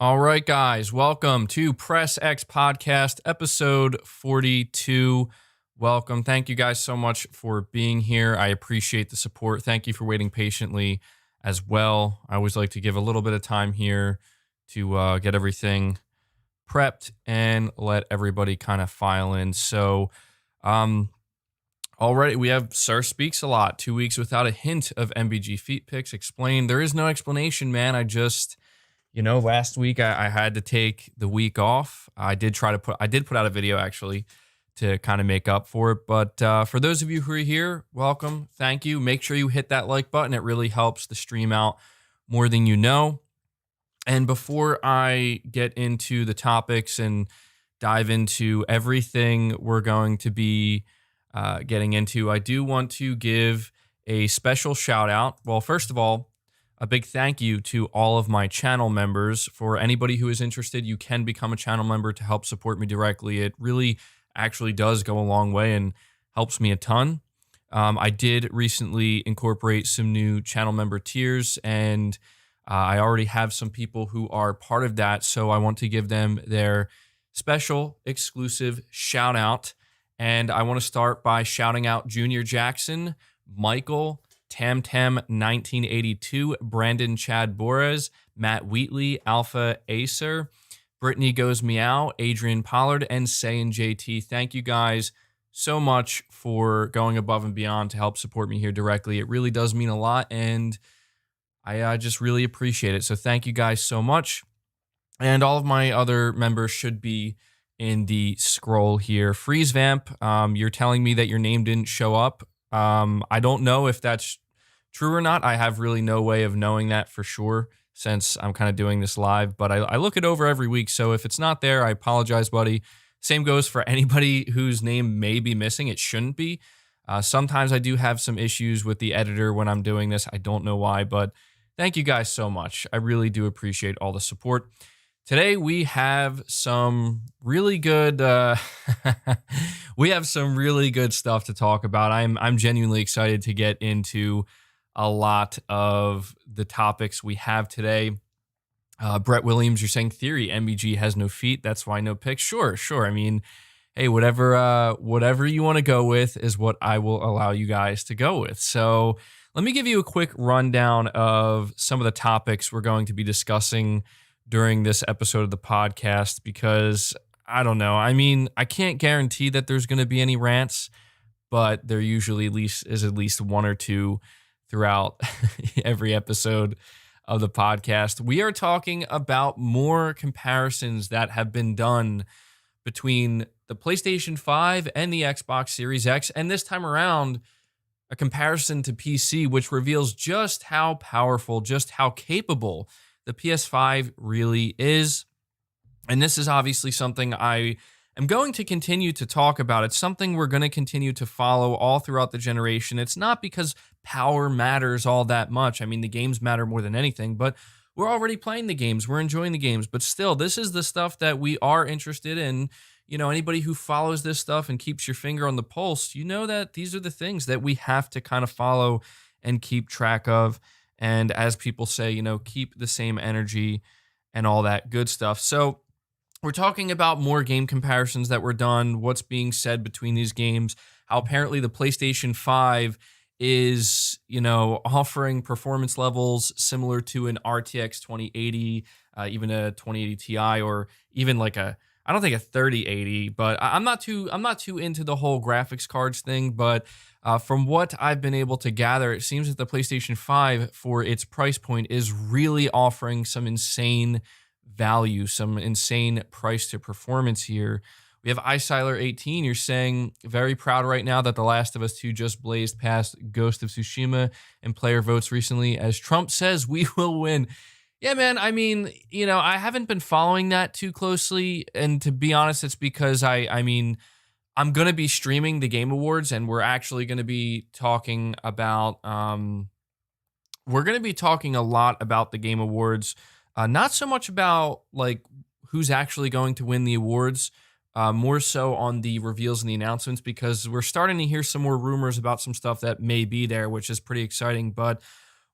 All right, guys, welcome to Press X Podcast, episode 42. Welcome. Thank you guys so much for being here. I appreciate the support. Thank you for waiting patiently as well. I always like to give a little bit of time here to get everything prepped and let everybody kind of file in. So, already we have Sir Speaks a Lot, 2 weeks without a hint of MBG feat picks explained. There is no explanation, man. Last week I had to take the week off. I did put out a video actually to kind of make up for it. But for those of you who are here, welcome. Thank you. Make sure you hit that like button. It really helps the stream out more than you know. And before I get into the topics and dive into everything we're going to be getting into, I do want to give a special shout out. Well, first of all, a big thank you to all of my channel members. For anybody who is interested, you can become a channel member to help support me directly. It really actually does go a long way and helps me a ton. I did recently incorporate some new channel member tiers, and I already have some people who are part of that, so I want to give them their special exclusive shout out. And I want to start by shouting out Junior Jackson, Michael, Tam 1982, Brandon Chad Borez, Matt Wheatley, Alpha Acer, Brittany Goes Meow, Adrian Pollard, and Say and JT. Thank you guys so much for going above and beyond to help support me here directly. It really does mean a lot, and I just really appreciate it. So thank you guys so much. And all of my other members should be in the scroll here. Freeze Vamp, you're telling me that your name didn't show up. I don't know if that's true or not. I have really no way of knowing that for sure since I'm kind of doing this live, but I look it over every week. So if it's not there, I apologize, buddy. Same goes for anybody whose name may be missing. It shouldn't be. Sometimes I do have some issues with the editor when I'm doing this. I don't know why, but thank you guys so much. I really do appreciate all the support. Today we have some really good stuff to talk about. I'm genuinely excited to get into a lot of the topics we have today. Brett Williams, you're saying theory MBG has no feat, that's why no picks. Sure. I mean, hey, whatever you want to go with is what I will allow you guys to go with. So let me give you a quick rundown of some of the topics we're going to be discussing during this episode of the podcast, because I don't know. I mean, I can't guarantee that there's going to be any rants, but there usually is at least one or two throughout every episode of the podcast. We are talking about more comparisons that have been done between the PlayStation 5 and the Xbox Series X, and this time around, a comparison to PC, which reveals just how powerful, just how capable the PS5 really is. And this is obviously something I am going to continue to talk about. It's something we're going to continue to follow all throughout the generation. It's not because power matters all that much. I mean, the games matter more than anything, but we're already playing the games. We're enjoying the games. But still, this is the stuff that we are interested in. You know, anybody who follows this stuff and keeps your finger on the pulse, you know that these are the things that we have to kind of follow and keep track of. And as people say, you know, keep the same energy and all that good stuff. So we're talking about more game comparisons that were done, what's being said between these games, how apparently the PlayStation 5 is, you know, offering performance levels similar to an RTX 2080, even a 2080 Ti, or even like I don't think a 3080, but I'm not too into the whole graphics cards thing, but from what I've been able to gather, it seems that the PlayStation 5, for its price point, is really offering some insane value, some insane price to performance here. We have iSiler18. You're saying, very proud right now that The Last of Us 2 just blazed past Ghost of Tsushima in player votes recently. As Trump says, we will win. Yeah, man, I mean, you know, I haven't been following that too closely, and to be honest, it's because I mean, I'm going to be streaming the Game Awards, and we're actually going to be talking about, we're going to be talking a lot about the Game Awards, not so much about, like, who's actually going to win the awards, more so on the reveals and the announcements, because we're starting to hear some more rumors about some stuff that may be there, which is pretty exciting, but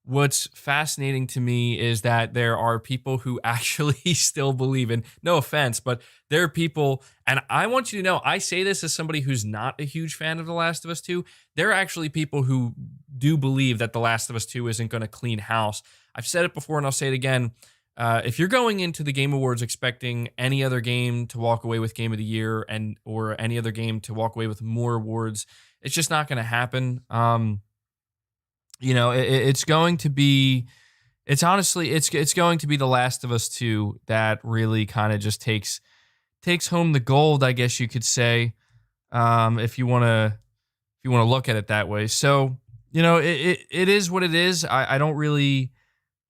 what's fascinating to me is that there are people who actually still believe in, no offense, but there are people, and I want you to know, I say this as somebody who's not a huge fan of The Last of Us 2. There are actually people who do believe that The Last of Us 2 isn't going to clean house. I've said it before and I'll say it again. If you're going into the Game Awards expecting any other game to walk away with Game of the Year or any other game to walk away with more awards, it's just not going to happen. It's going to be, it's going to be The Last of Us 2 that really kind of just takes home the gold, I guess you could say, if you want to look at it that way. So, it is what it is. I don't really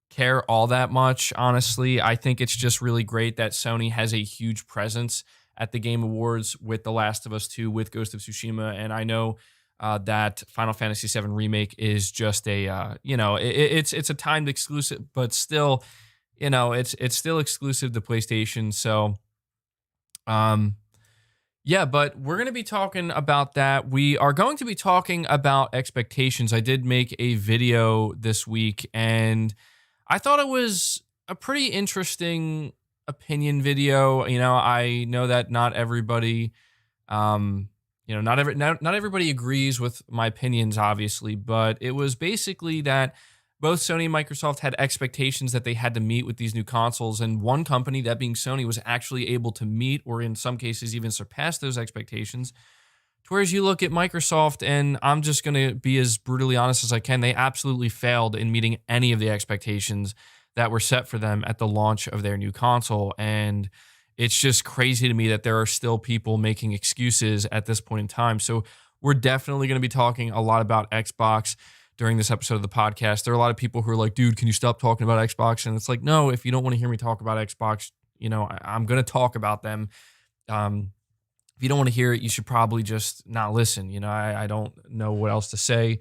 care all that much, honestly. I think it's just really great that Sony has a huge presence at the Game Awards with The Last of Us 2, with Ghost of Tsushima, and I know that Final Fantasy VII Remake is just a, it's a timed exclusive, but still, it's still exclusive to PlayStation. So, yeah, but we're going to be talking about that. We are going to be talking about expectations. I did make a video this week, and I thought it was a pretty interesting opinion video. I know that not everybody, not everybody agrees with my opinions, obviously, but it was basically that both Sony and Microsoft had expectations that they had to meet with these new consoles, and one company, that being Sony, was actually able to meet, or in some cases even surpass, those expectations. Whereas you look at Microsoft, and I'm just going to be as brutally honest as I can, they absolutely failed in meeting any of the expectations that were set for them at the launch of their new console. And it's just crazy to me that there are still people making excuses at this point in time. So we're definitely going to be talking a lot about Xbox during this episode of the podcast. There are a lot of people who are like, dude, can you stop talking about Xbox? And it's like, no, if you don't want to hear me talk about Xbox, I'm going to talk about them. If you don't want to hear it, you should probably just not listen. I don't know what else to say.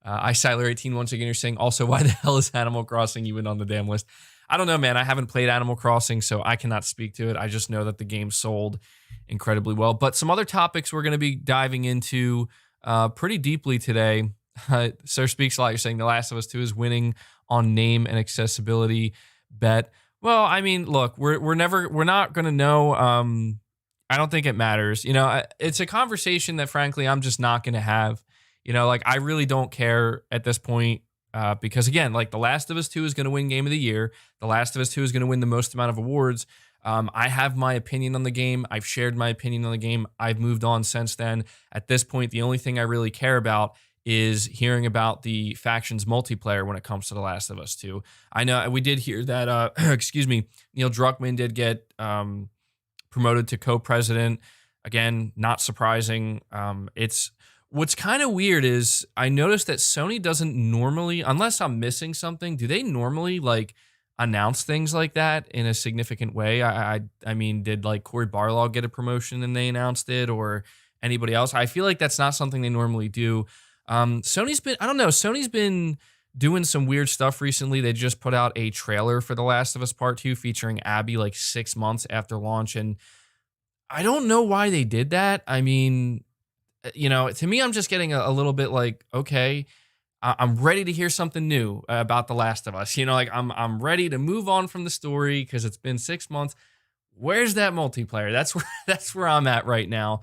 iSiler18, once again, you're saying, also, why the hell is Animal Crossing even on the damn list? I don't know, man. I haven't played Animal Crossing, so I cannot speak to it. I just know that the game sold incredibly well. But some other topics we're going to be diving into pretty deeply today. Sir Speaks a Lot, you're saying The Last of Us 2 is winning on name and accessibility bet. Well, I mean, look, we're not going to know. I don't think it matters. It's a conversation that, frankly, I'm just not going to have. I really don't care at this point because, again, The Last of Us 2 is going to win Game of the Year. The Last of Us 2 is going to win the most amount of awards. I have my opinion on the game. I've shared my opinion on the game. I've moved on since then. At this point, the only thing I really care about is hearing about the factions multiplayer when it comes to The Last of Us 2. I know we did hear that, Neil Druckmann did get promoted to co-president. Again, not surprising. It's what's kind of weird is I noticed that Sony doesn't normally, unless I'm missing something, do they normally announce things like that in a significant way? I mean, did Cory Barlog get a promotion and they announced it, or anybody else? I feel like that's not something they normally do. Sony's been doing some weird stuff recently. They just put out a trailer for The Last of Us Part 2 featuring Abby 6 months after launch, and I don't know why they did that. I mean, to me, I'm just getting a little bit okay, I'm ready to hear something new about The Last of Us. I'm ready to move on from the story because it's been 6 months. Where's that multiplayer? That's where I'm at right now.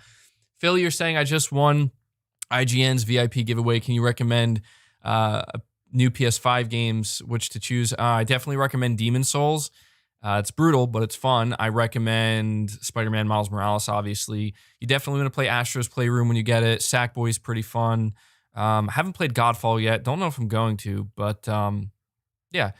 Phil, you're saying I just won IGN's VIP giveaway. Can you recommend new PS5 games which to choose? I definitely recommend Demon's Souls. It's brutal, but it's fun. I recommend Spider-Man Miles Morales, obviously. You definitely want to play Astro's Playroom when you get it. Sackboy's pretty fun. Haven't played Godfall yet. Don't know if I'm going to, but yeah.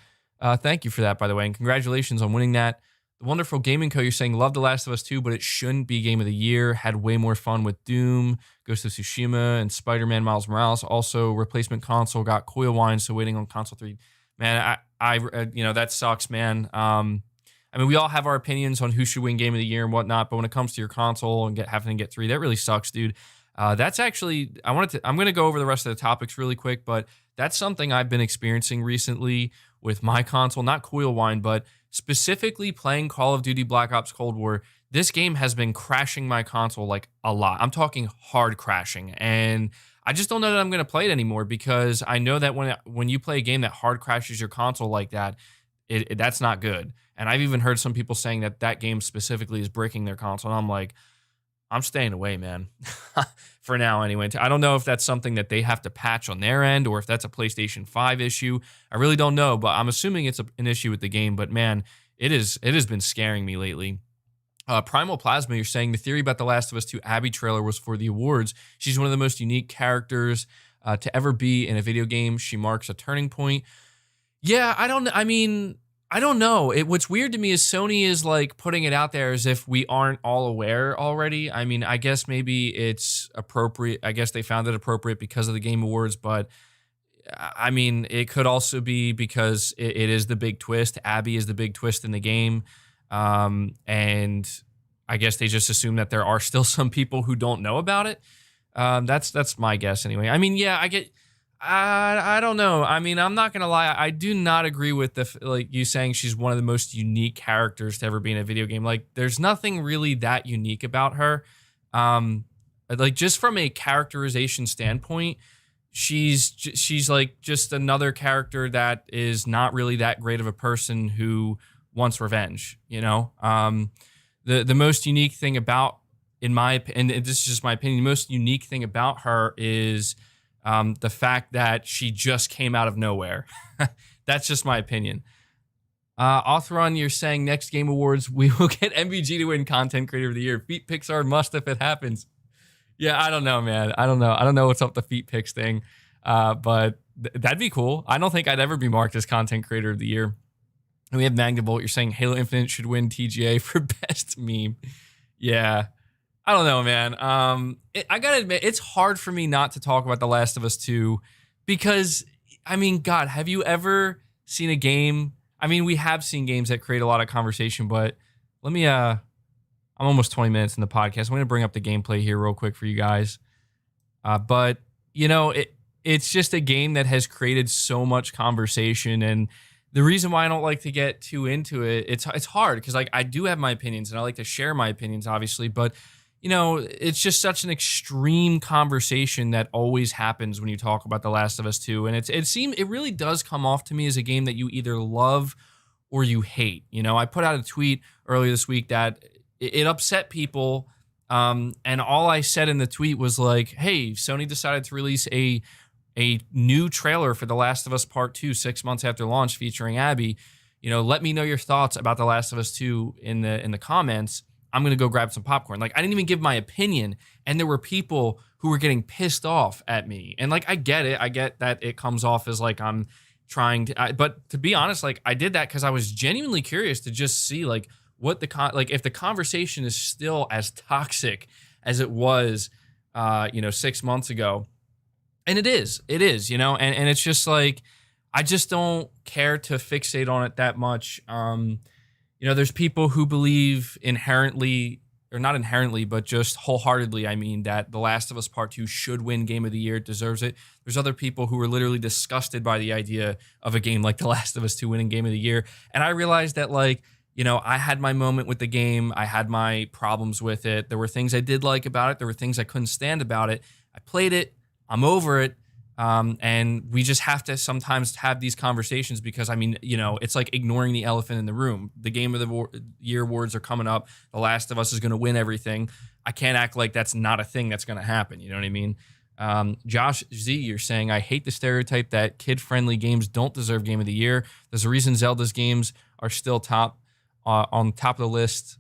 Thank you for that, by the way, and congratulations on winning that. The Wonderful Gaming Co., you're saying, love The Last of Us 2, but it shouldn't be Game of the Year. Had way more fun with Doom, Ghost of Tsushima, and Spider-Man Miles Morales. Also, replacement console got Coil Wine, so waiting on console 3. Man, I that sucks, man. I mean, we all have our opinions on who should win Game of the Year and whatnot, but when it comes to your console and having to get 3, that really sucks, dude. That's actually, I'm going to go over the rest of the topics really quick, but that's something I've been experiencing recently with my console, not Coil Wine, but specifically playing Call of Duty Black Ops Cold War. this game has been crashing my console like a lot. I'm talking hard crashing, and I just don't know that I'm going to play it anymore because I know that when you play a game that hard crashes your console like that, that's not good. And I've even heard some people saying that that game specifically is breaking their console. And I'm like, I'm staying away, man. For now, anyway. I don't know if that's something that they have to patch on their end or if that's a PlayStation 5 issue. I really don't know, but I'm assuming it's an issue with the game. But man, it has been scaring me lately. Primal Plasma, you're saying the theory about the Last of Us 2 Abby trailer was for the awards. She's one of the most unique characters to ever be in a video game. She marks a turning point. Yeah, I don't know. What's weird to me is Sony is like putting it out there as if we aren't all aware already. I mean, I guess maybe it's appropriate. I guess they found it appropriate because of the Game Awards, but I mean, it could also be because it is the big twist. Abby is the big twist in the game. And I guess they just assume that there are still some people who don't know about it. That's my guess anyway. I mean, yeah, I don't know. I mean, I'm not gonna lie. I do not agree with like you saying she's one of the most unique characters to ever be in a video game. Like, there's nothing really that unique about her. Like just from a characterization standpoint, she's like just another character that is not really that great of a person who wants revenge. You know, the most unique thing about, in my opinion, and this is just my opinion, the most unique thing about her is the fact that she just came out of nowhere. That's just my opinion. Authoron, you're saying next Game Awards, we will get MVG to win Content Creator of the Year. Feet Pixar must if it happens. Yeah, I don't know, man. I don't know what's up with the Feet Pix thing, but that'd be cool. I don't think I'd ever be marked as Content Creator of the Year. And we have Magnavolt. You're saying Halo Infinite should win TGA for best meme. Yeah. I don't know, man. I gotta admit, it's hard for me not to talk about The Last of Us 2 because, I mean, God, have you ever seen a game? I mean, we have seen games that create a lot of conversation, but let me, I'm almost 20 minutes in the podcast. I'm going to bring up the gameplay here real quick for you guys. But, you know, it's just a game that has created so much conversation, and the reason why I don't like to get too into it, it's hard because like I do have my opinions and I like to share my opinions, obviously, but you know, it's just such an extreme conversation that always happens when you talk about The Last of Us 2, and it really does come off to me as a game that you either love or you hate. You know, I put out a tweet earlier this week that it upset people, and all I said in the tweet was like, "Hey, Sony decided to release a new trailer for The Last of Us Part 2 6 months after launch featuring Abby. You know, let me know your thoughts about The Last of Us 2 in the comments. I'm going to go grab some popcorn." Like, I didn't even give my opinion, and there were people who were getting pissed off at me. And like, I get it. I get that it comes off as like I'm trying to, but to be honest, like I did that because I was genuinely curious to just see like what like if the conversation is still as toxic as it was, 6 months ago. And it is, you know, and it's just like, I just don't care to fixate on it that much. You know, there's people who believe inherently, or not inherently, but just wholeheartedly, I mean, that The Last of Us Part 2 should win Game of the Year. It deserves it. There's other people who are literally disgusted by the idea of a game like The Last of Us 2 winning Game of the Year. And I realized that, like, you know, I had my moment with the game. I had my problems with it. There were things I did like about it. There were things I couldn't stand about it. I played it. I'm over it. And we just have to sometimes have these conversations because, I mean, you know, it's like ignoring the elephant in the room. The Game of the Year awards are coming up. The Last of Us is going to win everything. I can't act like that's not a thing that's going to happen. You know what I mean? Josh Z, you're saying, I hate the stereotype that kid-friendly games don't deserve Game of the Year. There's a reason Zelda's games are still on top of the list.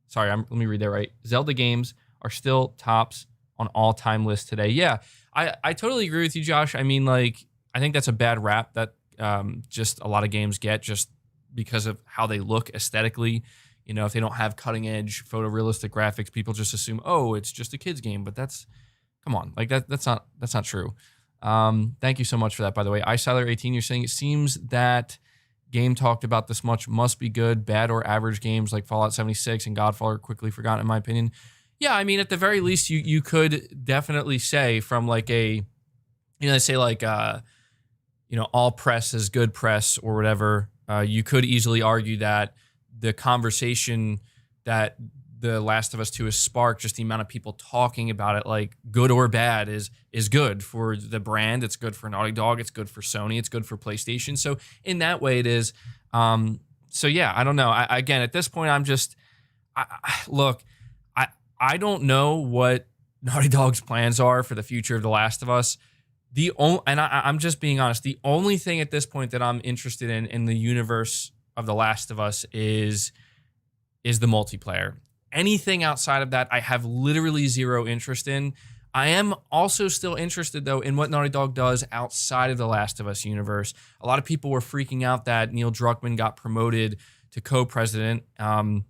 Sorry, let me read that right. Zelda games are still tops on all-time lists today. Yeah, I totally agree with you, Josh. I mean, like, I think that's a bad rap that just a lot of games get just because of how they look aesthetically. You know, if they don't have cutting-edge photorealistic graphics, people just assume, oh, it's just a kid's game. But come on, like that's not true. Thank you so much for that, by the way. iSiler18, you're saying it seems that game talked about this much must be good. Bad or average games like Fallout 76 and Godfall are quickly forgotten, in my opinion. Yeah, I mean, at the very least, you could definitely say from like they say like, all press is good press or whatever. You could easily argue that the conversation that The Last of Us 2 has sparked, just the amount of people talking about it, like good or bad, is good for the brand. It's good for Naughty Dog. It's good for Sony. It's good for PlayStation. So in that way, it is. So yeah, I don't know. Again, at this point, I'm just look. I don't know what Naughty Dog's plans are for the future of The Last of Us. I'm just being honest. The only thing at this point that I'm interested in the universe of The Last of Us is the multiplayer. Anything outside of that, I have literally zero interest in. I am also still interested, though, in what Naughty Dog does outside of the Last of Us universe. A lot of people were freaking out that Neil Druckmann got promoted to co-president. I'm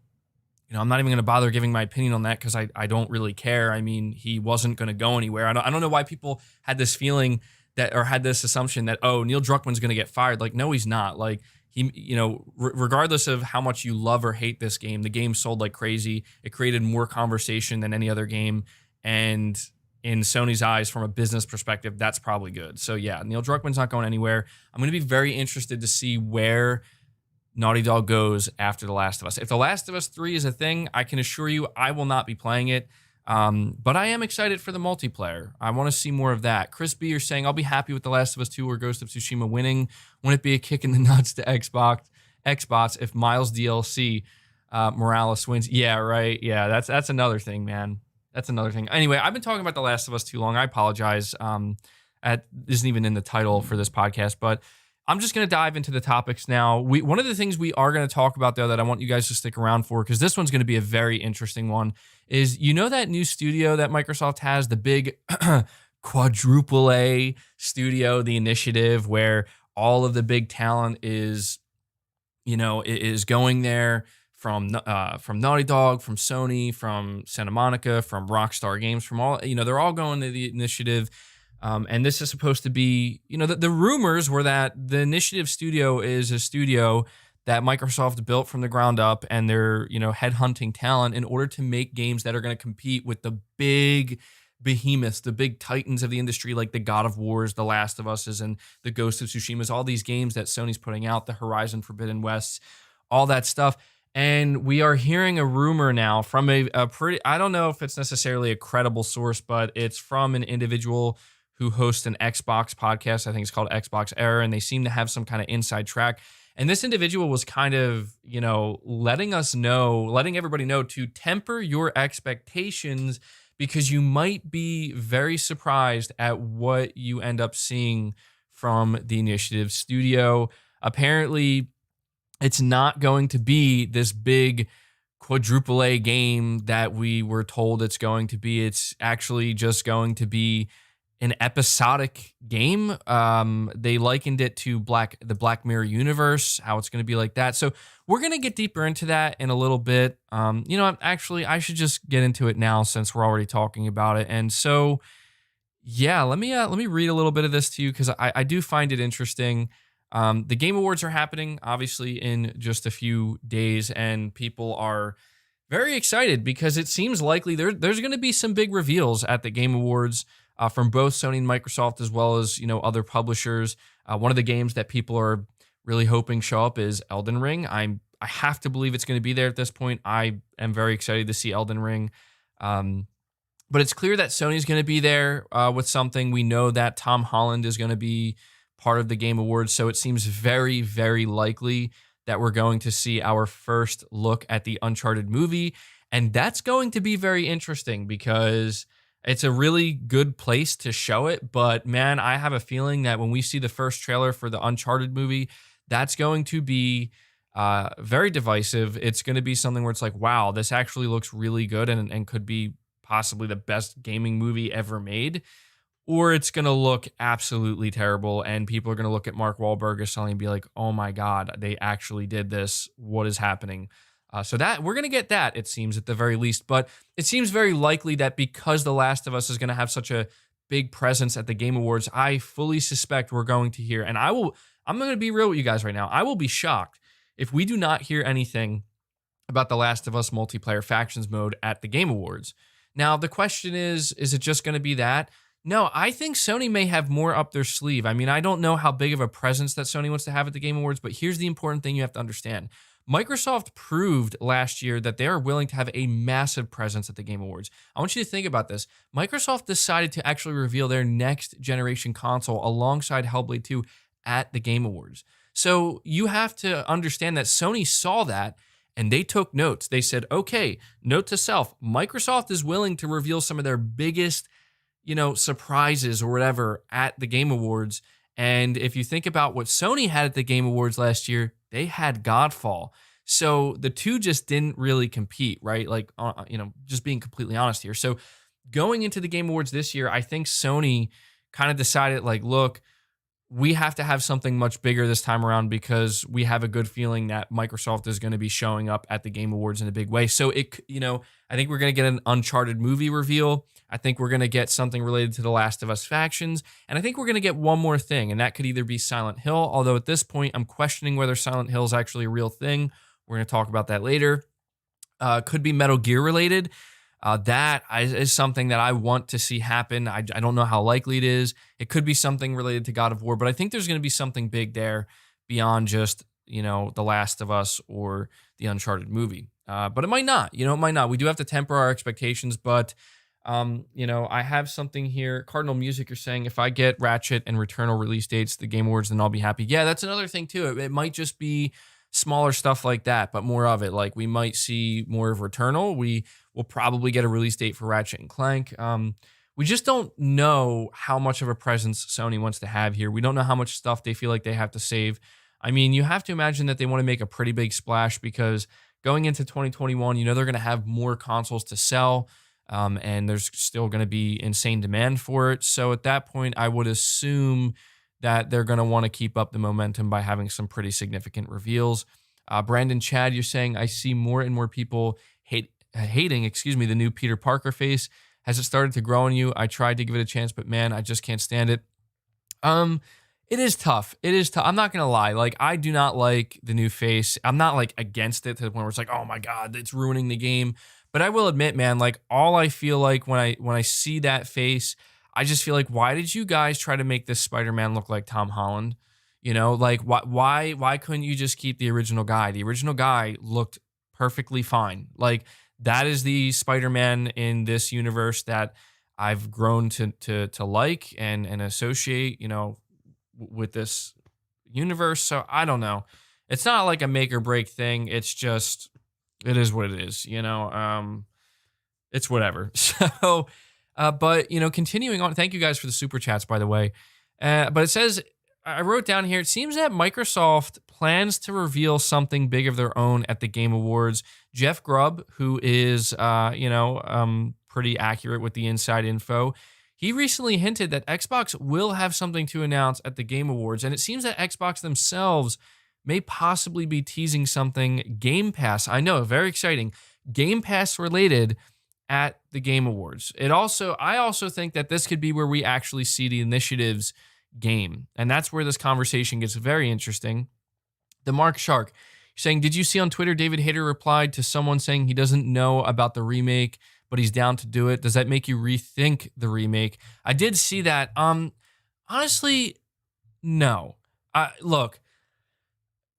not even going to bother giving my opinion on that because I don't really care. I mean, he wasn't going to go anywhere. I don't know why people had this feeling that, or had this assumption that, oh, Neil Druckmann's going to get fired. Like, no, he's not. Like, he, regardless of how much you love or hate this game, the game sold like crazy. It created more conversation than any other game. And in Sony's eyes, from a business perspective, that's probably good. So yeah, Neil Druckmann's not going anywhere. I'm going to be very interested to see where Naughty Dog goes after The Last of Us. If The Last of Us 3 is a thing, I can assure you I will not be playing it. But I am excited for the multiplayer. I want to see more of that. Chris B, you're saying, I'll be happy with The Last of Us 2 or Ghost of Tsushima winning. Wouldn't it be a kick in the nuts to Xbox if Miles DLC Morales wins? Yeah, right. Yeah, that's another thing, man. That's another thing. Anyway, I've been talking about The Last of Us too long. I apologize. It isn't even in the title for this podcast, but I'm just going to dive into the topics now. One of the things we are going to talk about, though, that I want you guys to stick around for, because this one's going to be a very interesting one, is that new studio that Microsoft has, the big quadruple A studio, the Initiative, where all of the big talent is going there from Naughty Dog, from Sony, from Santa Monica, from Rockstar Games, from all, they're all going to the Initiative. And this is supposed to be, the rumors were that the Initiative studio is a studio that Microsoft built from the ground up, and they're, headhunting talent in order to make games that are going to compete with the big behemoths, the big titans of the industry, like the God of Wars, the Last of Us, and the Ghost of Tsushimas, all these games that Sony's putting out, the Horizon Forbidden West, all that stuff. And we are hearing a rumor now from a pretty, I don't know if it's necessarily a credible source, but it's from an individual who hosts an Xbox podcast. I think it's called Xbox Error, and they seem to have some kind of inside track. And this individual was kind of, letting everybody know to temper your expectations, because you might be very surprised at what you end up seeing from the Initiative studio. Apparently, it's not going to be this big quadruple A game that we were told it's going to be. It's actually just going to be an episodic game. They likened it to the Black Mirror universe, how it's going to be like that. So we're going to get deeper into that in a little bit. Actually, I should just get into it now since we're already talking about it. And so, yeah, let me read a little bit of this to you, because I do find it interesting. The Game Awards are happening, obviously, in just a few days, and people are very excited because it seems likely there's going to be some big reveals at the Game Awards from both Sony and Microsoft, as well as other publishers. One of the games that people are really hoping show up is Elden Ring. I have to believe it's going to be there at this point. I am very excited to see Elden Ring. But it's clear that Sony's going to be there with something. We know that Tom Holland is going to be part of the Game Awards, so it seems very, very likely that we're going to see our first look at the Uncharted movie. And that's going to be very interesting because it's a really good place to show it. But man, I have a feeling that when we see the first trailer for the Uncharted movie, that's going to be very divisive. It's going to be something where it's like, wow, this actually looks really good and could be possibly the best gaming movie ever made. Or it's going to look absolutely terrible, and people are going to look at Mark Wahlberg as something and be like, oh my God, they actually did this. What is happening? So that we're going to get that, it seems, at the very least. But it seems very likely that because The Last of Us is going to have such a big presence at the Game Awards, I fully suspect we're going to hear, and I'm going to be real with you guys right now. I will be shocked if we do not hear anything about The Last of Us multiplayer factions mode at the Game Awards. Now, the question is it just going to be that? No, I think Sony may have more up their sleeve. I mean, I don't know how big of a presence that Sony wants to have at the Game Awards, but here's the important thing you have to understand. Microsoft proved last year that they are willing to have a massive presence at the Game Awards. I want you to think about this. Microsoft decided to actually reveal their next generation console alongside Hellblade 2 at the Game Awards. So you have to understand that Sony saw that and they took notes. They said, okay, note to self, Microsoft is willing to reveal some of their biggest, surprises or whatever at the Game Awards. And if you think about what Sony had at the Game Awards last year, they had Godfall. So the two just didn't really compete, right? Like, just being completely honest here. So going into the Game Awards this year, I think Sony kind of decided, like, look, we have to have something much bigger this time around because we have a good feeling that Microsoft is going to be showing up at the Game Awards in a big way. So I think we're going to get an Uncharted movie reveal. I think we're going to get something related to the Last of Us factions. And I think we're going to get one more thing, and that could either be Silent Hill, although at this point, I'm questioning whether Silent Hill is actually a real thing. We're going to talk about that later. Could be Metal Gear related. That is something that I want to see happen. I don't know how likely it is. It could be something related to God of War, but I think there's going to be something big there beyond just, The Last of Us or the Uncharted movie. But it might not. It might not. We do have to temper our expectations, but, I have something here. Cardinal Music, you're saying, if I get Ratchet and Returnal release dates, the Game Awards, then I'll be happy. Yeah, that's another thing, too. It might just be smaller stuff like that, but more of it. Like, we might see more of Returnal. We will probably get a release date for Ratchet and Clank. We just don't know how much of a presence Sony wants to have here. We don't know how much stuff they feel like they have to save. I mean, you have to imagine that they want to make a pretty big splash because going into 2021, they're going to have more consoles to sell, and there's still going to be insane demand for it. So at that point, I would assume that they're going to want to keep up the momentum by having some pretty significant reveals. Brandon Chad, you're saying, I see more and more people hating the new Peter Parker face. Has it started to grow on you? I tried to give it a chance, but man, I just can't stand it. It is tough. I'm not going to lie. Like, I do not like the new face. I'm not like against it to the point where it's like, oh my God, it's ruining the game. But I will admit, man, like all I feel like when I see that face, I just feel like, why did you guys try to make this Spider-Man look like Tom Holland? Like why couldn't you just keep the original guy? The original guy looked perfectly fine. Like, that is the Spider-Man in this universe that I've grown to like and associate, with this universe. So I don't know. It's not like a make or break thing. It's just, it is what it is, it's whatever. So, but continuing on, thank you guys for the super chats, by the way. But it says, I wrote down here, it seems that Microsoft plans to reveal something big of their own at the Game Awards. Jeff Grubb, who is, pretty accurate with the inside info, he recently hinted that Xbox will have something to announce at the Game Awards. And it seems that Xbox themselves may possibly be teasing something Game Pass. I know, very exciting. Game Pass related at the Game Awards. I also think that this could be where we actually see the initiatives game. And that's where this conversation gets very interesting. The Mark Shark saying, did you see on Twitter David Hayter replied to someone saying he doesn't know about the remake, but he's down to do it? Does that make you rethink the remake? I did see that. Honestly, no. Look,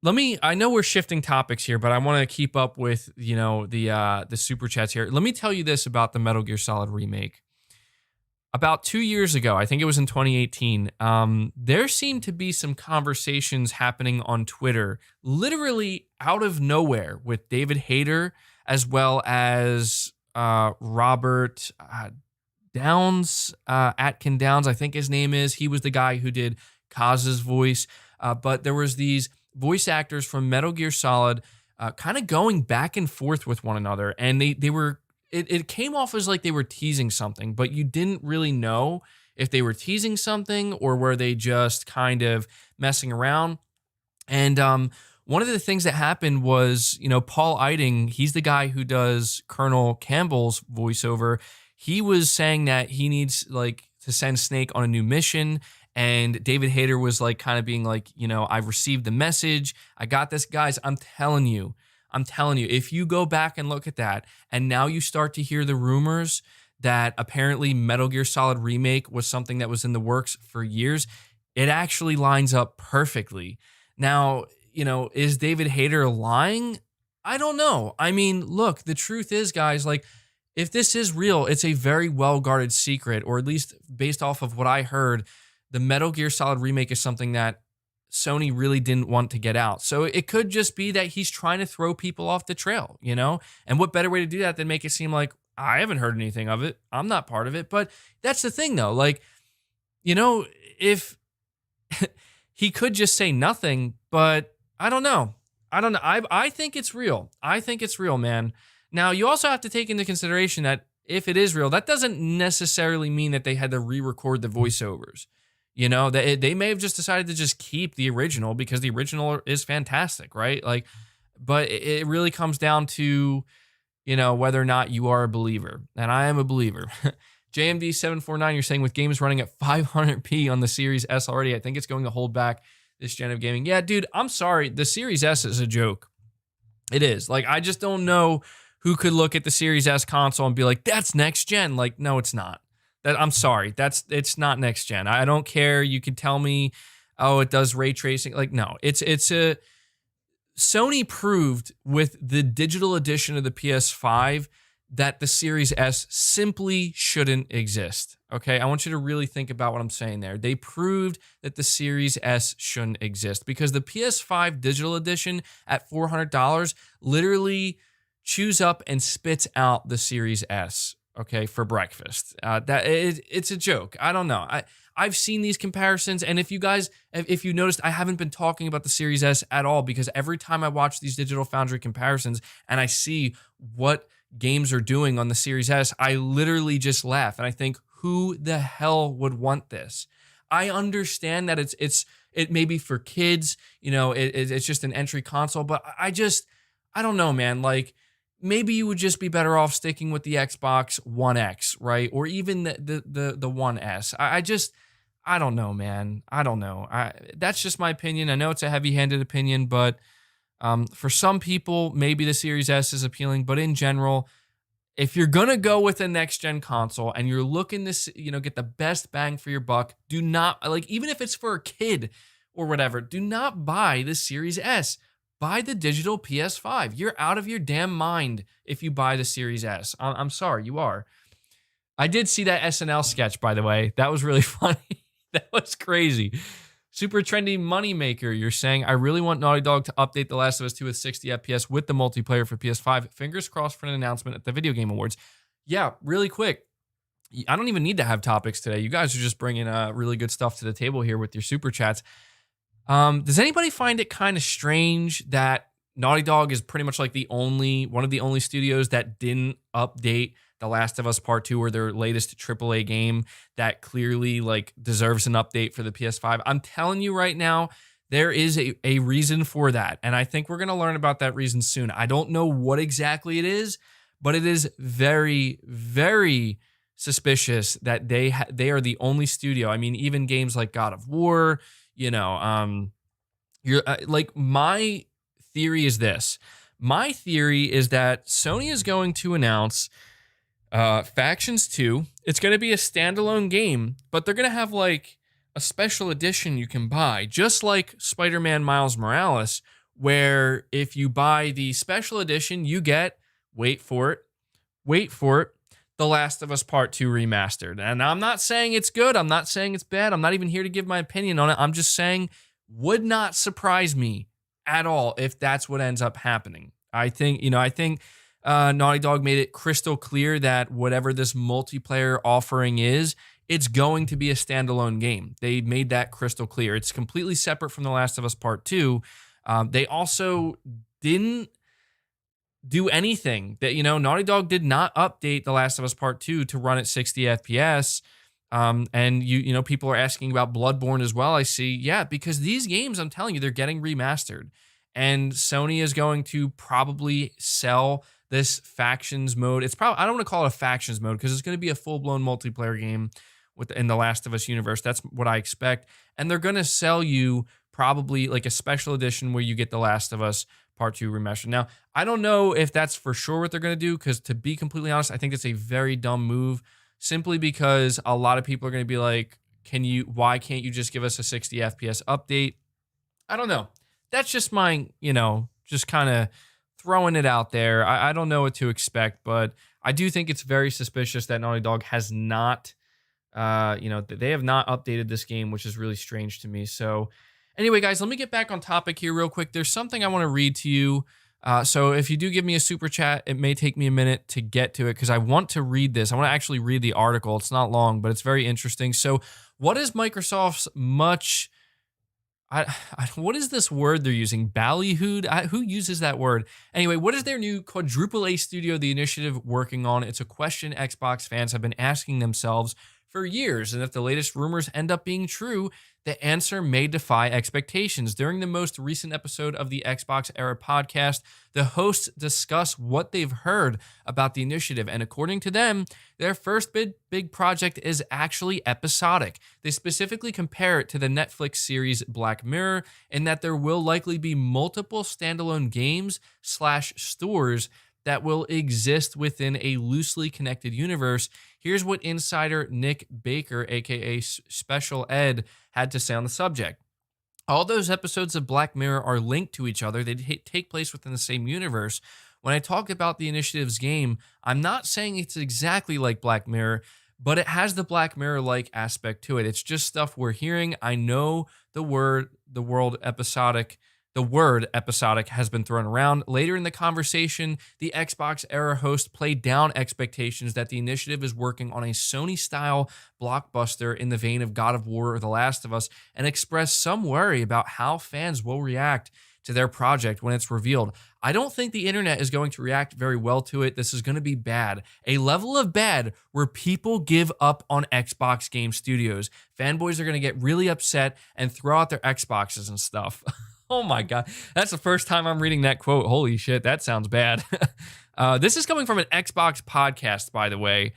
I know we're shifting topics here, but I want to keep up with, the super chats here. Let me tell you this about the Metal Gear Solid remake. About 2 years ago, I think it was in 2018, there seemed to be some conversations happening on Twitter, literally out of nowhere, with David Hayter as well as Robert Downs, Atkin Downs, I think his name is. He was the guy who did Kaz's voice. But there was these voice actors from Metal Gear Solid kind of going back and forth with one another, and they were. It came off as like they were teasing something, but you didn't really know if they were teasing something or were they just kind of messing around. And one of the things that happened was, Paul Eiding, he's the guy who does Colonel Campbell's voiceover. He was saying that he needs to send Snake on a new mission. And David Hayter was kind of being like, I've received the message. I got this. Guys, I'm telling you, if you go back and look at that, and now you start to hear the rumors that apparently Metal Gear Solid Remake was something that was in the works for years, it actually lines up perfectly. Now, is David Hayter lying? I don't know. I mean, look, the truth is, guys, like, if this is real, it's a very well-guarded secret, or at least based off of what I heard, the Metal Gear Solid remake is something that Sony really didn't want to get out. So it could just be that he's trying to throw people off the trail, And what better way to do that than make it seem like, I haven't heard anything of it, I'm not part of it. But that's the thing, though. Like, if he could just say nothing, but I don't know. I think it's real. I think it's real, man. Now, you also have to take into consideration that if it is real, that doesn't necessarily mean that they had to re-record the voiceovers. They may have just decided to just keep the original because the original is fantastic, right? Like, but it really comes down to, whether or not you are a believer. And I am a believer. JMD749, you're saying with games running at 500p on the Series S already, I think it's going to hold back this gen of gaming. Yeah, dude, I'm sorry. The Series S is a joke. It is. Like, I just don't know who could look at the Series S console and be like, that's next gen. Like, no, it's not. I'm sorry. It's not next gen. I don't care. You could tell me, oh, it does ray tracing. Like, no, it's a Sony proved with the digital edition of the PS5 that the Series S simply shouldn't exist. Okay, I want you to really think about what I'm saying there. They proved that the Series S shouldn't exist because the PS5 digital edition at $400 literally chews up and spits out the Series S, okay, for breakfast. It's a joke. I don't know. I've seen these comparisons, and if you noticed, I haven't been talking about the Series S at all because every time I watch these Digital Foundry comparisons and I see what games are doing on the Series S, I literally just laugh and I think, who the hell would want this? I understand that it may be for kids, it's just an entry console, but I don't know, man. Like, maybe you would just be better off sticking with the Xbox One X, right? Or even the One S. I don't know, man. I don't know. That's just my opinion. I know it's a heavy-handed opinion, but for some people, maybe the Series S is appealing. But in general, if you're going to go with a next-gen console and you're looking to, get the best bang for your buck, do not, like, even if it's for a kid or whatever, do not buy the Series S. Buy the digital PS5. You're out of your damn mind if you buy the Series S. I'm sorry, you are. I did see that SNL sketch, by the way. That was really funny. That was crazy. Super trendy moneymaker. You're saying, I really want Naughty Dog to update The Last of Us 2 with 60 FPS with the multiplayer for PS5. Fingers crossed for an announcement at the Video Game Awards. Yeah, really quick. I don't even need to have topics today. You guys are just bringing really good stuff to the table here with your super chats. Does anybody find it kind of strange that Naughty Dog is pretty much like one of the only studios that didn't update The Last of Us Part 2 or their latest AAA game that clearly deserves an update for the PS5? I'm telling you right now, there is a reason for that. And I think we're going to learn about that reason soon. I don't know what exactly it is, but it is very, very suspicious that they are the only studio. I mean, even games like God of War, my theory is this. My theory is that Sony is going to announce Factions 2. It's going to be a standalone game, but they're going to have a special edition you can buy, just like Spider-Man Miles Morales, where if you buy the special edition, you get, wait for it, The Last of Us Part 2 Remastered. And I'm not saying it's good. I'm not saying it's bad. I'm not even here to give my opinion on it. I'm just saying, would not surprise me at all if that's what ends up happening. I think Naughty Dog made it crystal clear that whatever this multiplayer offering is, it's going to be a standalone game. They made that crystal clear. It's completely separate from The Last of Us Part 2. They also didn't do anything that, Naughty Dog did not update The Last of Us Part 2 to run at 60 FPS. And people are asking about Bloodborne as well. I see. Yeah, because these games, I'm telling you, they're getting remastered. And Sony is going to probably sell this factions mode. I don't want to call it a factions mode because it's going to be a full-blown multiplayer game in the Last of Us universe. That's what I expect. And they're going to sell you probably a special edition where you get The Last of Us Part 2 remastered. Now, I don't know if that's for sure what they're going to do because, to be completely honest, I think it's a very dumb move simply because a lot of people are going to be like, why can't you just give us a 60 FPS update? I don't know. that's just my, just kind of throwing it out there. I don't know what to expect, but I do think it's very suspicious that Naughty Dog has not, they have not updated this game, which is really strange to me. So anyway, guys, let me get back on topic here real quick. There's something I want to read to you. So if you do give me a super chat, it may take me a minute to get to it because I want to read this. I want to actually read the article. It's not long, but it's very interesting. So what is Microsoft's what is this word they're using? Ballyhooed? Who uses that word? Anyway, what is their new quadruple A studio, The Initiative, working on? It's a question Xbox fans have been asking themselves for years, and if the latest rumors end up being true, the answer may defy expectations. During the most recent episode of the Xbox Era podcast, the hosts discuss what they've heard about The Initiative, and according to them, their first big project is actually episodic. They specifically compare it to the Netflix series Black Mirror, in that there will likely be multiple standalone games/stores that will exist within a loosely connected universe. Here's what insider Nick Baker, aka Special Ed, had to say on the subject. All those episodes of Black Mirror are linked to each other. They take place within the same universe. When I talk about the Initiative's game, I'm not saying it's exactly like Black Mirror, but it has the Black Mirror-like aspect to it. It's just stuff we're hearing. I know the word episodic has been thrown around. Later in the conversation, the Xbox Era host played down expectations that the Initiative is working on a Sony-style blockbuster in the vein of God of War or The Last of Us, and expressed some worry about how fans will react to their project when it's revealed. I don't think the internet is going to react very well to it. This is going to be bad. A level of bad where people give up on Xbox game studios. Fanboys are going to get really upset and throw out their Xboxes and stuff. Oh my God. That's the first time I'm reading that quote. Holy shit, that sounds bad. This is coming from an Xbox podcast, by the way,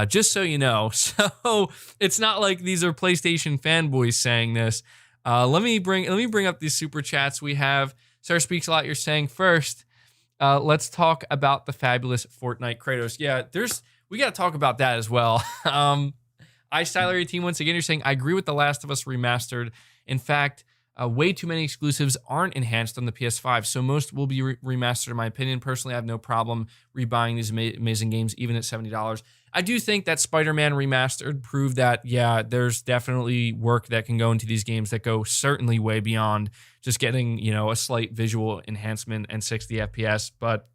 just so you know. So it's not like these are PlayStation fanboys saying this. Let me bring up these super chats we have. Sarah Speaks a Lot, you're saying first, let's talk about the fabulous Fortnite Kratos. Yeah, we got to talk about that as well. iStyler18, once again, you're saying, I agree with The Last of Us Remastered. In fact, way too many exclusives aren't enhanced on the PS5, so most will be remastered in my opinion. Personally, I have no problem rebuying these amazing games, even at $70. I do think that Spider-Man Remastered proved that, yeah, there's definitely work that can go into these games that go certainly way beyond just getting, a slight visual enhancement and 60 FPS. But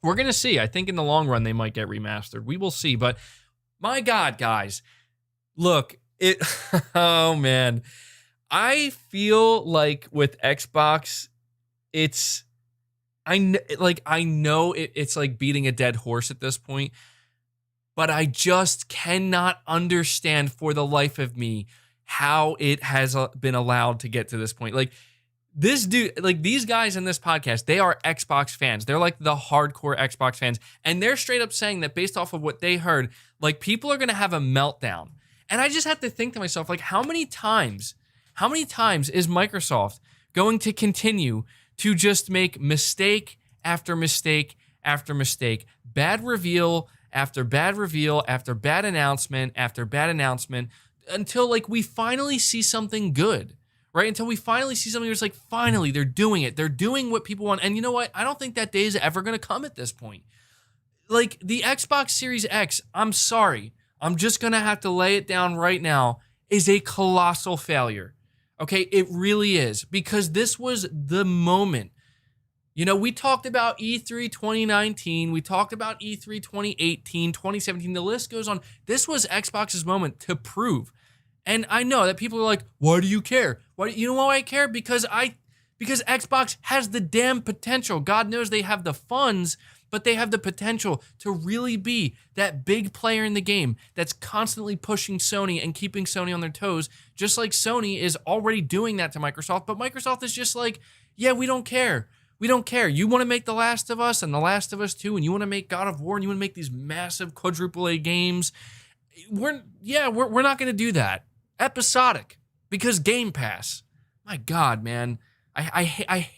we're going to see. I think in the long run, they might get remastered. We will see. But my God, guys, look, oh man. I feel like with Xbox, I know it's like beating a dead horse at this point, but I just cannot understand for the life of me how it has been allowed to get to this point. Like this dude, like these guys in this podcast, they are Xbox fans. They're like the hardcore Xbox fans, and they're straight up saying that based off of what they heard, like people are going to have a meltdown. And I just have to think to myself, like how many times is Microsoft going to continue to just make mistake after mistake after mistake, bad reveal after bad reveal after bad announcement after bad announcement, until like we finally see something good, right? Until we finally see something that's like, finally, they're doing it. They're doing what people want. And you know what? I don't think that day is ever going to come at this point. Like the Xbox Series X, I'm sorry, I'm just going to have to lay it down right now, is a colossal failure. Okay, it really is, because this was the moment. We talked about E3 2019, we talked about E3 2018, 2017, the list goes on. This was Xbox's moment to prove. And I know that people are like, why do you care? You know why I care? Because Xbox has the damn potential. God knows they have the funds, but they have the potential to really be that big player in the game that's constantly pushing Sony and keeping Sony on their toes, just like Sony is already doing that to Microsoft. But Microsoft is just like, yeah, we don't care. We don't care. You want to make The Last of Us and The Last of Us 2, and you want to make God of War, and you want to make these massive quadruple A games. We're not going to do that. Episodic, because Game Pass. My God, man. I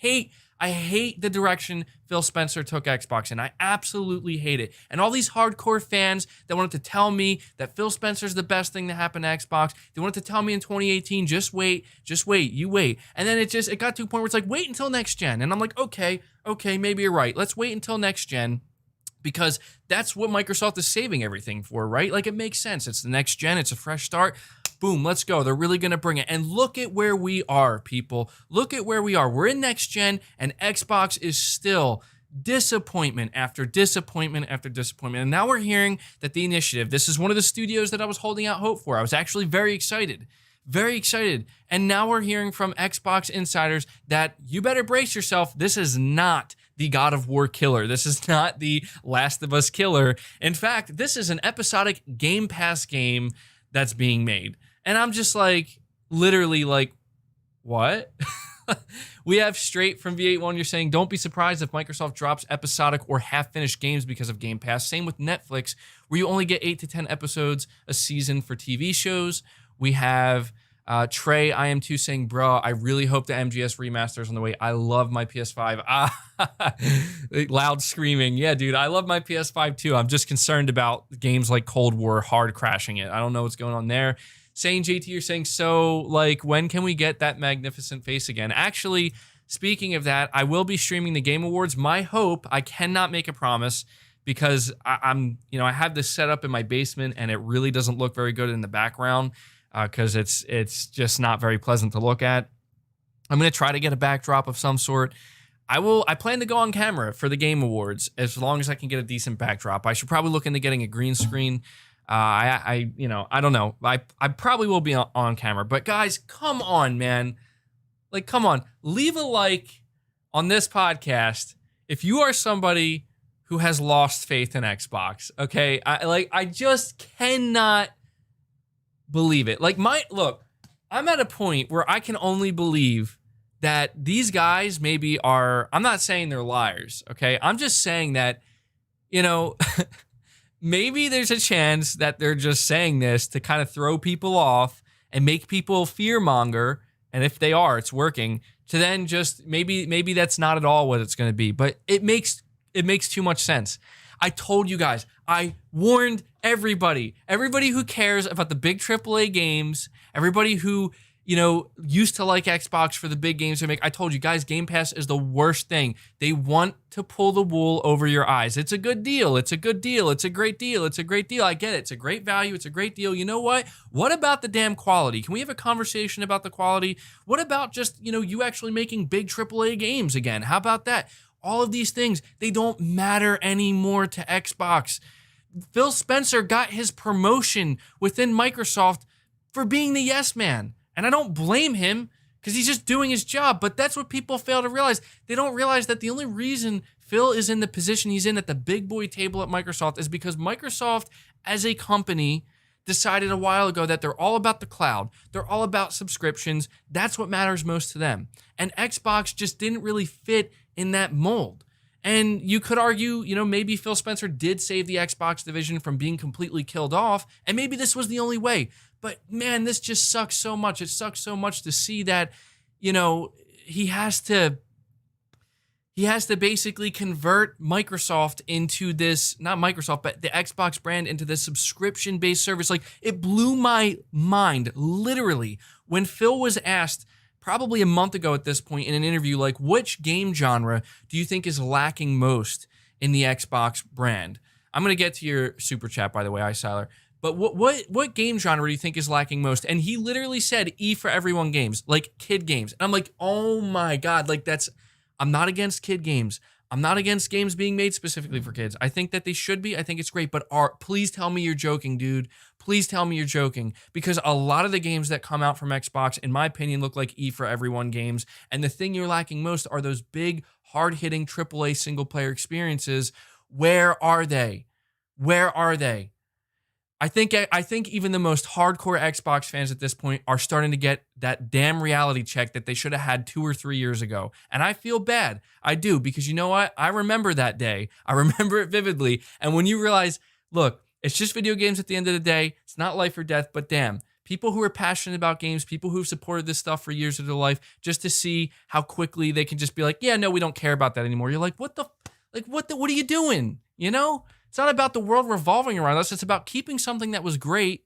I hate the direction Phil Spencer took Xbox in. I absolutely hate it. And all these hardcore fans that wanted to tell me that Phil Spencer's the best thing to happen to Xbox, they wanted to tell me in 2018, just wait, you wait. And then it got to a point where it's like, wait until next gen. And I'm like, okay, maybe you're right. Let's wait until next gen. Because that's what Microsoft is saving everything for, right? Like, it makes sense. It's the next gen. It's a fresh start. Boom, let's go. They're really going to bring it. And look at where we are, people. Look at where we are. We're in next gen, and Xbox is still disappointment after disappointment after disappointment. And now we're hearing that the initiative, this is one of the studios that I was holding out hope for. I was actually very excited. Very excited. And now we're hearing from Xbox insiders that you better brace yourself. This is not the God of War killer. This is not the Last of Us killer. In fact, this is an episodic Game Pass game that's being made. And I'm just like, literally like, what? We have straight from V81, you're saying, don't be surprised if Microsoft drops episodic or half-finished games because of Game Pass. Same with Netflix, where you only get 8 to 10 episodes a season for TV shows. We have Trey IM2 saying, bro, I really hope the MGS remaster is on the way. I love my PS5. Loud screaming. Yeah, dude, I love my PS5 too. I'm just concerned about games like Cold War hard crashing it. I don't know what's going on there. Saying, JT, you're saying, so, like, when can we get that magnificent face again? Actually, speaking of that, I will be streaming the Game Awards. My hope, I cannot make a promise because I have this set up in my basement and it really doesn't look very good in the background because it's just not very pleasant to look at. I'm going to try to get a backdrop of some sort. I plan to go on camera for the Game Awards as long as I can get a decent backdrop. I should probably look into getting a green screen. I don't know. I probably will be on camera, but guys, come on, man. Like, come on, leave a like on this podcast if you are somebody who has lost faith in Xbox. Okay. I just cannot believe it. I'm at a point where I can only believe that these guys maybe are, I'm not saying they're liars. Okay. I'm just saying that, maybe there's a chance that they're just saying this to kind of throw people off and make people fearmonger. And if they are, it's working to then just maybe that's not at all what it's going to be. But it makes too much sense. I told you guys, I warned everybody who cares about the big AAA games, everybody who, used to like Xbox for the big games they make. I told you guys, Game Pass is the worst thing. They want to pull the wool over your eyes. It's a good deal. It's a good deal. It's a great deal. It's a great deal. I get it. It's a great value. It's a great deal. You know what? What about the damn quality? Can we have a conversation about the quality? What about just, you actually making big AAA games again? How about that? All of these things, they don't matter anymore to Xbox. Phil Spencer got his promotion within Microsoft for being the yes man. And I don't blame him because he's just doing his job. But that's what people fail to realize. They don't realize that the only reason Phil is in the position he's in at the big boy table at Microsoft is because Microsoft as a company decided a while ago that they're all about the cloud. They're all about subscriptions. That's what matters most to them. And Xbox just didn't really fit in that mold. And you could argue, maybe Phil Spencer did save the Xbox division from being completely killed off. And maybe this was the only way. But man, this just sucks so much. It sucks so much to see that, he has to basically convert Microsoft into this, not Microsoft, but the Xbox brand into this subscription-based service. Like, it blew my mind, literally, when Phil was asked probably a month ago at this point in an interview, like, which game genre do you think is lacking most in the Xbox brand? I'm going to get to your super chat, by the way, Siler. But what game genre do you think is lacking most? And he literally said E for everyone games, like kid games. And I'm like, oh my God, I'm not against kid games. I'm not against games being made specifically for kids. I think that they should be. I think it's great. But please tell me you're joking, dude. Please tell me you're joking. Because a lot of the games that come out from Xbox, in my opinion, look like E for everyone games. And the thing you're lacking most are those big, hard-hitting AAA single-player experiences. Where are they? Where are they? I think even the most hardcore Xbox fans at this point are starting to get that damn reality check that they should have had 2 or 3 years ago. And I feel bad. I do, because you know what? I remember that day. I remember it vividly. And when you realize, look, it's just video games at the end of the day. It's not life or death, but damn, people who are passionate about games, people who've supported this stuff for years of their life, just to see how quickly they can just be like, yeah, no, we don't care about that anymore. You're like, what are you doing? You know, it's not about the world revolving around us. It's about keeping something that was great.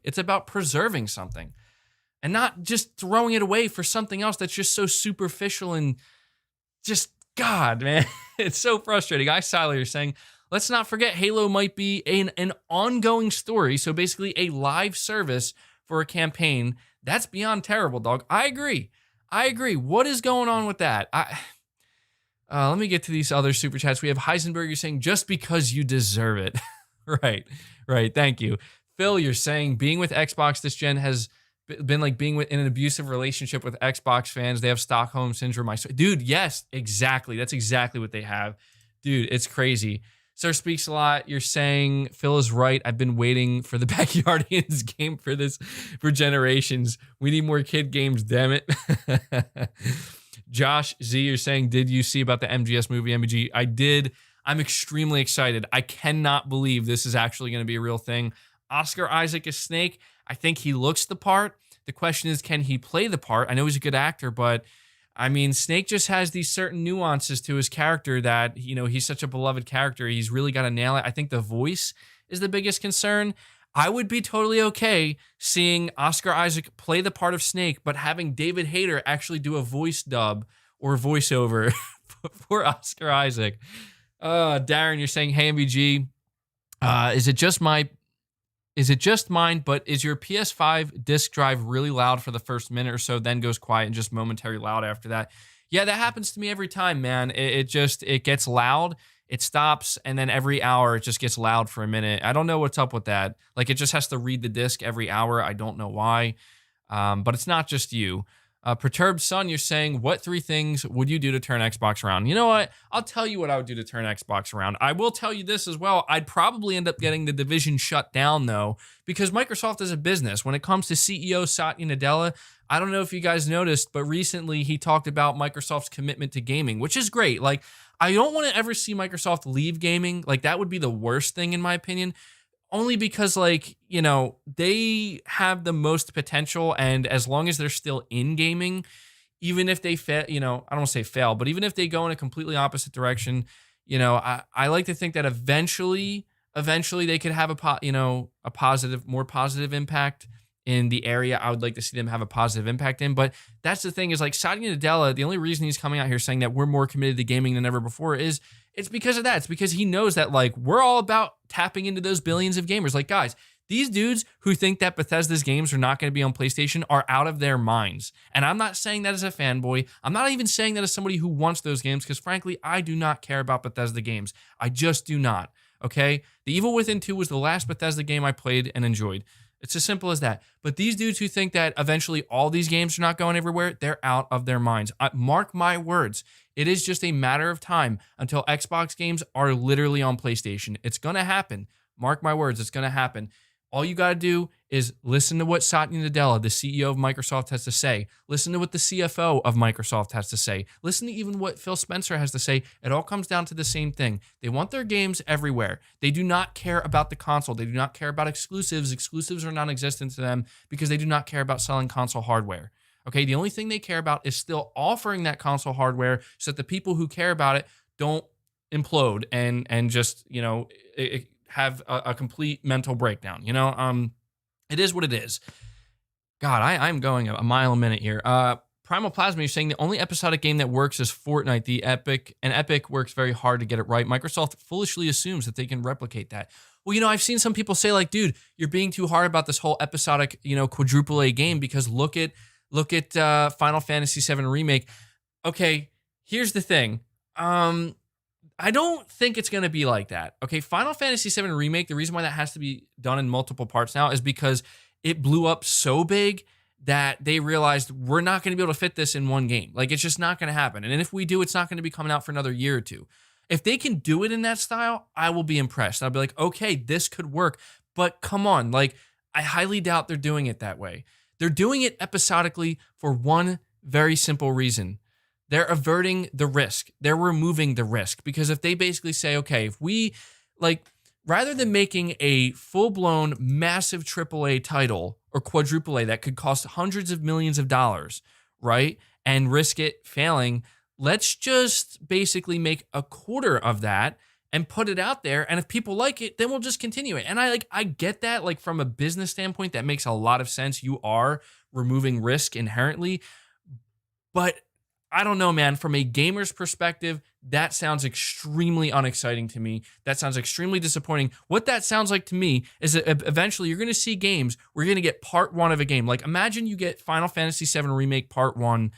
It's about preserving something and not just throwing it away for something else that's just so superficial and just, God, man, it's so frustrating. Silo, you're saying, let's not forget Halo might be an ongoing story. So basically a live service for a campaign. That's beyond terrible, dog. I agree. What is going on with that? Let me get to these other super chats. We have Heisenberg, you're saying, just because you deserve it. Right. Thank you. Phil, you're saying being with Xbox this gen has been like being in an abusive relationship with Xbox fans. They have Stockholm syndrome. Dude, yes, exactly. That's exactly what they have. Dude, it's crazy. Sir Speaks a Lot, you're saying Phil is right. I've been waiting for the Backyardians game for generations. We need more kid games, damn it. Josh Z, you're saying, did you see about the MGS movie, MBG? I did. I'm extremely excited. I cannot believe this is actually going to be a real thing. Oscar Isaac is Snake. I think he looks the part. The question is, can he play the part? I know he's a good actor, but I mean, Snake just has these certain nuances to his character that, you know, he's such a beloved character. He's really got to nail it. I think the voice is the biggest concern. I would be totally okay seeing Oscar Isaac play the part of Snake, but having David Hayter actually do a voice dub or voiceover for Oscar Isaac. Darren, you're saying, hey, MVG, is it just mine, but is your PS5 disk drive really loud for the first minute or so, then goes quiet and just momentary loud after that? Yeah, that happens to me every time, man. It gets loud, it stops, and then every hour it just gets loud for a minute. I don't know what's up with that. Like, it just has to read the disc every hour. I don't know why, but it's not just you. Perturbed Sun, you're saying, what 3 things would you do to turn Xbox around? You know what? I'll tell you what I would do to turn Xbox around. I will tell you this as well. I'd probably end up getting the division shut down, though, because Microsoft is a business. When it comes to CEO Satya Nadella, I don't know if you guys noticed, but recently he talked about Microsoft's commitment to gaming, which is great. Like, I don't want to ever see Microsoft leave gaming. Like, that would be the worst thing, in my opinion. Only because, like, you know, they have the most potential, and as long as they're still in gaming, even if they fail, you know, I don't want to say fail, but even if they go in a completely opposite direction, you know, I like to think that eventually they could have more positive impact in the area I would like to see them have a positive impact in. But that's the thing, is like Satya Nadella, the only reason he's coming out here saying that we're more committed to gaming than ever before is it's because of that. It's because he knows that, like, we're all about tapping into those billions of gamers. Like, guys, these dudes who think that Bethesda's games are not going to be on PlayStation are out of their minds. And I'm not saying that as a fanboy. I'm not even saying that as somebody who wants those games, because frankly, I do not care about Bethesda games. I just do not. Okay? The Evil Within 2 was the last Bethesda game I played and enjoyed. It's as simple as that. But these dudes who think that eventually all these games are not going everywhere, they're out of their minds. Mark my words. It is just a matter of time until Xbox games are literally on PlayStation. It's going to happen. Mark my words, it's going to happen. All you got to do is listen to what Satya Nadella, the CEO of Microsoft, has to say. Listen to what the CFO of Microsoft has to say. Listen to even what Phil Spencer has to say. It all comes down to the same thing. They want their games everywhere. They do not care about the console. They do not care about exclusives. Exclusives are non-existent to them because they do not care about selling console hardware. Okay, the only thing they care about is still offering that console hardware so that the people who care about it don't implode and just, you know, have a complete mental breakdown. You know, it is what it is. God, I'm going a mile a minute here. Primal Plasma, you're saying the only episodic game that works is Fortnite. Epic works very hard to get it right. Microsoft foolishly assumes that they can replicate that. Well, you know, I've seen some people say, like, dude, you're being too hard about this whole episodic, you know, quadruple A game, because look at Final Fantasy VII Remake. Okay, here's the thing. I don't think it's going to be like that. Okay, Final Fantasy VII Remake, the reason why that has to be done in multiple parts now is because it blew up so big that they realized we're not going to be able to fit this in one game. Like, it's just not going to happen. And if we do, it's not going to be coming out for another year or two. If they can do it in that style, I will be impressed. I'll be like, okay, this could work. But come on, like, I highly doubt they're doing it that way. They're doing it episodically for one very simple reason. They're averting the risk. They're removing the risk. Because if they basically say, okay, if we, like, rather than making a full-blown massive AAA title or quadruple A that could cost hundreds of millions of dollars, right, and risk it failing, let's just basically make a quarter of that and put it out there. And if people like it, then we'll just continue it. And I get that, like, from a business standpoint, that makes a lot of sense. You are removing risk inherently. But I don't know, man. From a gamer's perspective, that sounds extremely unexciting to me. That sounds extremely disappointing. What that sounds like to me is that eventually you're going to see games where you're going to get part one of a game. Like, imagine you get Final Fantasy VII Remake Part 1,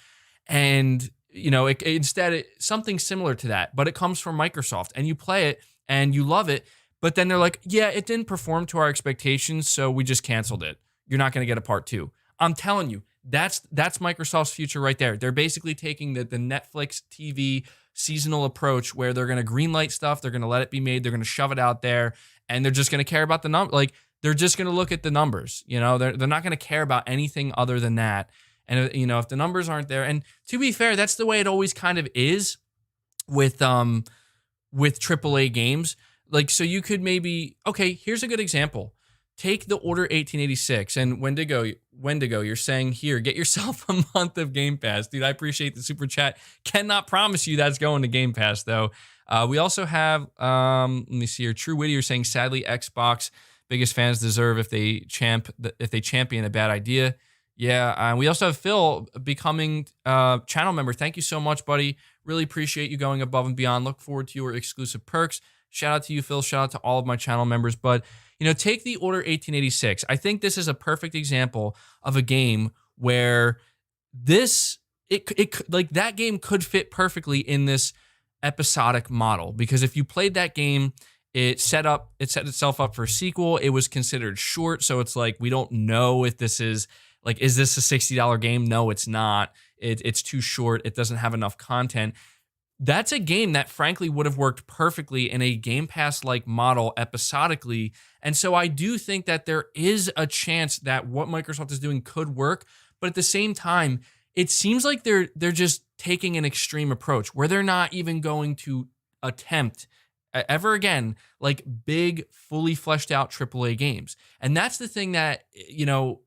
and instead something similar to that, but it comes from Microsoft, and you play it and you love it, but then they're like, yeah, it didn't perform to our expectations, so we just canceled it. You're not going to get a part 2. I'm telling you, that's Microsoft's future right there. They're basically taking the Netflix TV seasonal approach where they're going to greenlight stuff, they're going to let it be made, they're going to shove it out there, and they're just going to care about the number. Like, they're just going to look at the numbers. They're not going to care about anything other than that. And if the numbers aren't there, and to be fair, that's the way it always kind of is with AAA games. Like, so you could maybe, okay, here's a good example. Take the Order 1886 and Wendigo, you're saying, here, get yourself a month of Game Pass. Dude, I appreciate the super chat. Cannot promise you that's going to Game Pass, though. We also have, let me see here, True Witty, you're saying, sadly, Xbox biggest fans deserve if they champion a bad idea. Yeah, we also have Phil becoming channel member. Thank you so much, buddy. Really appreciate you going above and beyond. Look forward to your exclusive perks. Shout out to you, Phil. Shout out to all of my channel members. But, take the Order 1886. I think this is a perfect example of a game where that game could fit perfectly in this episodic model. Because if you played that game, it set itself up for a sequel. It was considered short, so it's like, we don't know if this is, like, is this a $60 game? No, it's not. It's too short. It doesn't have enough content. That's a game that, frankly, would have worked perfectly in a Game Pass-like model episodically. And so I do think that there is a chance that what Microsoft is doing could work. But at the same time, it seems like they're just taking an extreme approach where they're not even going to attempt ever again, like, big, fully fleshed out AAA games. And that's the thing that,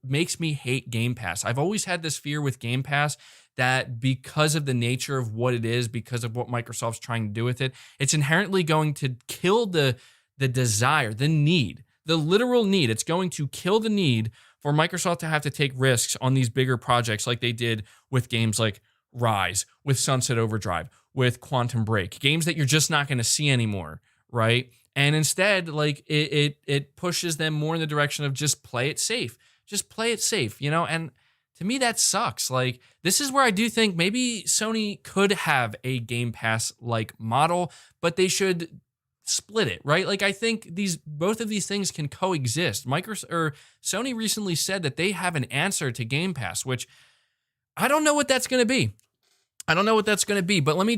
makes me hate Game Pass. I've always had this fear with Game Pass that because of the nature of what it is, because of what Microsoft's trying to do with it, it's inherently going to kill the desire, the need, the literal need. It's going to kill the need for Microsoft to have to take risks on these bigger projects like they did with games like Rise, with Sunset Overdrive, with Quantum Break, games that you're just not going to see anymore, right? And instead, like, it pushes them more in the direction of just play it safe. Just play it safe, and to me, that sucks. Like, this is where I do think maybe Sony could have a Game Pass-like model, but they should split it, right? Like, I think both of these things can coexist. Sony recently said that they have an answer to Game Pass, which I don't know what that's going to be. But let me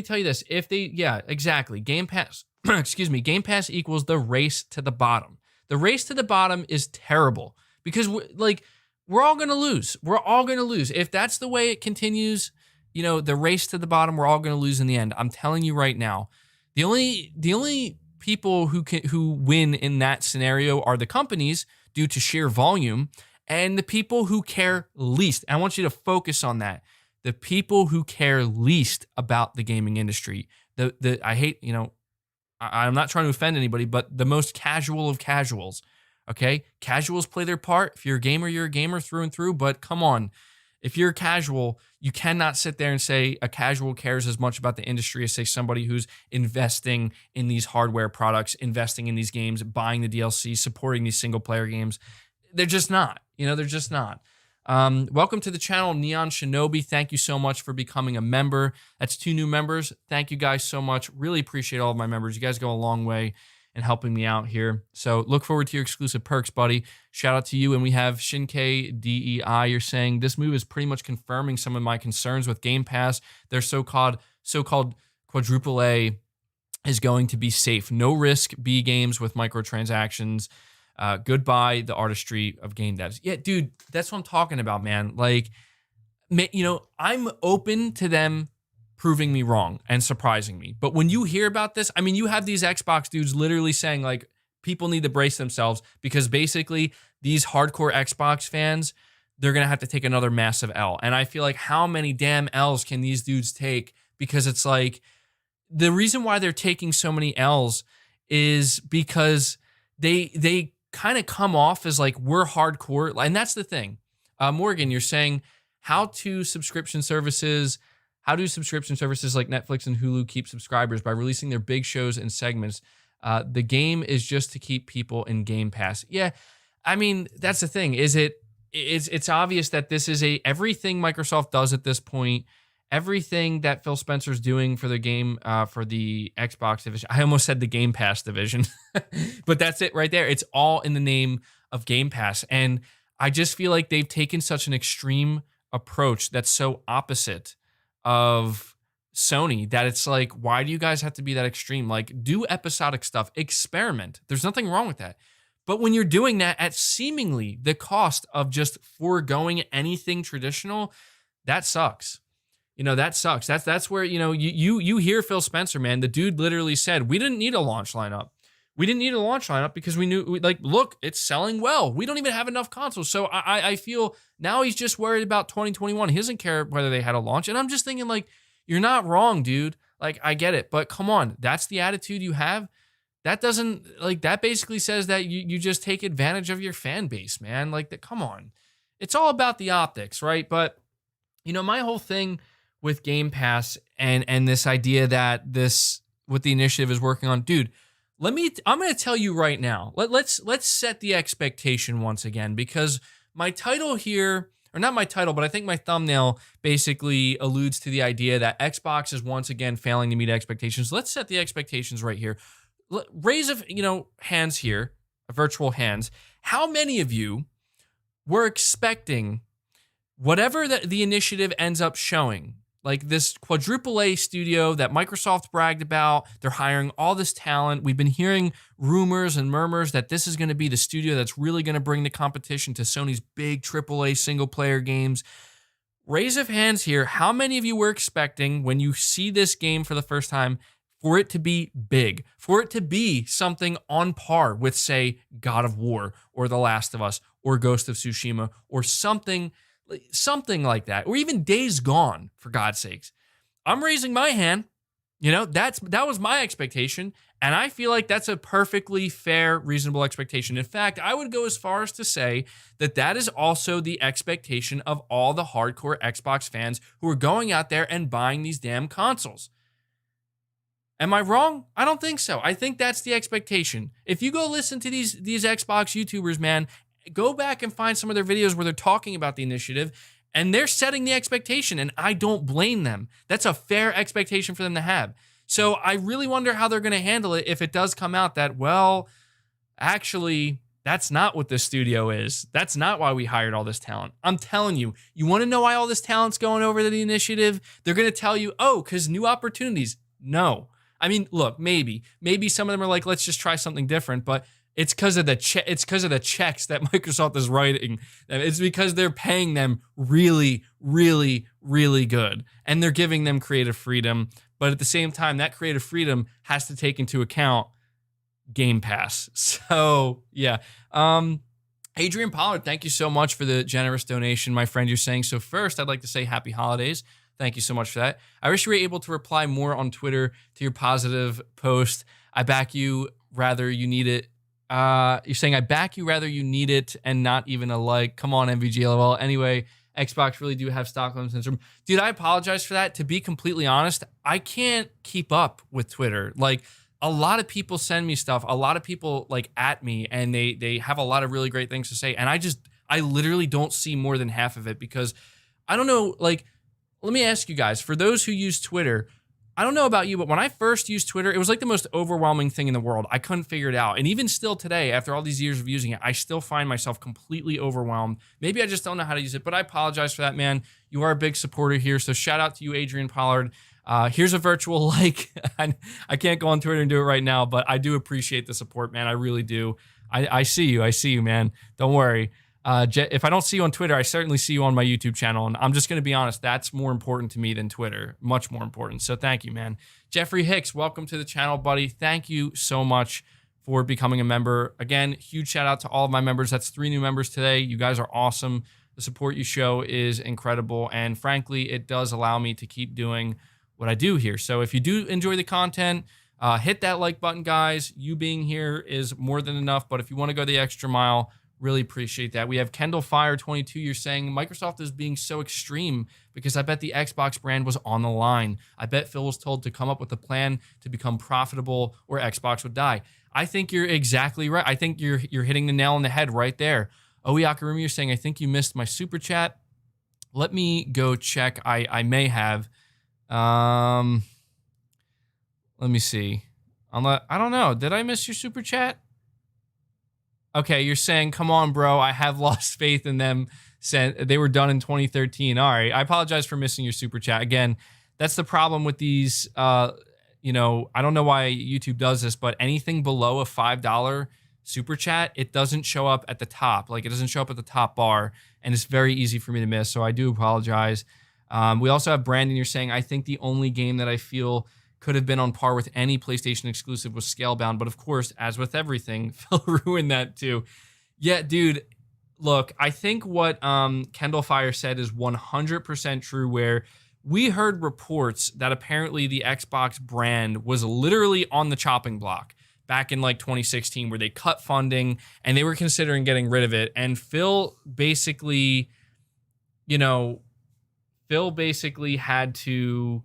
tell you this. Exactly. Game Pass, Game Pass equals the race to the bottom. The race to the bottom is terrible because we're all going to lose. We're all going to lose. If that's the way it continues, the race to the bottom, we're all going to lose in the end. I'm telling you right now. The only people who win in that scenario are the companies due to sheer volume, and the people who care least. I want you to focus on that. The people who care least about the gaming industry. I hate, I'm not trying to offend anybody, but the most casual of casuals. Okay? Casuals play their part. If you're a gamer through and through, but come on. If you're casual, you cannot sit there and say a casual cares as much about the industry as, say, somebody who's investing in these hardware products, investing in these games, buying the DLC, supporting these single-player games. They're just not. They're just not. Welcome to the channel, Neon Shinobi. Thank you so much for becoming a member. That's 2 new members. Thank you guys so much. Really appreciate all of my members. You guys go a long way in helping me out here. So look forward to your exclusive perks, buddy. Shout out to you. And we have Shinkei DEI. You're saying this move is pretty much confirming some of my concerns with Game Pass. Their so-called quadruple A is going to be safe. No risk B games with microtransactions. Goodbye, the artistry of game devs. Yeah, dude, that's what I'm talking about, man. Like, I'm open to them proving me wrong and surprising me. But when you hear about this, I mean, you have these Xbox dudes literally saying like, people need to brace themselves because basically these hardcore Xbox fans, they're going to have to take another massive L. And I feel like how many damn L's can these dudes take? Because it's like, the reason why they're taking so many L's is because they kind of come off as like, we're hardcore. And that's the thing. Morgan, you're saying how do subscription services like Netflix and Hulu keep subscribers by releasing their big shows and segments? The game is just to keep people in Game Pass. Yeah, I mean, that's the thing. It's obvious that this is everything Microsoft does at this point, everything that Phil Spencer's doing for the game, for the Xbox division. I almost said the Game Pass division, but that's it right there. It's all in the name of Game Pass. And I just feel like they've taken such an extreme approach that's so opposite of Sony that it's like, why do you guys have to be that extreme? Like, do episodic stuff, experiment. There's nothing wrong with that. But when you're doing that at seemingly the cost of just foregoing anything traditional, that sucks. That sucks. That's where, you hear Phil Spencer, man. The dude literally said, we didn't need a launch lineup. We didn't need a launch lineup because we knew, look, it's selling well. We don't even have enough consoles. So I feel now he's just worried about 2021. He doesn't care whether they had a launch. And I'm just thinking, like, you're not wrong, dude. Like, I get it. But come on, that's the attitude you have. That doesn't, that basically says that you just take advantage of your fan base, man. Like, come on. It's all about the optics, right? But, my whole thing with Game Pass and this idea that what the initiative is working on, dude, I'm going to tell you right now, let's set the expectation once again, because my title here, or not my title, but I think my thumbnail basically alludes to the idea that Xbox is once again failing to meet expectations. Let's set the expectations right here. Raise of, hands here, virtual hands. How many of you were expecting whatever the initiative ends up showing? Like this quadruple A studio that Microsoft bragged about, they're hiring all this talent. We've been hearing rumors and murmurs that this is going to be the studio that's really going to bring the competition to Sony's big AAA single-player games. Raise of hands here, how many of you were expecting when you see this game for the first time for it to be big, for it to be something on par with, say, God of War or The Last of Us or Ghost of Tsushima or something like that, or even Days Gone, for God's sakes? I'm raising my hand. That was my expectation, and I feel like that's a perfectly fair, reasonable expectation. In fact, I would go as far as to say that is also the expectation of all the hardcore Xbox fans who are going out there and buying these damn consoles. Am I wrong? I don't think so. I think that's the expectation. If you go listen to these Xbox YouTubers, man, go back and find some of their videos where they're talking about the initiative, and they're setting the expectation, and I don't blame them. That's a fair expectation for them to have. So I really wonder how they're going to handle it if it does come out that, well, actually, that's not what this studio is. That's not why we hired all this talent. I'm telling you, you want to know why all this talent's going over to the initiative? They're going to tell you, because new opportunities. No. I mean, look, maybe some of them are like, let's just try something different, but it's because of the checks that Microsoft is writing. It's because they're paying them really, really, really good, and they're giving them creative freedom. But at the same time, that creative freedom has to take into account Game Pass. So yeah, Adrian Pollard, thank you so much for the generous donation, my friend. You're saying, so first, I'd like to say happy holidays. Thank you so much for that. I wish you were able to reply more on Twitter to your positive post. I back you, rather you need it. You're saying, I back you, rather you need it, and not even a like. Come on, MVGLOL. Anyway, Xbox really do have Stockholm Syndrome. Dude, I apologize for that. To be completely honest, I can't keep up with Twitter. Like, a lot of people send me stuff. A lot of people, at me, and they have a lot of really great things to say. And I literally don't see more than half of it because I don't know, let me ask you guys, for those who use Twitter, I don't know about you, but when I first used Twitter, it was like the most overwhelming thing in the world. I couldn't figure it out. And even still today, after all these years of using it, I still find myself completely overwhelmed. Maybe I just don't know how to use it, but I apologize for that, man. You are a big supporter here. So shout out to you, Adrian Pollard. Here's a virtual like. I can't go on Twitter and do it right now, but I do appreciate the support, man. I really do. I see you. I see you, man. Don't worry. If I don't see you on Twitter, I certainly see you on my YouTube channel. And I'm just going to be honest, that's more important to me than Twitter. Much more important. So thank you, man. Jeffrey Hicks, welcome to the channel, buddy. Thank you so much for becoming a member. Again, huge shout out to all of my members. That's 3 new members today. You guys are awesome. The support you show is incredible. And frankly, it does allow me to keep doing what I do here. So if you do enjoy the content, hit that like button, guys. You being here is more than enough. But if you want to go the extra mile, really appreciate that. We have Kendall Fire 22. You're saying Microsoft is being so extreme because I bet the Xbox brand was on the line. I bet Phil was told to come up with a plan to become profitable or Xbox would die. I think you're exactly right. I think you're hitting the nail on the head right there. Oyakarumi, you're saying, I think you missed my super chat. Let me go check. I may have. Let me see. I don't know. Did I miss your super chat? Okay, you're saying, come on, bro. I have lost faith in them. They were done in 2013. All right. I apologize for missing your super chat. Again, that's the problem with these. I don't know why YouTube does this, but anything below a $5 super chat, it doesn't show up at the top. Like, it doesn't show up at the top bar, and it's very easy for me to miss. So I do apologize. We also have Brandon. You're saying, I think the only game that I feel could have been on par with any PlayStation exclusive was Scalebound. But of course, as with everything, Phil ruined that too. Yeah, dude, look, I think what Kendall Fire said is 100% true, where we heard reports that apparently the Xbox brand was literally on the chopping block back in like 2016, where they cut funding and they were considering getting rid of it. And Phil basically, had to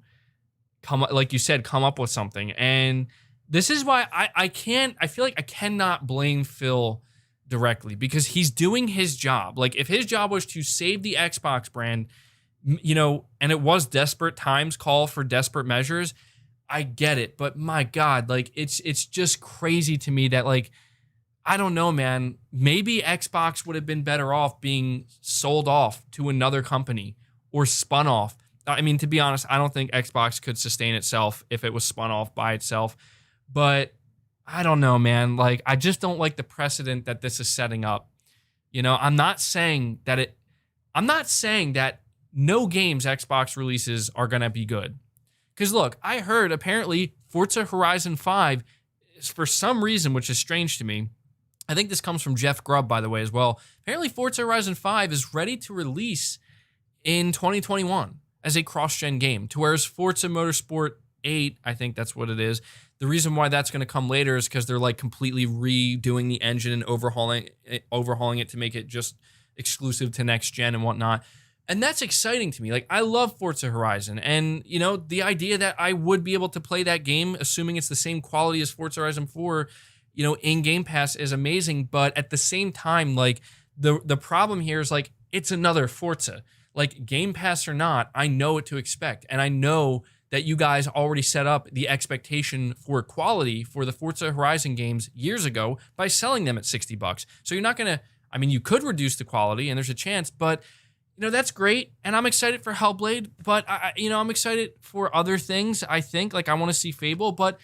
come up with something. And this is why I feel like I cannot blame Phil directly, because he's doing his job. Like, if his job was to save the Xbox brand, and it was desperate times call for desperate measures, I get it. But my God, like, it's just crazy to me that, like, I don't know, man, maybe Xbox would have been better off being sold off to another company or spun off. I mean, to be honest, I don't think Xbox could sustain itself if it was spun off by itself. But I don't know, man. Like, I just don't like the precedent that this is setting up. I'm not saying that no games Xbox releases are going to be good. Because look, I heard apparently Forza Horizon 5, for some reason, which is strange to me, I think this comes from Jeff Grubb, by the way, as well. Apparently Forza Horizon 5 is ready to release in 2021 as a cross-gen game, to whereas Forza Motorsport 8, I think that's what it is. The reason why that's going to come later is because they're like completely redoing the engine and overhauling it to make it just exclusive to next gen and whatnot. And that's exciting to me. Like, I love Forza Horizon, and the idea that I would be able to play that game, assuming it's the same quality as Forza Horizon 4, in Game Pass, is amazing. But at the same time, like, the problem here is, like, it's another Forza. Like, Game Pass or not, I know what to expect. And I know that you guys already set up the expectation for quality for the Forza Horizon games years ago by selling them at $60. So you're not going to, I mean, you could reduce the quality, and there's a chance, but that's great. And I'm excited for Hellblade, but I'm excited for other things. I think, like, I want to see Fable, but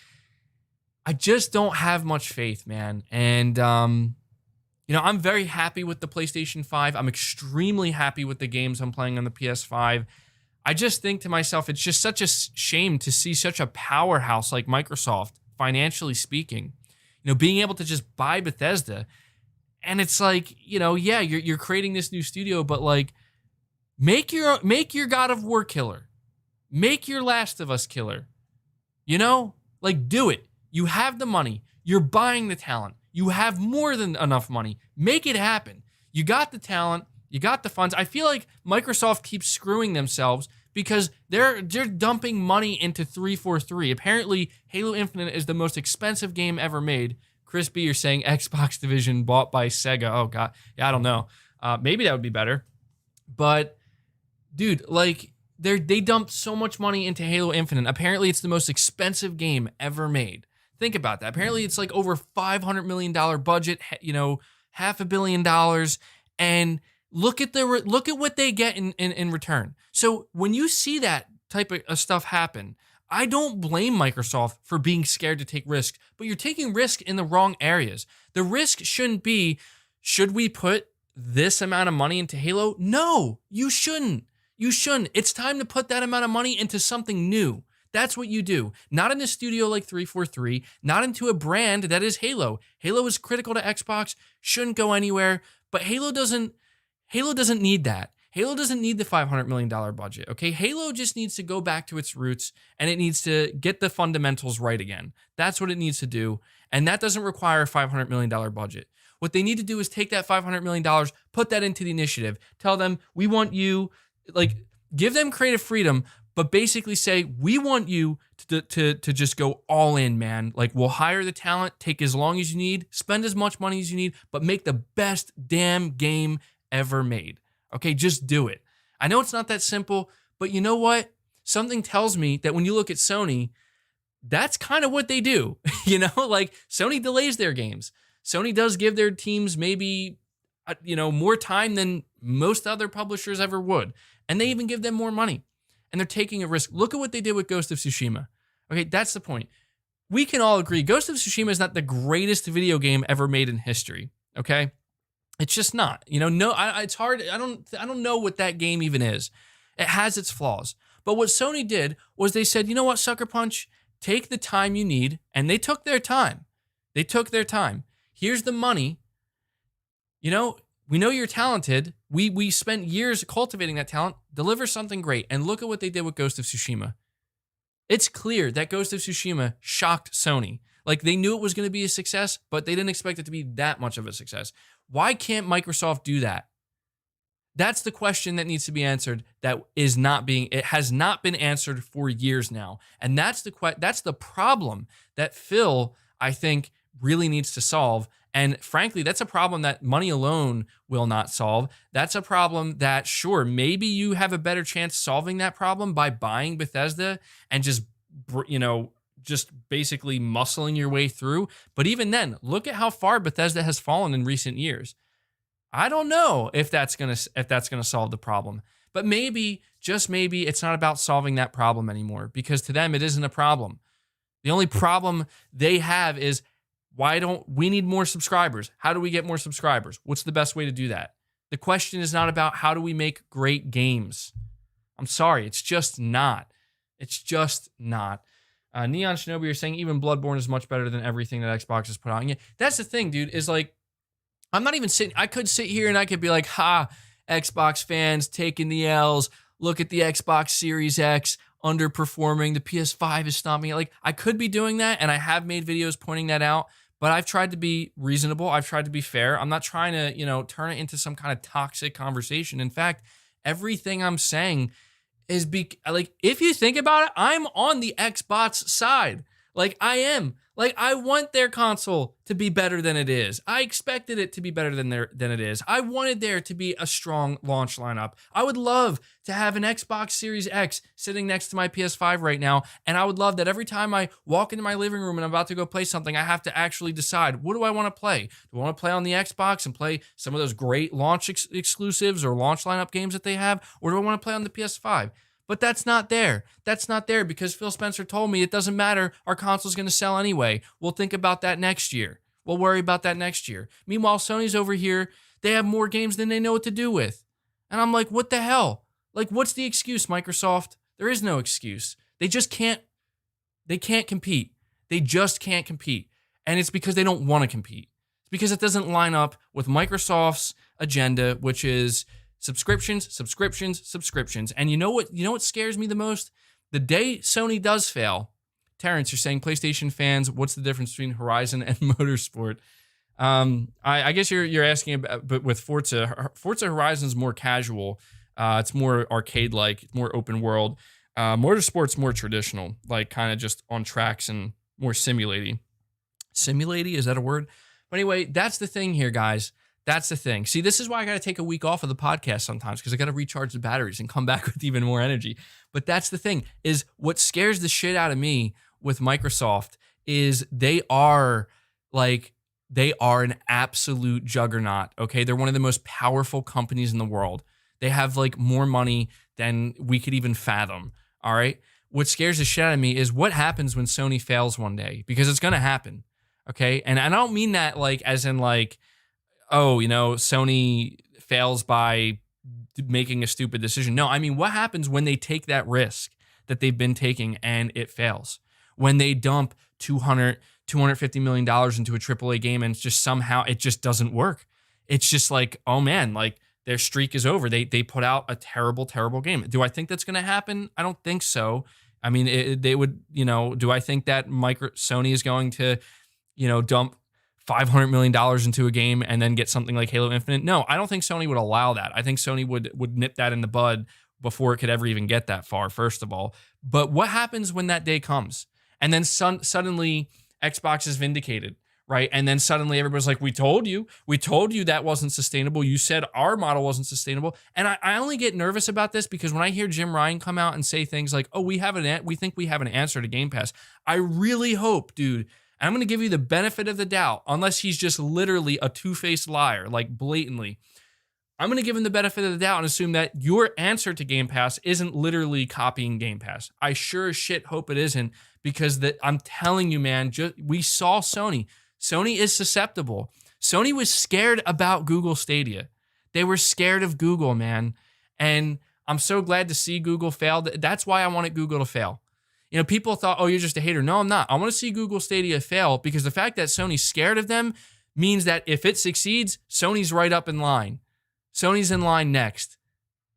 I just don't have much faith, man. And, I'm very happy with the PlayStation 5. I'm extremely happy with the games I'm playing on the PS5. I just think to myself, it's just such a shame to see such a powerhouse like Microsoft, financially speaking, being able to just buy Bethesda. And it's like, yeah, you're creating this new studio, but like, make your God of War killer. Make your Last of Us killer. Like, do it. You have the money. You're buying the talent. You have more than enough money. Make it happen. You got the talent. You got the funds. I feel like Microsoft keeps screwing themselves because they're dumping money into 343. Apparently, Halo Infinite is the most expensive game ever made. Chris B, you're saying Xbox division bought by Sega. Oh, God. Yeah, I don't know. Maybe that would be better. But, dude, like, they dumped so much money into Halo Infinite. Apparently, it's the most expensive game ever made. Think about that. Apparently, it's like over $500 million budget, $500 million. And look at what they get in return. So when you see that type of stuff happen, I don't blame Microsoft for being scared to take risks, but you're taking risk in the wrong areas. The risk shouldn't be, should we put this amount of money into Halo? No, you shouldn't. You shouldn't. It's time to put that amount of money into something new. That's what you do. Not in a studio like 343, not into a brand that is Halo. Halo is critical to Xbox, shouldn't go anywhere, but Halo doesn't need that. Halo doesn't need the $500 million budget, okay? Halo just needs to go back to its roots, and it needs to get the fundamentals right again. That's what it needs to do, and that doesn't require a $500 million budget. What they need to do is take that $500 million, put that into the initiative, tell them, we want you, like, give them creative freedom, but basically say, we want you to just go all in, man. Like, we'll hire the talent, take as long as you need, spend as much money as you need, but make the best damn game ever made. Okay, just do it. I know it's not that simple, but you know what? Something tells me that when you look at Sony, that's kind of what they do. You know, like Sony delays their games. Sony does give their teams maybe, more time than most other publishers ever would. And they even give them more money. And they're taking a risk. Look at what they did with Ghost of Tsushima. Okay, that's the point. We can all agree Ghost of Tsushima is not the greatest video game ever made in history. Okay? It's just not. It's hard. I don't know what that game even is. It has its flaws. But what Sony did was they said, you know what, Sucker Punch, take the time you need. And they took their time. Here's the money. We know you're talented. We spent years cultivating that talent. Deliver something great. And look at what they did with Ghost of Tsushima. It's clear that Ghost of Tsushima shocked Sony. Like, they knew it was going to be a success, but they didn't expect it to be that much of a success. Why can't Microsoft do that? That's the question that needs to be answered. It has not been answered for years now. And that's the problem that Phil, I think, really needs to solve. And frankly, that's a problem that money alone will not solve. That's a problem that, sure, maybe you have a better chance solving that problem by buying Bethesda and just basically muscling your way through. But even then, look at how far Bethesda has fallen in recent years. I don't know if that's gonna solve the problem. But maybe, just maybe, it's not about solving that problem anymore, because to them it isn't a problem. The only problem they have is, why don't we need more subscribers? How do we get more subscribers? What's the best way to do that? The question is not about how do we make great games. I'm sorry, it's just not. It's just not. Neon Shinobi, you're saying even Bloodborne is much better than everything that Xbox has put out. Yeah, that's the thing, dude, is like, I'm not even sitting, I could sit here and I could be like, Xbox fans taking the L's. Look at the Xbox Series X underperforming. The PS5 is stomping it. Like, I could be doing that, and I have made videos pointing that out, but I've tried to be reasonable. I've tried to be fair. I'm not trying to, turn it into some kind of toxic conversation. In fact, everything I'm saying is if you think about it, I'm on the Xbox side. Like, I am. Like, I want their console to be better than it is. I expected it to be better than it is. I wanted there to be a strong launch lineup. I would love to have an Xbox Series X sitting next to my PS5 right now, and I would love that every time I walk into my living room and I'm about to go play something, I have to actually decide, what do I want to play? Do I want to play on the Xbox and play some of those great launch exclusives or launch lineup games that they have, or do I want to play on the PS5? But that's not there. That's not there because Phil Spencer told me it doesn't matter. Our console's going to sell anyway. We'll think about that next year. We'll worry about that next year. Meanwhile, Sony's over here. They have more games than they know what to do with. And I'm like, what the hell? Like, what's the excuse, Microsoft? There is no excuse. They just can't. They can't compete. They just can't compete. And it's because they don't want to compete. It's because it doesn't line up with Microsoft's agenda, which is subscriptions. And you know what scares me the most? The day Sony does fail, Terrence, you're saying PlayStation fans, what's the difference between Horizon and Motorsport? I guess you're asking about, but with Forza Horizon's more casual. It's more arcade-like, it's more open world. Motorsport's more traditional, like kind of just on tracks and more simulating. Simulating, is that a word? But anyway, that's the thing here, guys. That's the thing. See, this is why I got to take a week off of the podcast sometimes, because I got to recharge the batteries and come back with even more energy. But that's the thing, is what scares the shit out of me with Microsoft is they are an absolute juggernaut, okay? They're one of the most powerful companies in the world. They have like more money than we could even fathom, all right? What scares the shit out of me is what happens when Sony fails one day, because it's going to happen, okay? And I don't mean that like as in like, oh, Sony fails by making a stupid decision. No, I mean, what happens when they take that risk that they've been taking and it fails? When they dump $250 million into a AAA game and it's just somehow it just doesn't work. It's just like, oh man, like their streak is over. They put out a terrible, terrible game. Do I think that's going to happen? I don't think so. I mean, they would, do I think that Sony is going to, dump $500 million into a game and then get something like Halo Infinite? No, I don't think Sony would allow that. I think Sony would nip that in the bud before it could ever even get that far, first of all. But what happens when that day comes? And then suddenly Xbox is vindicated, right? And then suddenly everybody's like, we told you that wasn't sustainable. You said our model wasn't sustainable. And I only get nervous about this because when I hear Jim Ryan come out and say things like, oh, we think we have an answer to Game Pass. I really hope, dude, and I'm going to give you the benefit of the doubt, unless he's just literally a two-faced liar, like blatantly. I'm going to give him the benefit of the doubt and assume that your answer to Game Pass isn't literally copying Game Pass. I sure as shit hope it isn't, because I'm telling you, man, we saw Sony. Sony is susceptible. Sony was scared about Google Stadia. They were scared of Google, man. And I'm so glad to see Google fail. That's why I wanted Google to fail. People thought, oh, you're just a hater. No, I'm not. I want to see Google Stadia fail because the fact that Sony's scared of them means that if it succeeds, Sony's right up in line. Sony's in line next,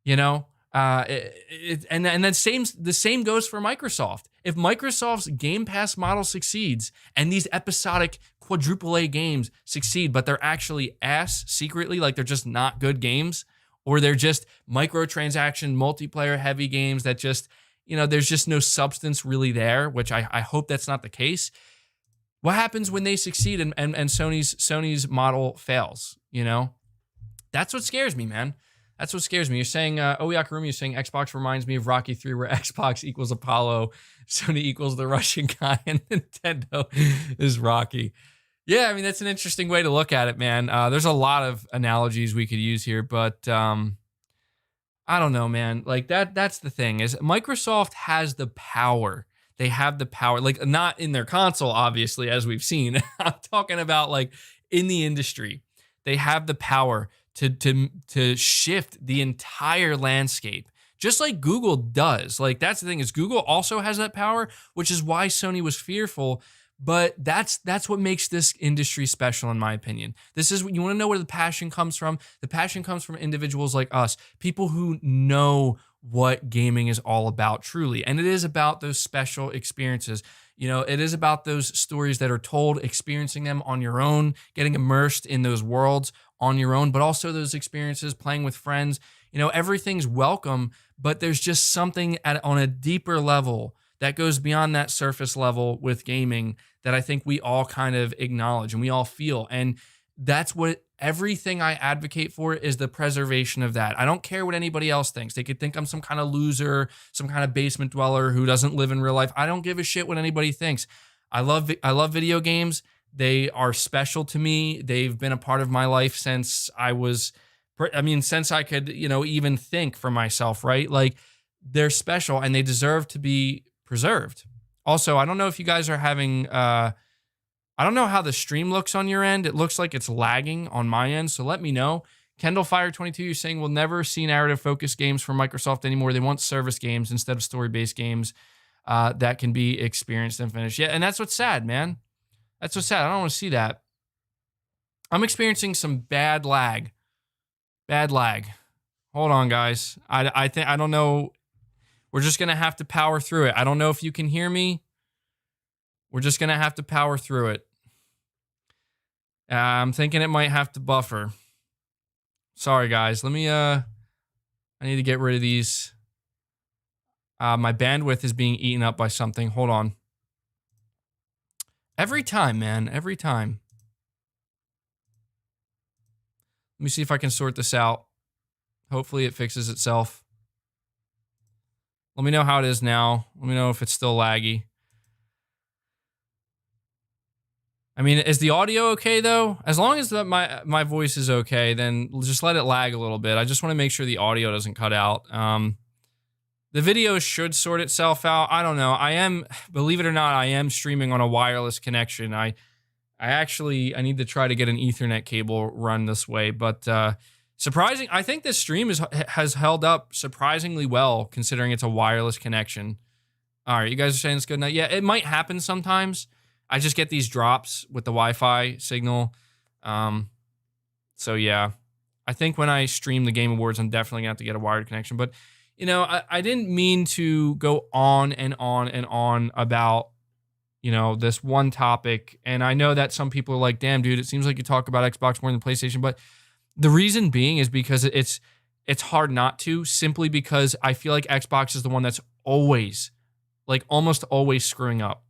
and then the same goes for Microsoft. If Microsoft's Game Pass model succeeds and these episodic quadruple A games succeed, but they're actually ass secretly, like they're just not good games, or they're just microtransaction multiplayer heavy games that just, there's just no substance really there, which I hope that's not the case. What happens when they succeed and Sony's model fails, That's what scares me, man. That's what scares me. You're saying, Oyakarumi, you're saying Xbox reminds me of Rocky 3, where Xbox equals Apollo, Sony equals the Russian guy, and Nintendo is Rocky. Yeah, I mean, that's an interesting way to look at it, man. There's a lot of analogies we could use here, but I don't know, man. Like, that's the thing, is Microsoft has the power. They have the power, like, not in their console, obviously, as we've seen. I'm talking about, like, in the industry. They have the power to shift the entire landscape, just like Google does. Like, that's the thing, is Google also has that power, which is why Sony was fearful. But that's what makes this industry special, in my opinion. This is, you want to know where the passion comes from? The passion comes from individuals like us, people who know what gaming is all about truly. And it is about those special experiences. It is about those stories that are told, experiencing them on your own, getting immersed in those worlds on your own, but also those experiences playing with friends. Everything's welcome, but there's just something on a deeper level that goes beyond that surface level with gaming that I think we all kind of acknowledge and we all feel. And that's what everything I advocate for, is the preservation of that. I don't care what anybody else thinks. They could think I'm some kind of loser, some kind of basement dweller who doesn't live in real life. I don't give a shit what anybody thinks. I love video games. They are special to me. They've been a part of my life since since I could, even think for myself, right? Like, they're special and they deserve to be preserved. Also, I don't know if you guys are having, I don't know how the stream looks on your end. It looks like it's lagging on my end, so let me know. Kendall Fire 22, you're saying we'll never see narrative-focused games from Microsoft anymore. They want service games instead of story-based games that can be experienced and finished. Yeah, and that's what's sad, man. That's what's sad. I don't want to see that. I'm experiencing some bad lag. Bad lag. Hold on, guys. I don't know. We're just going to have to power through it. I don't know if you can hear me. We're just going to have to power through it. I'm thinking it might have to buffer. Sorry, guys. Let me, I need to get rid of these. My bandwidth is being eaten up by something. Hold on. Every time, man. Every time. Let me see if I can sort this out. Hopefully it fixes itself. Let me know how it is now. Let me know if it's still laggy. I mean, is the audio okay, though? As long as my voice is okay, then just let it lag a little bit. I just want to make sure the audio doesn't cut out. The video should sort itself out. I don't know. Believe it or not, I am streaming on a wireless connection. I need to try to get an Ethernet cable run this way, but surprising. I think this stream has held up surprisingly well considering it's a wireless connection. All right, you guys are saying it's good now. Yeah, it might happen sometimes. I just get these drops with the Wi-Fi signal. So yeah, I think when I stream the Game Awards, I'm definitely gonna have to get a wired connection. But I didn't mean to go on and on and on about this one topic. And I know that some people are like, damn, dude, it seems like you talk about Xbox more than PlayStation. But the reason being is because it's hard not to, simply because I feel like Xbox is the one that's always, like almost always screwing up,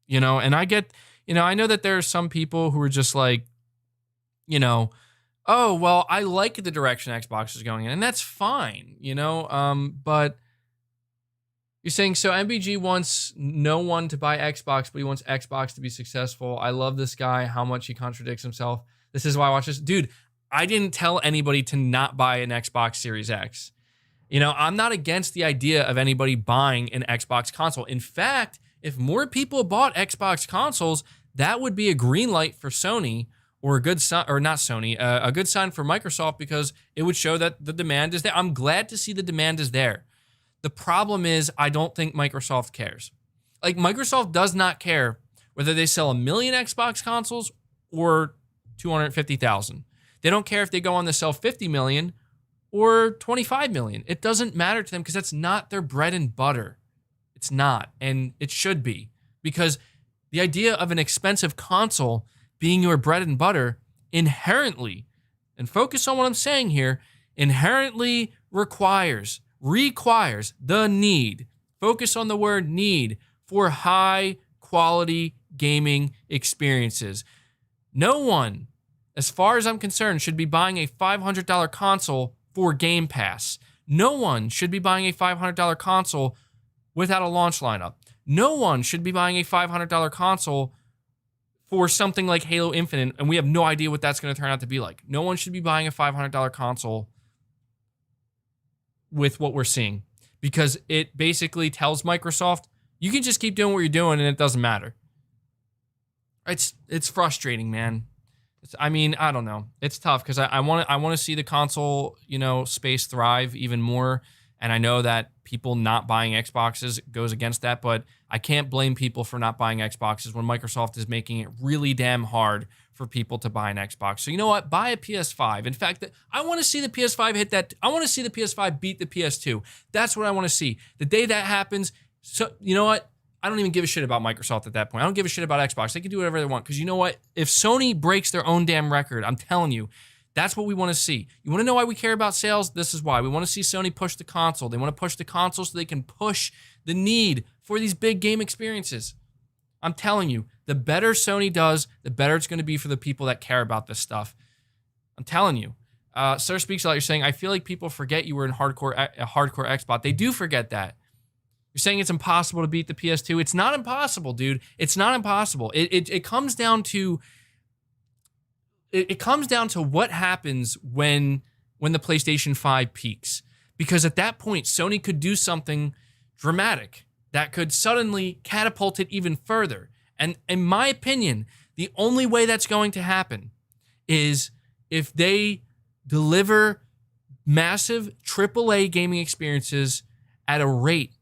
and I get, I know that there are some people who are just like, oh, well, I like the direction Xbox is going in, and that's fine, but you're saying, so MBG wants no one to buy Xbox, but he wants Xbox to be successful. I love this guy, how much he contradicts himself. This is why I watch this. Dude, I didn't tell anybody to not buy an Xbox Series X. I'm not against the idea of anybody buying an Xbox console. In fact, if more people bought Xbox consoles, that would be a green light for Sony, or a good sign, or not Sony, a good sign for Microsoft, because it would show that the demand is there. I'm glad to see the demand is there. The problem is, I don't think Microsoft cares. Like, Microsoft does not care whether they sell 1 million Xbox consoles or 250,000. They don't care if they go on to sell 50 million or 25 million. It doesn't matter to them because that's not their bread and butter. It's not, and it should be, because the idea of an expensive console being your bread and butter inherently, and focus on what I'm saying here, inherently requires the need, focus on the word need, for high quality gaming experiences. No one, as far as I'm concerned, should be buying a $500 console for Game Pass. No one should be buying a $500 console without a launch lineup. No one should be buying a $500 console for something like Halo Infinite, and we have no idea what that's going to turn out to be like. No one should be buying a $500 console with what we're seeing, because it basically tells Microsoft, you can just keep doing what you're doing and it doesn't matter. It's frustrating, man. I don't know. It's tough because I want to see the console, space thrive even more. And I know that people not buying Xboxes goes against that, but I can't blame people for not buying Xboxes when Microsoft is making it really damn hard for people to buy an Xbox. So you know what? Buy a PS5. In fact, I want to see the PS5 hit that. I want to see the PS5 beat the PS2. That's what I want to see. The day that happens, so you know what? I don't even give a shit about Microsoft at that point. I don't give a shit about Xbox. They can do whatever they want, because you know what? If Sony breaks their own damn record, I'm telling you, that's what we want to see. You want to know why we care about sales? This is why. We want to see Sony push the console. They want to push the console so they can push the need for these big game experiences. I'm telling you, the better Sony does, the better it's going to be for the people that care about this stuff. I'm telling you. Sir Speaks a Lot, you're saying, I feel like people forget you were in a hardcore Xbox. They do forget that. You're saying it's impossible to beat the PS2. It's not impossible, dude. It's not impossible. It comes down to what happens when the PlayStation 5 peaks. Because at that point, Sony could do something dramatic that could suddenly catapult it even further. And in my opinion, the only way that's going to happen is if they deliver massive AAA gaming experiences at a rate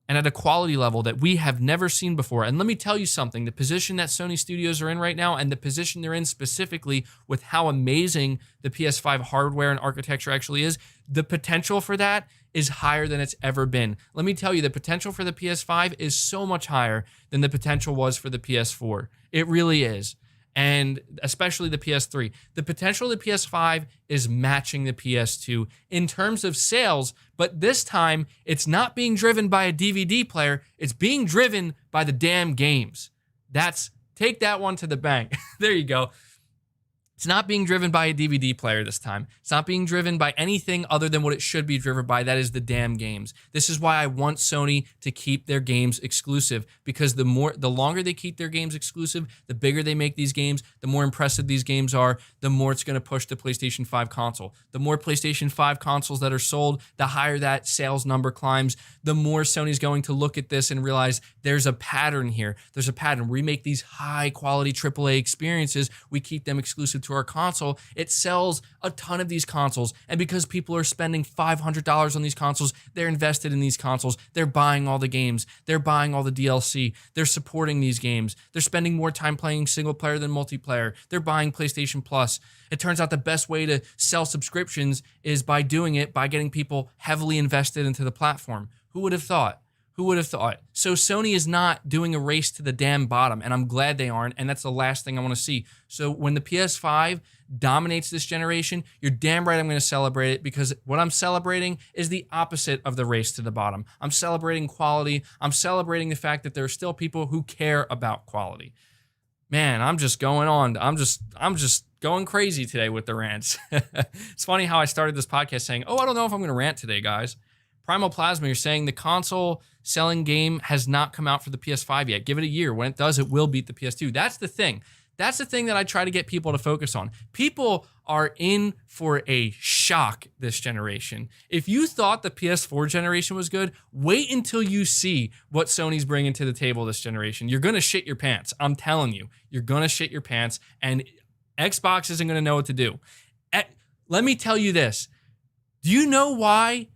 and at a quality level that we have never seen before. And let me tell you something, the position that Sony Studios are in right now, and the position they're in specifically with how amazing the PS5 hardware and architecture actually is, the potential for that is higher than it's ever been. Let me tell you, the potential for the PS5 is so much higher than the potential was for the PS4. It really is. And especially the PS3. The potential of the PS5 is matching the PS2 in terms of sales, but this time it's not being driven by a DVD player, it's being driven by the damn games. Take that one to the bank. There you go. It's not being driven by a DVD player this time. It's not being driven by anything other than what it should be driven by. That is the damn games. This is why I want Sony to keep their games exclusive, because the longer they keep their games exclusive, the bigger they make these games, the more impressive these games are, the more it's going to push the PlayStation 5 console. The more PlayStation 5 consoles that are sold, the higher that sales number climbs, the more Sony's going to look at this and realize there's a pattern here. There's a pattern. We make these high quality AAA experiences. We keep them exclusive to our console. It sells a ton of these consoles, and because people are spending $500 on these consoles, they're invested in these consoles. They're buying all the games. They're buying all the DLC. They're supporting these games. They're spending more time playing single player than multiplayer. They're buying PlayStation Plus. It turns out the best way to sell subscriptions is by doing it by getting people heavily invested into the platform. Who would have thought? Who would have thought? So Sony is not doing a race to the damn bottom, and I'm glad they aren't, and that's the last thing I want to see. So when the PS5 dominates this generation, you're damn right I'm going to celebrate it, because what I'm celebrating is the opposite of the race to the bottom. I'm celebrating quality. I'm celebrating the fact that there are still people who care about quality. Man, I'm just going on. I'm just going crazy today with the rants. It's funny how I started this podcast saying, I don't know if I'm going to rant today, guys. Primal Plasma, you're saying the console selling game has not come out for the PS5 yet. Give it a year. When it does, it will beat the PS2. That's the thing. That's the thing that I try to get people to focus on. People are in for a shock this generation. If you thought the PS4 generation was good, wait until you see what Sony's bringing to the table this generation. You're going to shit your pants. I'm telling you. You're going to shit your pants, and Xbox isn't going to know what to do. Let me tell you this. Do you know why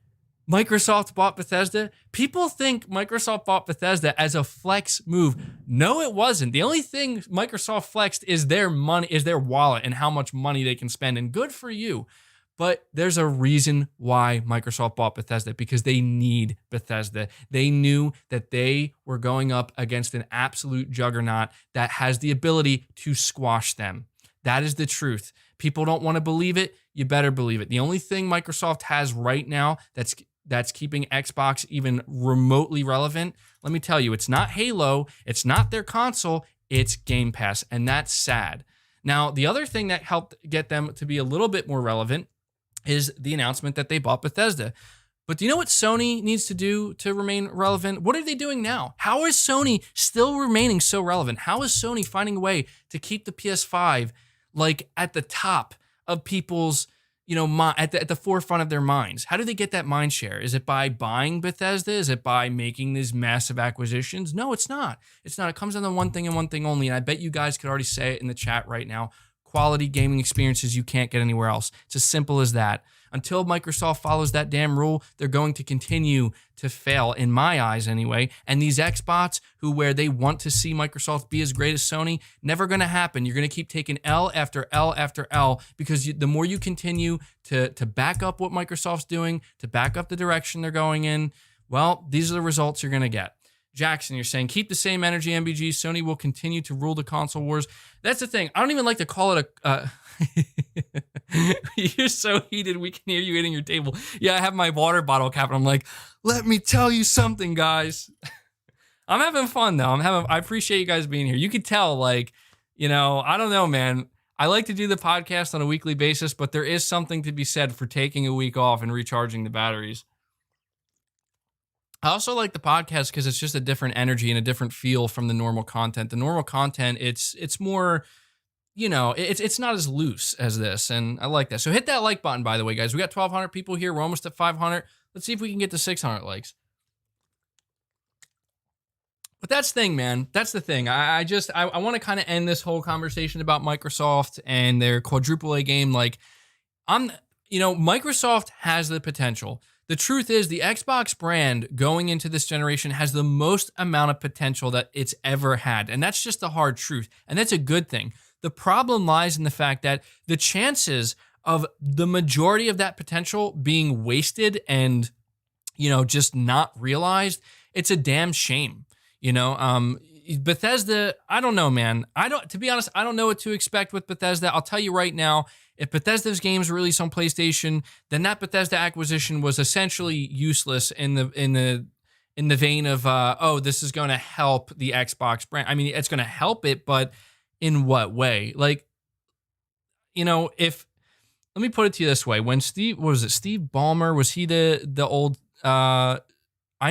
Microsoft bought Bethesda? People think Microsoft bought Bethesda as a flex move. No, it wasn't. The only thing Microsoft flexed is their money, is their wallet, and how much money they can spend. And good for you. But there's a reason why Microsoft bought Bethesda, because they need Bethesda. They knew that they were going up against an absolute juggernaut that has the ability to squash them. That is the truth. People don't want to believe it. You better believe it. The only thing Microsoft has right now that's keeping Xbox even remotely relevant, let me tell you, it's not Halo, it's not their console, it's Game Pass, and that's sad. Now, the other thing that helped get them to be a little bit more relevant is the announcement that they bought Bethesda. But do you know what Sony needs to do to remain relevant? What are they doing now? How is Sony still remaining so relevant? How is Sony finding a way to keep the PS5 like at the top of people's, at the forefront of their minds? How do they get that mind share? Is it by buying Bethesda? Is it by making these massive acquisitions? No, it's not. It's not. It comes down to one thing and one thing only. And I bet you guys could already say it in the chat right now. Quality gaming experiences you can't get anywhere else. It's as simple as that. Until Microsoft follows that damn rule, they're going to continue to fail, in my eyes anyway. And these Xbots where they want to see Microsoft be as great as Sony, never going to happen. You're going to keep taking L after L after L, because the more you continue to back up what Microsoft's doing, to back up the direction they're going in, well, these are the results you're going to get. Jackson, you're saying, keep the same energy, MBG. Sony will continue to rule the console wars. That's the thing. I don't even like to call it a... You're so heated, we can hear you hitting your table. Yeah, I have my water bottle cap, and I'm like, let me tell you something, guys. I'm having fun, though. I appreciate you guys being here. You could tell, I don't know, man. I like to do the podcast on a weekly basis, but there is something to be said for taking a week off and recharging the batteries. I also like the podcast because it's just a different energy and a different feel from the normal content. The normal content, it's more, it's not as loose as this, and I like that. So hit that like button, by the way, guys. We got 1,200 people here. We're almost at 500. Let's see if we can get to 600 likes. But that's the thing, man. That's the thing. I want to kind of end this whole conversation about Microsoft and their quadruple A game. Microsoft has the potential. The truth is, the Xbox brand going into this generation has the most amount of potential that it's ever had. And that's just the hard truth. And that's a good thing. The problem lies in the fact that the chances of the majority of that potential being wasted and, just not realized, it's a damn shame. Bethesda, I don't know, man. To be honest, I don't know what to expect with Bethesda. I'll tell you right now, if Bethesda's games release on PlayStation, then that Bethesda acquisition was essentially useless in the vein of, this is going to help the Xbox brand. I mean, it's going to help it, but in what way? if let me put it to you this way: when Steve Ballmer? Was he the old? I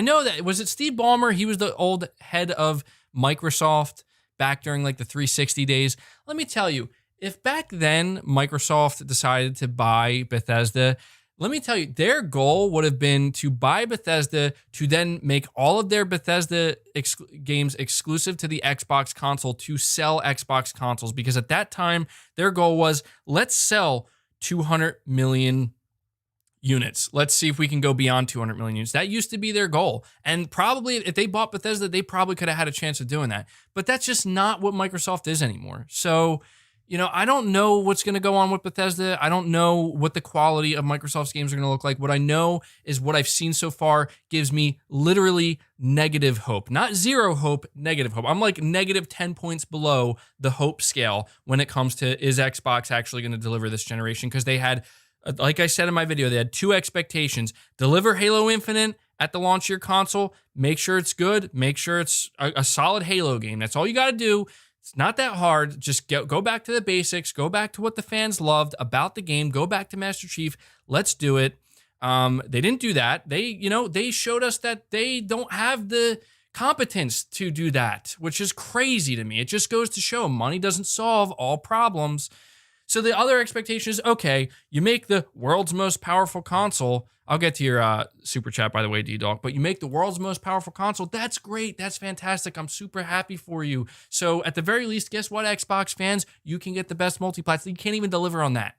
know that was it Steve Ballmer. He was the old head of Microsoft back during like the 360 days. Let me tell you, if back then Microsoft decided to buy Bethesda, let me tell you, their goal would have been to buy Bethesda to then make all of their Bethesda games exclusive to the Xbox console to sell Xbox consoles. Because at that time, their goal was, let's sell 200 million units. Let's see if we can go beyond 200 million units. That used to be their goal. And probably if they bought Bethesda, they probably could have had a chance of doing that. But that's just not what Microsoft is anymore. So, I don't know what's going to go on with Bethesda. I don't know what the quality of Microsoft's games are going to look like. What I know is what I've seen so far gives me literally negative hope. Not zero hope, negative hope. I'm like negative 10 points below the hope scale when it comes to, is Xbox actually going to deliver this generation? Because they had, like I said in my video, they had two expectations. Deliver Halo Infinite at the launch of your console. Make sure it's good. Make sure it's a solid Halo game. That's all you got to do. It's not that hard. Just go back to the basics. Go back to what the fans loved about the game. Go back to Master Chief. Let's do it. They didn't do that. They showed us that they don't have the competence to do that, which is crazy to me. It just goes to show money doesn't solve all problems. So the other expectation is, okay, you make the world's most powerful console. I'll get to your super chat, by the way, D-Dog. But you make the world's most powerful console. That's great. That's fantastic. I'm super happy for you. So at the very least, guess what, Xbox fans? You can get the best multi-platform. You can't even deliver on that.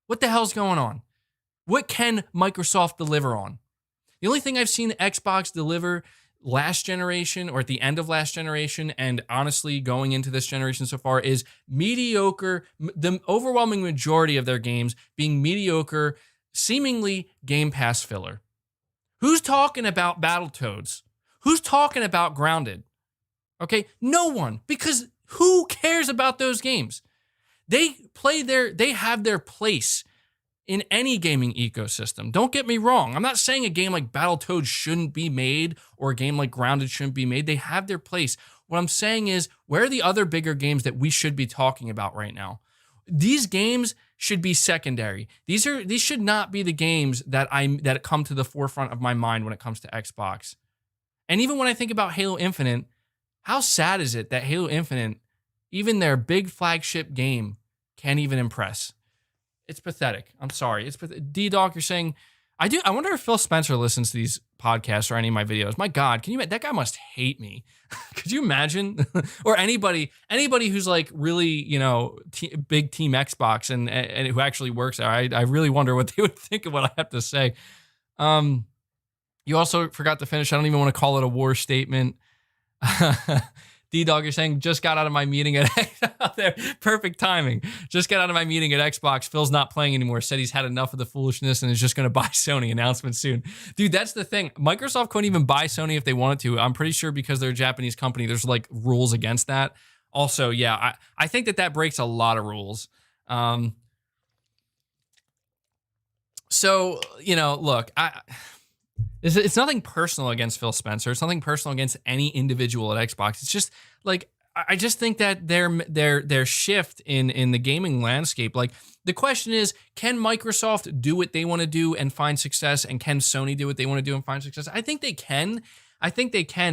What the hell's going on? What can Microsoft deliver on? The only thing I've seen Xbox deliver last generation or at the end of last generation and honestly going into this generation so far is mediocre, the overwhelming majority of their games being mediocre, seemingly Game Pass filler. Who's talking about Battletoads? Who's talking about Grounded? Okay, no one, because who cares about those games? They have their place in any gaming ecosystem. Don't get me wrong. I'm not saying a game like Battletoads shouldn't be made or a game like Grounded shouldn't be made. They have their place. What I'm saying is, where are the other bigger games that we should be talking about right now? These games should be secondary. These should not be the games that come to the forefront of my mind when it comes to Xbox. And even when I think about Halo Infinite, how sad is it that Halo Infinite, even their big flagship game, can't even impress? It's pathetic. I'm sorry. It's D-Dog, you're saying, I wonder if Phil Spencer listens to these podcasts or any of my videos. My God, that guy must hate me. Could you imagine? Or anybody who's like really, big team Xbox and who actually works there. I really wonder what they would think of what I have to say. You also forgot to finish. I don't even want to call it a war statement. D-Dog, you're saying, just got out of my meeting at there. Perfect timing. Just got out of my meeting at Xbox. Phil's not playing anymore. Said he's had enough of the foolishness and is just going to buy Sony. Announcement soon. Dude, that's the thing. Microsoft couldn't even buy Sony if they wanted to. I'm pretty sure because they're a Japanese company, there's like rules against that. Also, yeah, I think that breaks a lot of rules. So, look, it's nothing personal against Phil Spencer. It's nothing personal against any individual at Xbox. It's just like, I just think that their shift in the gaming landscape, like the question is, can Microsoft do what they want to do and find success, and can Sony do what they want to do and find success? I think they can.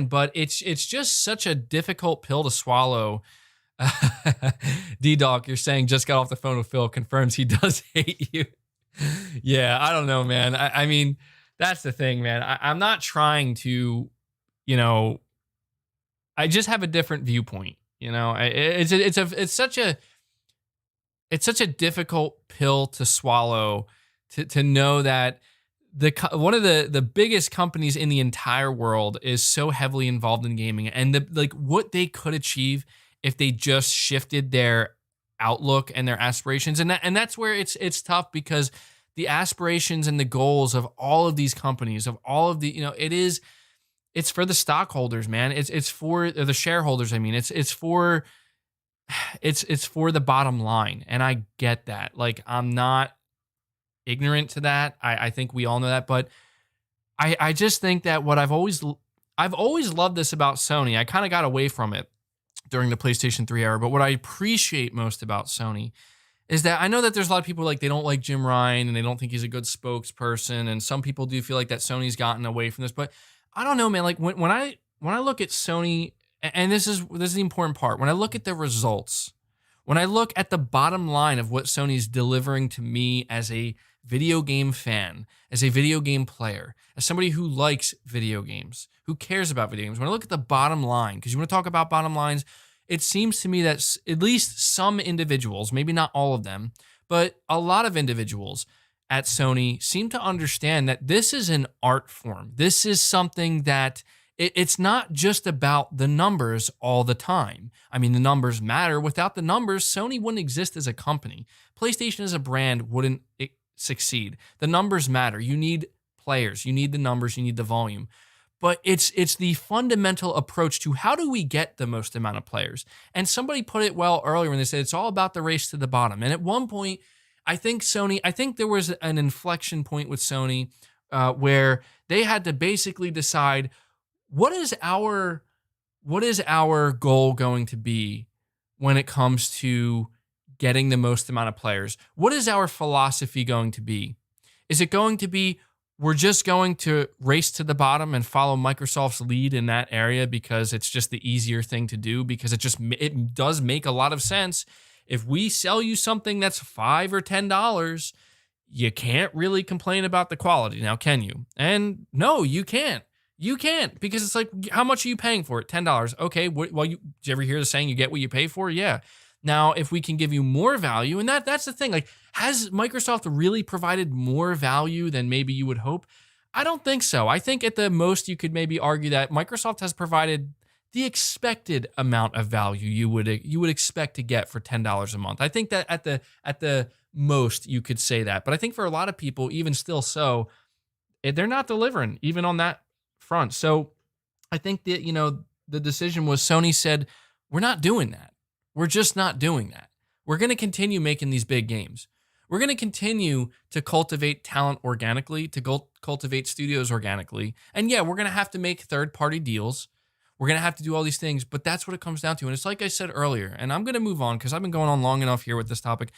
But it's just such a difficult pill to swallow. D-Dog, you're saying, just got off the phone with Phil, confirms he does hate you. Yeah, I don't know, man. I mean, that's the thing, man. I'm not trying to, I just have a different viewpoint. It's such a difficult pill to swallow to know that one of the biggest companies in the entire world is so heavily involved in gaming, and what they could achieve if they just shifted their outlook and their aspirations, and that's where it's tough, because the aspirations and the goals of all of these companies, of all of the, it's for the stockholders, man. It's for the shareholders. I mean, it's for the bottom line. And I get that. Like, I'm not ignorant to that. I think we all know that, but I just think that what I've always loved this about Sony. I kind of got away from it during the PlayStation 3 era, but what I appreciate most about Sony is that I know that there's a lot of people like they don't like Jim Ryan and they don't think he's a good spokesperson, and some people do feel like that Sony's gotten away from this, but I don't know, man. Like when I look at Sony, and this is the important part. When I look at the results, when I look at the bottom line of what Sony's delivering to me as a video game fan, as a video game player, as somebody who likes video games, who cares about video games, when I look at the bottom line, because you want to talk about bottom lines, it seems to me that at least some individuals, maybe not all of them, but a lot of individuals at Sony seem to understand that this is an art form. This is something that it's not just about the numbers all the time. I mean, the numbers matter. Without the numbers, Sony wouldn't exist as a company. PlayStation as a brand wouldn't succeed. The numbers matter. You need players. You need the numbers. You need the volume. But it's the fundamental approach to how do we get the most amount of players. And somebody put it well earlier when they said it's all about the race to the bottom. And at one point, I think there was an inflection point with Sony where they had to basically decide what is our goal going to be when it comes to getting the most amount of players? What is our philosophy going to be? Is it going to be we're just going to race to the bottom and follow Microsoft's lead in that area because it's just the easier thing to do, because it does make a lot of sense. If we sell you something that's $5 or $10, you can't really complain about the quality. Now, can you? And no, you can't. You can't, because it's like, how much are you paying for it? $10. Okay, well, did you ever hear the saying, you get what you pay for? Yeah. Now, if we can give you more value, and that's the thing, like, has Microsoft really provided more value than maybe you would hope? I don't think so. I think at the most you could maybe argue that Microsoft has provided the expected amount of value you would expect to get for $10 a month. I think that at the most you could say that. But I think for a lot of people, even still so, they're not delivering even on that front. So I think that, the decision was Sony said, we're not doing that. We're just not doing that. We're going to continue making these big games. We're going to continue to cultivate talent organically, to cultivate studios organically. And yeah, we're going to have to make third-party deals. We're going to have to do all these things, but that's what it comes down to. And it's like I said earlier, and I'm going to move on because I've been going on long enough here with this topic.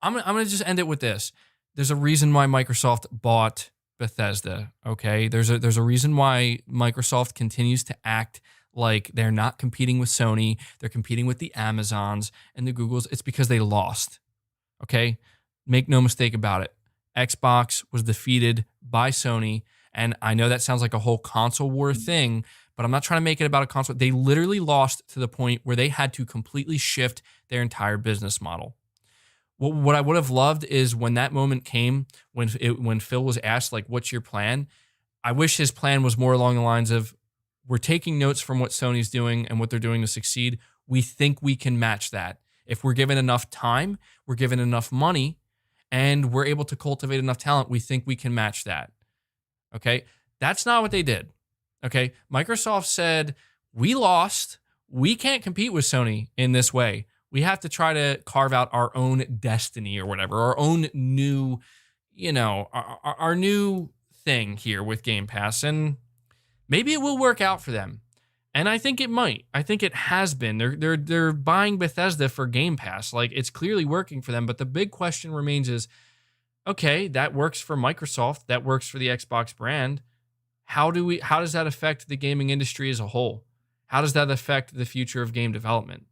I'm going to just end it with this. There's a reason why Microsoft bought Bethesda, okay? There's a reason why Microsoft continues to act like they're not competing with Sony. They're competing with the Amazons and the Googles. It's because they lost, okay? Make no mistake about it. Xbox was defeated by Sony, and I know that sounds like a whole console war thing, but I'm not trying to make it about a console. They literally lost to the point where they had to completely shift their entire business model. What I would have loved is when that moment came, when Phil was asked, like, what's your plan? I wish his plan was more along the lines of, we're taking notes from what Sony's doing and what they're doing to succeed. We think we can match that. If we're given enough time, we're given enough money, and we're able to cultivate enough talent, we think we can match that. Okay? That's not what they did. Okay? Microsoft said, we lost. We can't compete with Sony in this way. We have to try to carve out our own destiny or whatever, our own new, our new thing here with Game Pass. And maybe it will work out for them. And I think it might. I think it has been. They're buying Bethesda for Game Pass. Like, it's clearly working for them. But the big question remains is, okay, that works for Microsoft. That works for the Xbox brand. How does that affect the gaming industry as a whole? How does that affect the future of game development?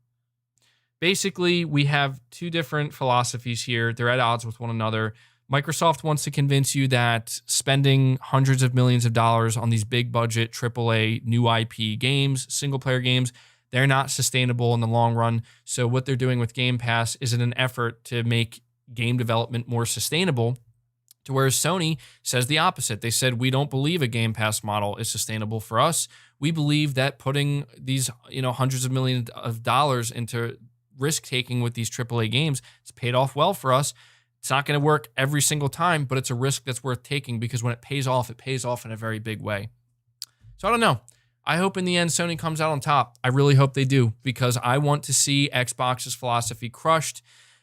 Basically, we have two different philosophies here. They're at odds with one another. Microsoft wants to convince you that spending hundreds of millions of dollars on these big budget AAA new IP games, single player games, they're not sustainable in the long run. So what they're doing with Game Pass is in an effort to make game development more sustainable, to where Sony says the opposite. They said, we don't believe a Game Pass model is sustainable for us. We believe that putting these, hundreds of millions of dollars into risk-taking with these AAA games, it's paid off well for us. It's not going to work every single time, but it's a risk that's worth taking, because when it pays off in a very big way. So I don't know. I hope in the end Sony comes out on top. I really hope they do, because I want to see Xbox's philosophy crushed,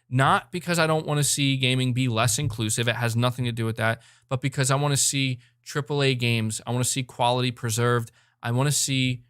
not because I don't want to see gaming be less inclusive. It has nothing to do with that, but because I want to see AAA games. I want to see quality preserved. I want to see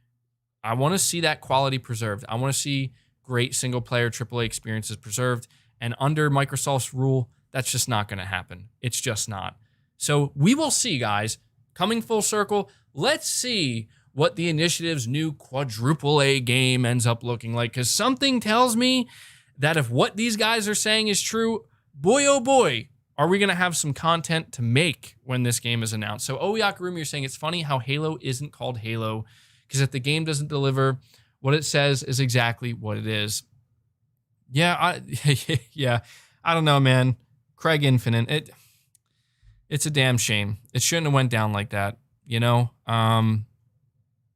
that quality preserved. I want to see great single-player AAA experiences preserved. And under Microsoft's rule, that's just not going to happen. It's just not. So we will see, guys. Coming full circle, let's see what the initiative's new quadruple A game ends up looking like. Because something tells me that if what these guys are saying is true, boy, oh boy, are we going to have some content to make when this game is announced. So Oyakarumi, you're saying it's funny how Halo isn't called Halo, because if the game doesn't deliver, what it says is exactly what it is. Yeah, yeah, I don't know, man. Craig Infinite, it's a damn shame. It shouldn't have went down like that, you know?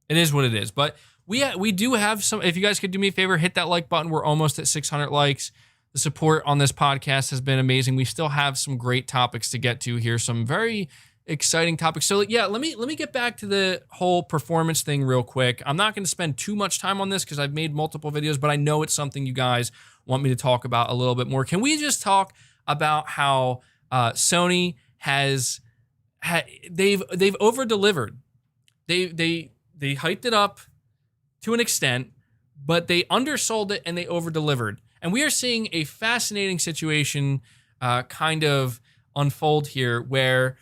It is what it is. But we do have some, if you guys could do me a favor, hit that like button. We're almost at 600 likes. The support on this podcast has been amazing. We still have some great topics to get to here, some very exciting topics. So yeah, let me get back to the whole performance thing real quick. I'm not going to spend too much time on this because I've made multiple videos, but I know it's something you guys want me to talk about a little bit more. Can we just talk about how Sony they've over-delivered. They hyped it up to an extent, but they undersold it and they over-delivered. And we are seeing a fascinating situation kind of unfold here where,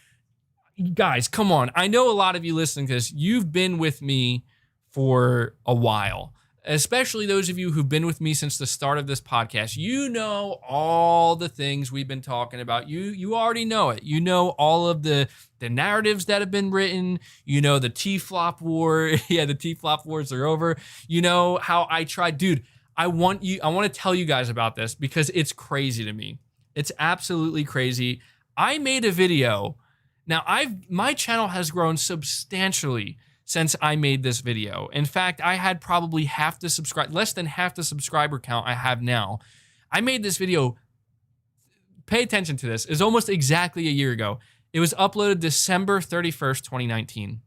guys, come on. I know a lot of you listening to this, you've been with me for a while, especially those of you who've been with me since the start of this podcast. You know all the things we've been talking about. You already know it. You know all of the narratives that have been written. You know the T-flop war. Yeah, the T-flop wars are over. You know how I tried. Dude, I want to tell you guys about this because it's crazy to me. It's absolutely crazy. I made a video. Now, my channel has grown substantially since I made this video. In fact, I had probably less than half the subscriber count I have now. I made this video, pay attention to this, is almost exactly a year ago. It was uploaded December 31st, 2019.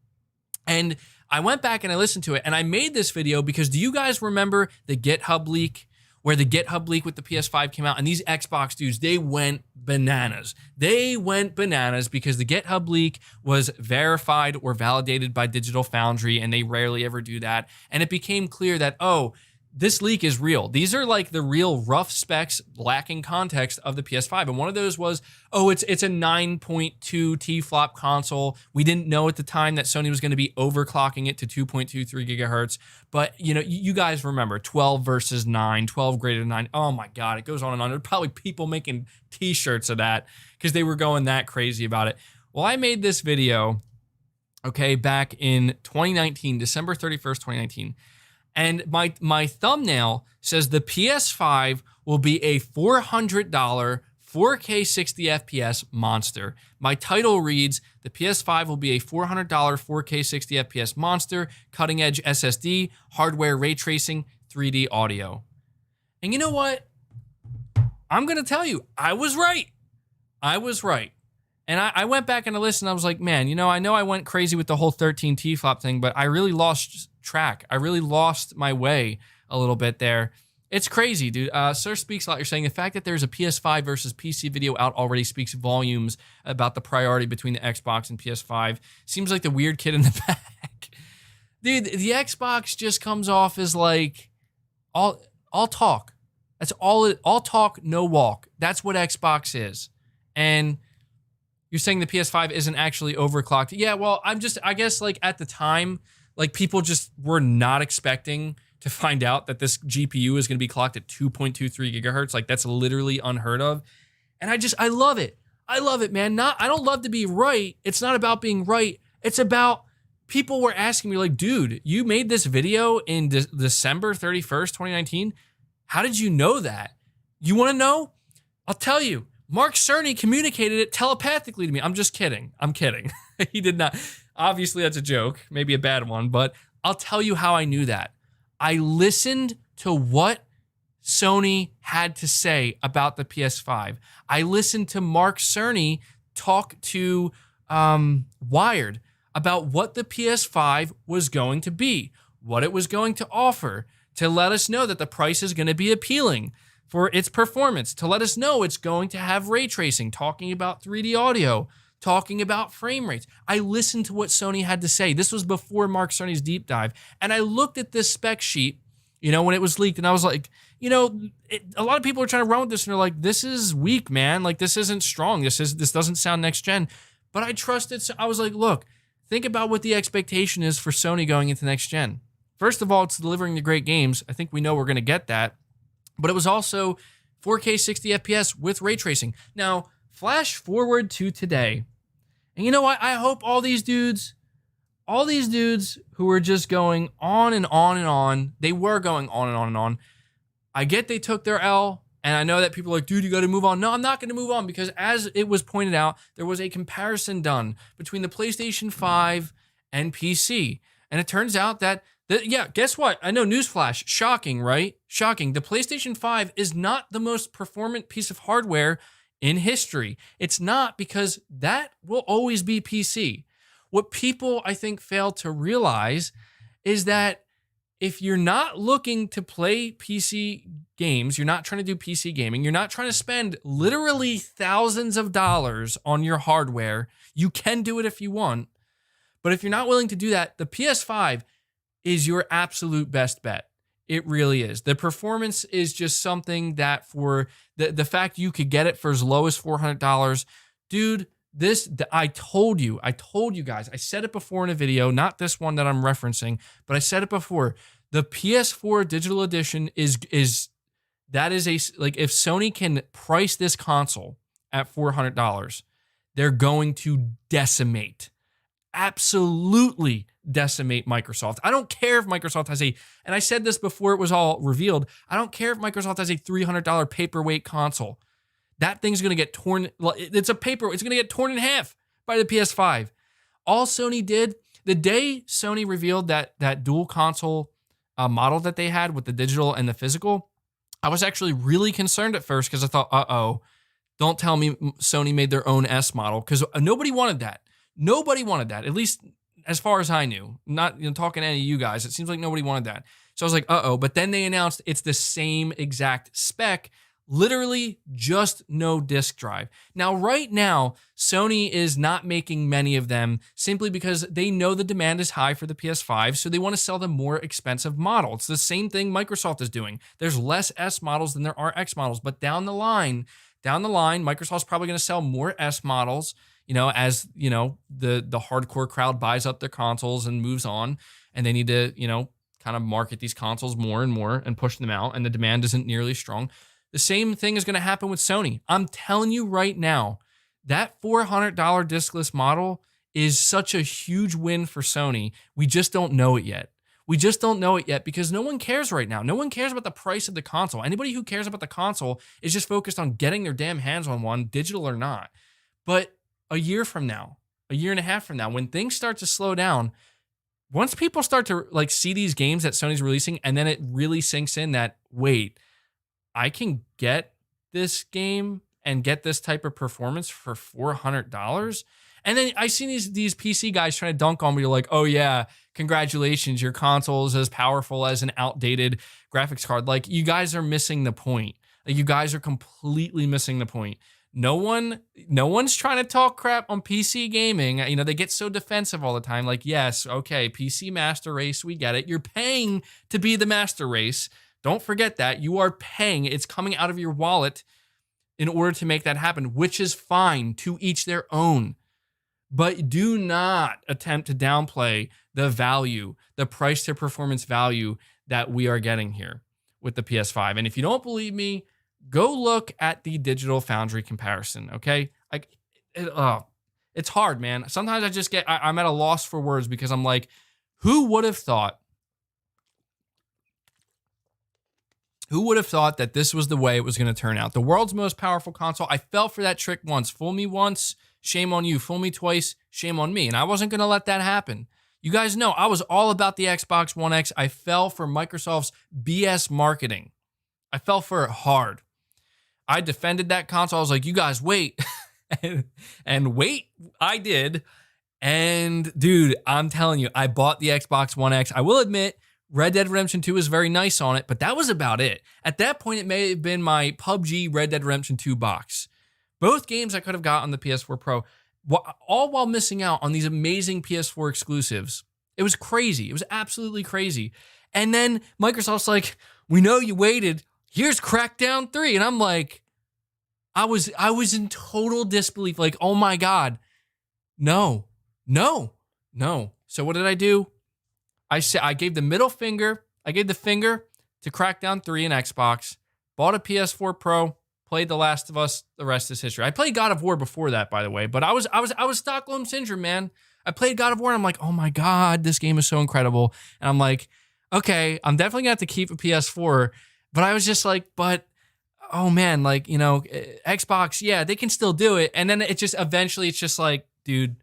And I went back and I listened to it, and I made this video because do you guys remember the GitHub leak? Where the GitHub leak with the PS5 came out, and these Xbox dudes, they went bananas. They went bananas because the GitHub leak was verified or validated by Digital Foundry, and they rarely ever do that. And it became clear that, oh, this leak is real. These are like the real rough specs lacking context of the PS5. And one of those was, oh, it's a 9.2 T-flop console. We didn't know at the time that Sony was going to be overclocking it to 2.23 gigahertz. But, you know, you guys remember 12 versus 9, 12 greater than 9. Oh, my God, it goes on and on. There are probably people making T-shirts of that because they were going that crazy about it. Well, I made this video, okay, back in 2019, December 31st, 2019. And my thumbnail says the PS5 will be a $400 4K 60 FPS monster. My title reads, the PS5 will be a $400 4K 60 FPS monster, cutting edge SSD, hardware ray tracing, 3D audio. And you know what? I'm going to tell you, I was right. I was right. And I went back and I listened. I was like, man, you know I went crazy with the whole 13 T-flop thing, but I really lost track. I really lost my way a little bit there. It's crazy, dude. Sir Speaks a Lot, you're saying the fact that there's a PS5 versus PC video out already speaks volumes about the priority between the Xbox and PS5. Seems like the weird kid in the back. Dude, the Xbox just comes off as like all talk. That's all talk, no walk. That's what Xbox is. And you're saying the PS5 isn't actually overclocked. Yeah, well, I guess like at the time, like people just were not expecting to find out that this GPU is going to be clocked at 2.23 gigahertz. Like that's literally unheard of. And I love it. I love it, man. I don't love to be right. It's not about being right. It's about people were asking me like, dude, you made this video in December 31st, 2019. How did you know that? You want to know? I'll tell you. Mark Cerny communicated it telepathically to me. I'm just kidding. I'm kidding. He did not. Obviously, that's a joke, maybe a bad one, but I'll tell you how I knew that. I listened to what Sony had to say about the PS5. I listened to Mark Cerny talk to Wired about what the PS5 was going to be, what it was going to offer, to let us know that the price is going to be appealing for its performance, to let us know it's going to have ray tracing, talking about 3D audio, talking about frame rates. I listened to what Sony had to say. This was before Mark Cerny's deep dive. And I looked at this spec sheet when it was leaked. And I was like, a lot of people are trying to run with this and they're like, this is weak, man. Like, this isn't strong. This doesn't sound next gen. But I trusted. So I was like, look, think about what the expectation is for Sony going into next gen. First of all, it's delivering the great games. I think we know we're going to get that. But it was also 4K 60 FPS with ray tracing. Now, flash forward to today. And you know what? I hope all these dudes who were just going on and on and on, they were going on and on and on. I get they took their L, and I know that people are like, dude, you got to move on. No, I'm not going to move on, because as it was pointed out, there was a comparison done between the PlayStation 5 and PC. And it turns out that, guess what? I know, newsflash, shocking, right? Shocking. The PlayStation 5 is not the most performant piece of hardware in history. It's not, because that will always be PC. What people, I think, fail to realize is that if you're not looking to play PC games, you're not trying to do PC gaming, you're not trying to spend literally thousands of dollars on your hardware, you can do it if you want. But if you're not willing to do that, the PS5 is your absolute best bet. It really is. The performance is just something that, for the fact you could get it for as low as $400, dude, I told you guys, I said it before in a video, not this one that I'm referencing, but I said it before. The PS4 digital edition if Sony can price this console at $400, they're going to absolutely decimate Microsoft. I don't care if Microsoft has and I said this before it was all revealed, I don't care if Microsoft has a $300 paperweight console. That thing's going to get torn. It's going to get torn in half by the PS5. All Sony did, the day Sony revealed that dual console model that they had with the digital and the physical, I was actually really concerned at first, because I thought, don't tell me Sony made their own S model, because nobody wanted that. Nobody wanted that, at least as far as I knew. Not talking to any of you guys, it seems like nobody wanted that. So I was like, but then they announced it's the same exact spec, literally just no disk drive. Now, right now, Sony is not making many of them simply because they know the demand is high for the PS5, so they want to sell the more expensive model. It's the same thing Microsoft is doing. There's less S models than there are X models, but down the line, Microsoft's probably going to sell more S models, as, the hardcore crowd buys up their consoles and moves on, and they need to, kind of market these consoles more and more and push them out, and the demand isn't nearly strong. The same thing is going to happen with Sony. I'm telling you right now, that $400 diskless model is such a huge win for Sony. We just don't know it yet. Because no one cares right now. No one cares about the price of the console. Anybody who cares about the console is just focused on getting their damn hands on one, digital or not. But a year and a half from now, when things start to slow down, once people start to see these games that Sony's releasing, and then it really sinks in that, wait, I can get this game and get this type of performance for $400. And then I see these PC guys trying to dunk on me, like, oh yeah, congratulations, your console is as powerful as an outdated graphics card. Like, you guys are missing the point. You guys are completely missing the point. No one's trying to talk crap on PC gaming. They get so defensive all the time. Like, yes, okay, PC master race, we get it. You're paying to be the master race. Don't forget that. You are paying. It's coming out of your wallet in order to make that happen, which is fine, to each their own. But do not attempt to downplay the value, the price to performance value that we are getting here with the PS5. And if you don't believe me, go look at the Digital Foundry comparison, okay? It's hard, man. Sometimes I'm at a loss for words, because I'm like, who would have thought that this was the way it was going to turn out? The world's most powerful console. I fell for that trick once. Fool me once, shame on you. Fool me twice, shame on me. And I wasn't going to let that happen. You guys know I was all about the Xbox One X. I fell for Microsoft's BS marketing. I fell for it hard. I defended that console. I was like, you guys wait. and wait, I did. And dude, I'm telling you, I bought the Xbox One X. I will admit, Red Dead Redemption 2 is very nice on it, but that was about it. At that point, it may have been my PUBG Red Dead Redemption 2 box. Both games I could have got on the PS4 Pro, all while missing out on these amazing PS4 exclusives. It was crazy. It was absolutely crazy. And then Microsoft's like, we know you waited. Here's Crackdown 3. And I'm like, I was in total disbelief. Like, oh my God. No. So what did I do? I gave the middle finger. I gave the finger to Crackdown 3 and Xbox. Bought a PS4 Pro. Played The Last of Us. The rest is history. I played God of War before that, by the way. But I was Stockholm Syndrome, man. I played God of War and I'm like, oh my God, this game is so incredible. And I'm like, okay, I'm definitely gonna have to keep a PS4. But I was just like, oh man, like, Xbox, yeah, they can still do it. And then eventually it's just like, dude,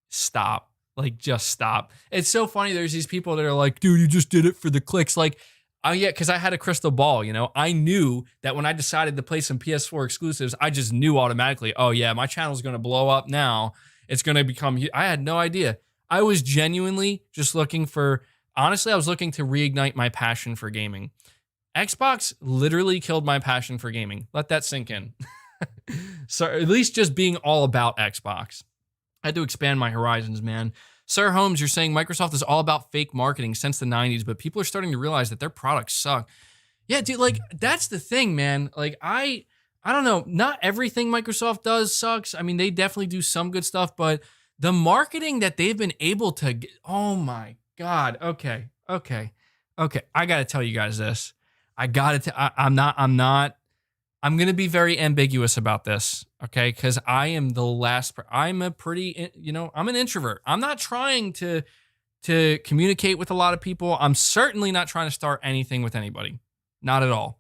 stop. Like, just stop. It's so funny. There's these people that are like, dude, you just did it for the clicks. Like, oh yeah, because I had a crystal ball, I knew that when I decided to play some PS4 exclusives, I just knew automatically, oh yeah, my channel's going to blow up now. It's going to become, I had no idea. I was genuinely just honestly, I was looking to reignite my passion for gaming. Xbox literally killed my passion for gaming. Let that sink in. So at least just being all about Xbox. I had to expand my horizons, man. Sir Holmes, you're saying Microsoft is all about fake marketing since the 90s, but people are starting to realize that their products suck. Yeah, dude, like, that's the thing, man. Like, I don't know. Not everything Microsoft does sucks. I mean, they definitely do some good stuff, but the marketing that they've been able to get, oh my God. Okay. I got to tell you guys this. I'm going to be very ambiguous about this, okay? Because I am I'm an introvert. I'm not trying to communicate with a lot of people. I'm certainly not trying to start anything with anybody. Not at all.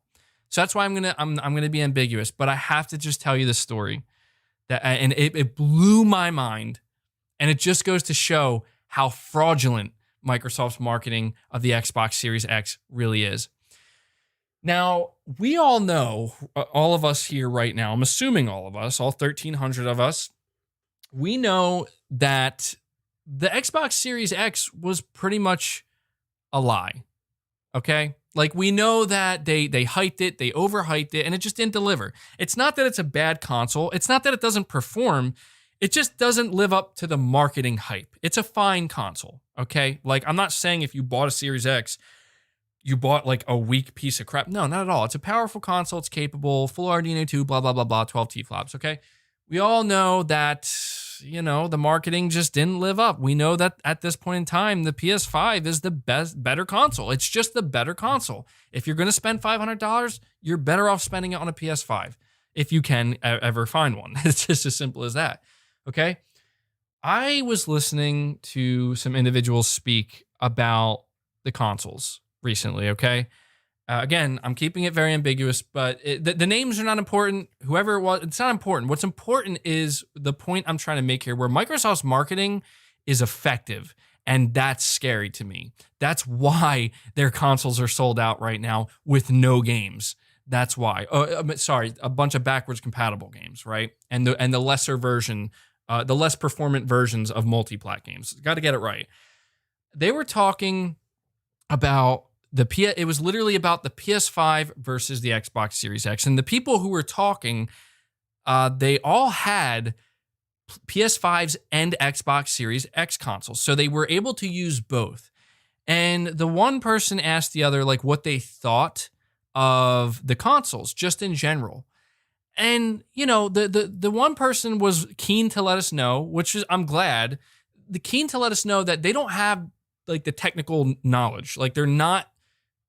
So that's why I'm going to be ambiguous, but I have to just tell you this story and it blew my mind, and it just goes to show how fraudulent Microsoft's marketing of the Xbox Series X really is. Now, we all know, all of us here right now, I'm assuming all of us, all 1,300 of us, we know that the Xbox Series X was pretty much a lie, okay? Like, we know that they hyped it, they overhyped it, and it just didn't deliver. It's not that it's a bad console. It's not that it doesn't perform. It just doesn't live up to the marketing hype. It's a fine console, okay? Like, I'm not saying if you bought a Series X, you bought like a weak piece of crap. No, not at all. It's a powerful console. It's capable, full RDNA 2, blah, blah, blah, blah, 12 T-flops, okay? We all know that, the marketing just didn't live up. We know that at this point in time, the PS5 is the better console. It's just the better console. If you're going to spend $500, you're better off spending it on a PS5 if you can ever find one. It's just as simple as that, okay? I was listening to some individuals speak about the consoles recently, okay? Again, I'm keeping it very ambiguous, but the names are not important. Whoever it was, it's not important. What's important is the point I'm trying to make here, where Microsoft's marketing is effective, and that's scary to me. That's why their consoles are sold out right now with no games. That's why. A bunch of backwards compatible games, right? And the lesser version, the less performant versions of multi-plat games. Got to get it right. They were talking about it was literally about the PS5 versus the Xbox Series X. And the people who were talking, they all had PS5s and Xbox Series X consoles. So they were able to use both. And the one person asked the other, like, what they thought of the consoles, just in general. And, the one person was keen to let us know, which is, I'm glad, keen to let us know that they don't have, like, the technical knowledge. Like, they're not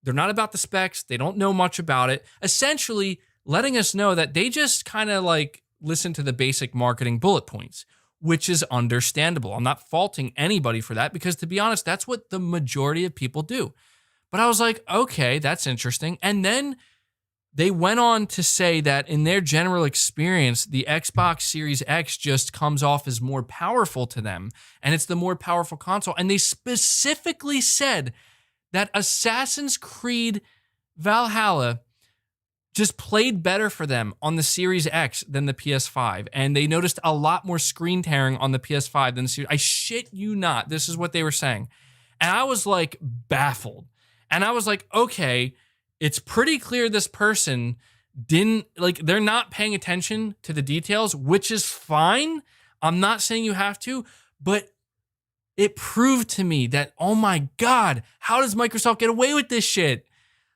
about the specs. They don't know much about it. Essentially, letting us know that they just kind of like listen to the basic marketing bullet points, which is understandable. I'm not faulting anybody for that, because to be honest, that's what the majority of people do. But I was like, okay, that's interesting. And then they went on to say that in their general experience, the Xbox Series X just comes off as more powerful to them, and it's the more powerful console. And they specifically said that Assassin's Creed Valhalla just played better for them on the Series X than the PS5. And they noticed a lot more screen tearing on the PS5 than the Series. I shit you not. This is what they were saying. And I was like baffled. And I was like, okay, it's pretty clear this person they're not paying attention to the details, which is fine. I'm not saying you have to, but It proved to me that, oh my God, how does Microsoft get away with this shit?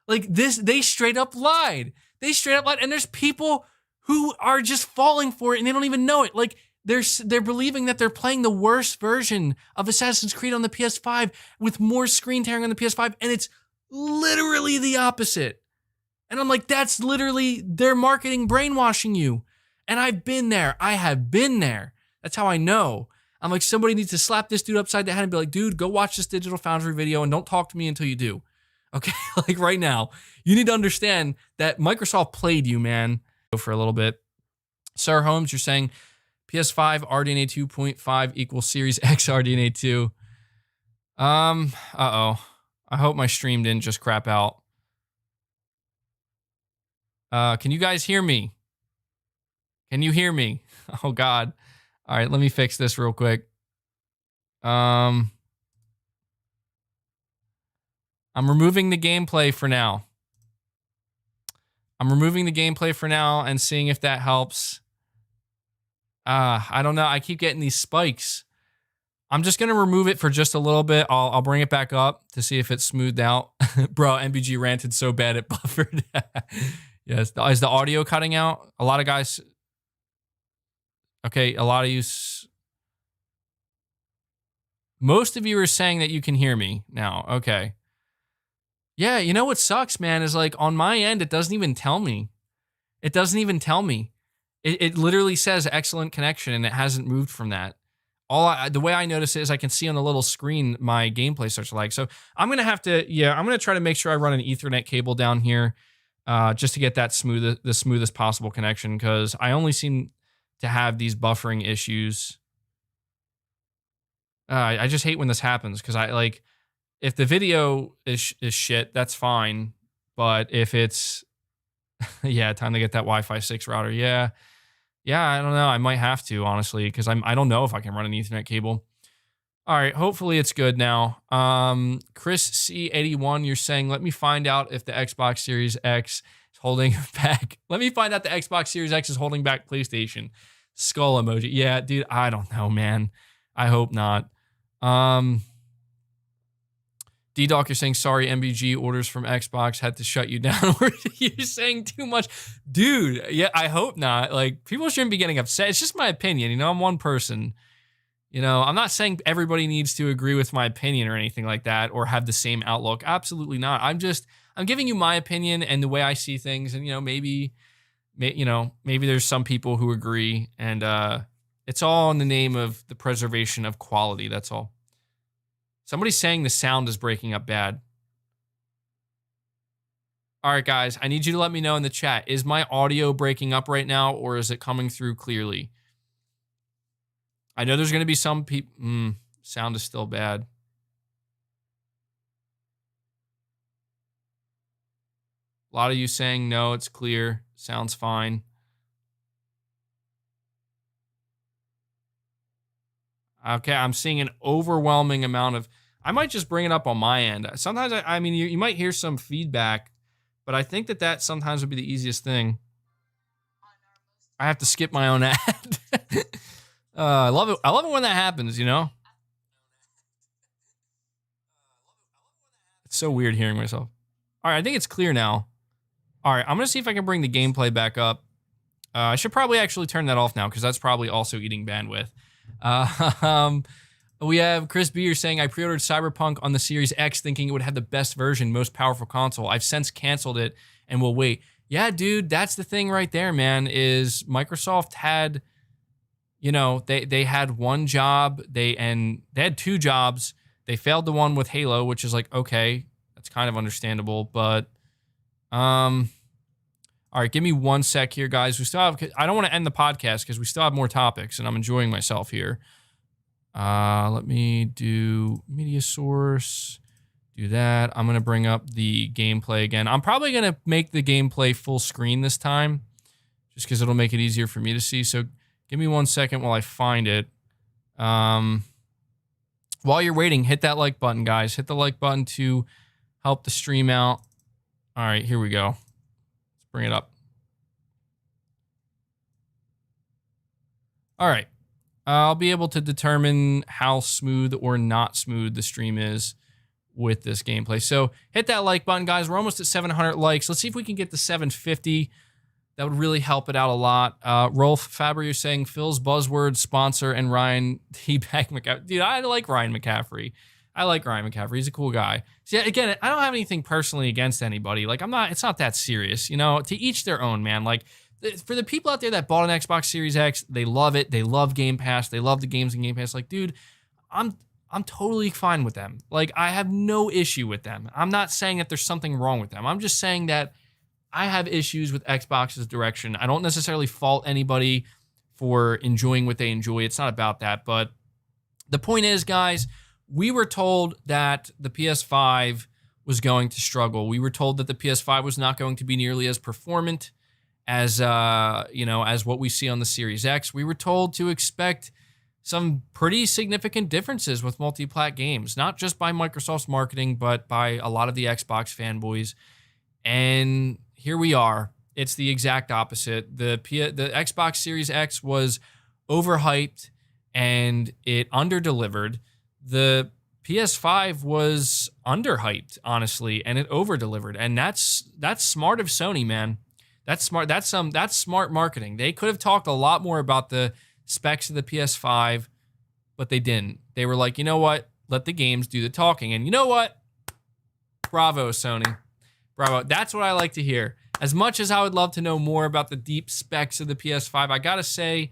Like this, they straight up lied. They straight up lied. And there's people who are just falling for it and they don't even know it. Like they're believing that they're playing the worst version of Assassin's Creed on the PS5 with more screen tearing on the PS5. And it's literally the opposite. And I'm like, that's literally their marketing brainwashing you. And I've been there. I have been there. That's how I know. I'm like, somebody needs to slap this dude upside the head and be like, dude, go watch this Digital Foundry video and don't talk to me until you do. Okay, like right now, you need to understand that Microsoft played you, man. Go for a little bit. Sarah Holmes, you're saying PS5 RDNA 2.5 equals Series X RDNA 2. Uh-oh. I hope my stream didn't just crap out. Can you guys hear me? Can you hear me? Oh, God. All right, let me fix this real quick. I'm removing the gameplay for now. I'm removing the gameplay for now and seeing if that helps. I don't know. I keep getting these spikes. I'm just going to remove it for just a little bit. I'll bring it back up to see if it's smoothed out. Bro, MBG ranted so bad it buffered. Yes. Is the audio cutting out? A lot of guys... Okay, a lot of you... Most of you are saying that you can hear me now. Okay. Yeah, you know what sucks, man, is like on my end, it doesn't even tell me. It doesn't even tell me. It literally says excellent connection and it hasn't moved from that. The way I notice it is I can see on the little screen my gameplay starts to lag. So I'm going to have to, I'm going to try to make sure I run an Ethernet cable down here just to get that the smoothest possible connection because I only seem to have these buffering issues. I just hate when this happens because if the video is shit, that's fine. But if it's, time to get that Wi-Fi 6 router. Yeah, I don't know. I might have to, honestly, because I don't know if I can run an Ethernet cable. All right, hopefully it's good now. Chris C81, you're saying, let me find out if the Xbox Series X is holding back. Let me find out the Xbox Series X is holding back PlayStation. Skull emoji. Yeah, dude, I don't know, man. I hope not. D-Doc, you're saying, sorry, MBG orders from Xbox had to shut you down. You're saying too much. Dude, yeah, I hope not. Like, people shouldn't be getting upset. It's just my opinion. You know, I'm one person. You know, I'm not saying everybody needs to agree with my opinion or anything like that or have the same outlook. Absolutely not. I'm giving you my opinion and the way I see things. And, maybe there's some people who agree. And it's all in the name of the preservation of quality. That's all. Somebody's saying the sound is breaking up bad. All right, guys, I need you to let me know in the chat. Is my audio breaking up right now or is it coming through clearly? I know there's going to be some people... sound is still bad. A lot of you saying, no, it's clear. Sounds fine. Okay, I'm seeing an overwhelming amount of... I might just bring it up on my end. Sometimes, you might hear some feedback, but I think that sometimes would be the easiest thing. I have to skip my own ad. I love it. I love it when that happens, It's so weird hearing myself. All right, I think it's clear now. All right, I'm going to see if I can bring the gameplay back up. I should probably actually turn that off now because that's probably also eating bandwidth. We have Chris Beer saying, I pre-ordered Cyberpunk on the Series X thinking it would have the best version, most powerful console. I've since canceled it and will wait. Yeah, dude, that's the thing right there, man, is Microsoft had... they had one job, they had two jobs. They failed the one with Halo, which is like, okay, that's kind of understandable, but all right, give me 1 sec here, guys. I don't want to end the podcast because we still have more topics and I'm enjoying myself here. Let me do media source, do that. I'm going to bring up the gameplay again. I'm probably going to make the gameplay full screen this time just because it'll make it easier for me to see. So give me 1 second while I find it. While you're waiting, hit that like button, guys. Hit the like button to help the stream out. All right, here we go. Let's bring it up. All right. I'll be able to determine how smooth or not smooth the stream is with this gameplay. So hit that like button, guys. We're almost at 700 likes. Let's see if we can get to 750. That would really help it out a lot. Rolf Faber, you're saying Phil's buzzword sponsor and Ryan T-Bag McCaffrey. Dude, I like Ryan McCaffrey. He's a cool guy. See, again, I don't have anything personally against anybody. Like, it's not that serious. You know, to each their own, man. Like, for the people out there that bought an Xbox Series X, they love it. They love Game Pass. They love the games in Game Pass. Like, dude, I'm totally fine with them. Like, I have no issue with them. I'm not saying that there's something wrong with them. I'm just saying that I have issues with Xbox's direction. I don't necessarily fault anybody for enjoying what they enjoy. It's not about that. But the point is, guys, we were told that the PS5 was going to struggle. We were told that the PS5 was not going to be nearly as performant as as what we see on the Series X. We were told to expect some pretty significant differences with multi-plat games, not just by Microsoft's marketing, but by a lot of the Xbox fanboys. And here we are. It's the exact opposite. The Xbox Series X was overhyped and it underdelivered. The PS5 was underhyped, honestly, and it overdelivered. And that's smart of Sony, man. That's smart. That's smart marketing. They could have talked a lot more about the specs of the PS5, but they didn't. They were like, you know what? Let the games do the talking. And you know what? Bravo, Sony. Bravo. That's what I like to hear. As much as I would love to know more about the deep specs of the PS5, I gotta say,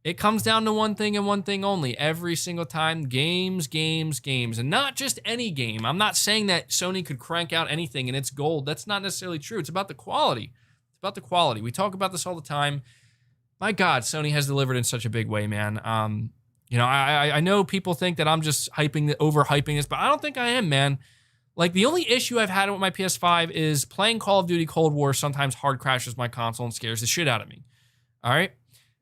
it comes down to one thing and one thing only. Every single time, games, games, games. And not just any game. I'm not saying that Sony could crank out anything and it's gold. That's not necessarily true. It's about the quality. It's about the quality. We talk about this all the time. My God, Sony has delivered in such a big way, man. I know people think that I'm just overhyping this, but I don't think I am, man. Like, the only issue I've had with my PS5 is playing Call of Duty Cold War sometimes hard crashes my console and scares the shit out of me. All right?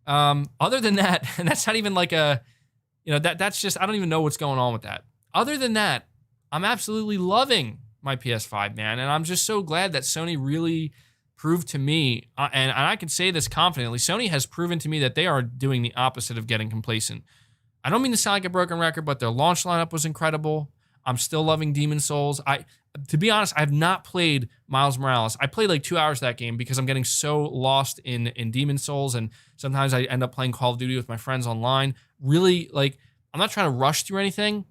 Other than that, and that's not even like that's just, I don't even know what's going on with that. Other than that, I'm absolutely loving my PS5, man. And I'm just so glad that Sony really proved to me, and I can say this confidently, Sony has proven to me that they are doing the opposite of getting complacent. I don't mean to sound like a broken record, but their launch lineup was incredible. I'm still loving Demon's Souls. To be honest, I have not played Miles Morales. I played like 2 hours of that game because I'm getting so lost in Demon's Souls, and sometimes I end up playing Call of Duty with my friends online. Really, like, I'm not trying to rush through anything,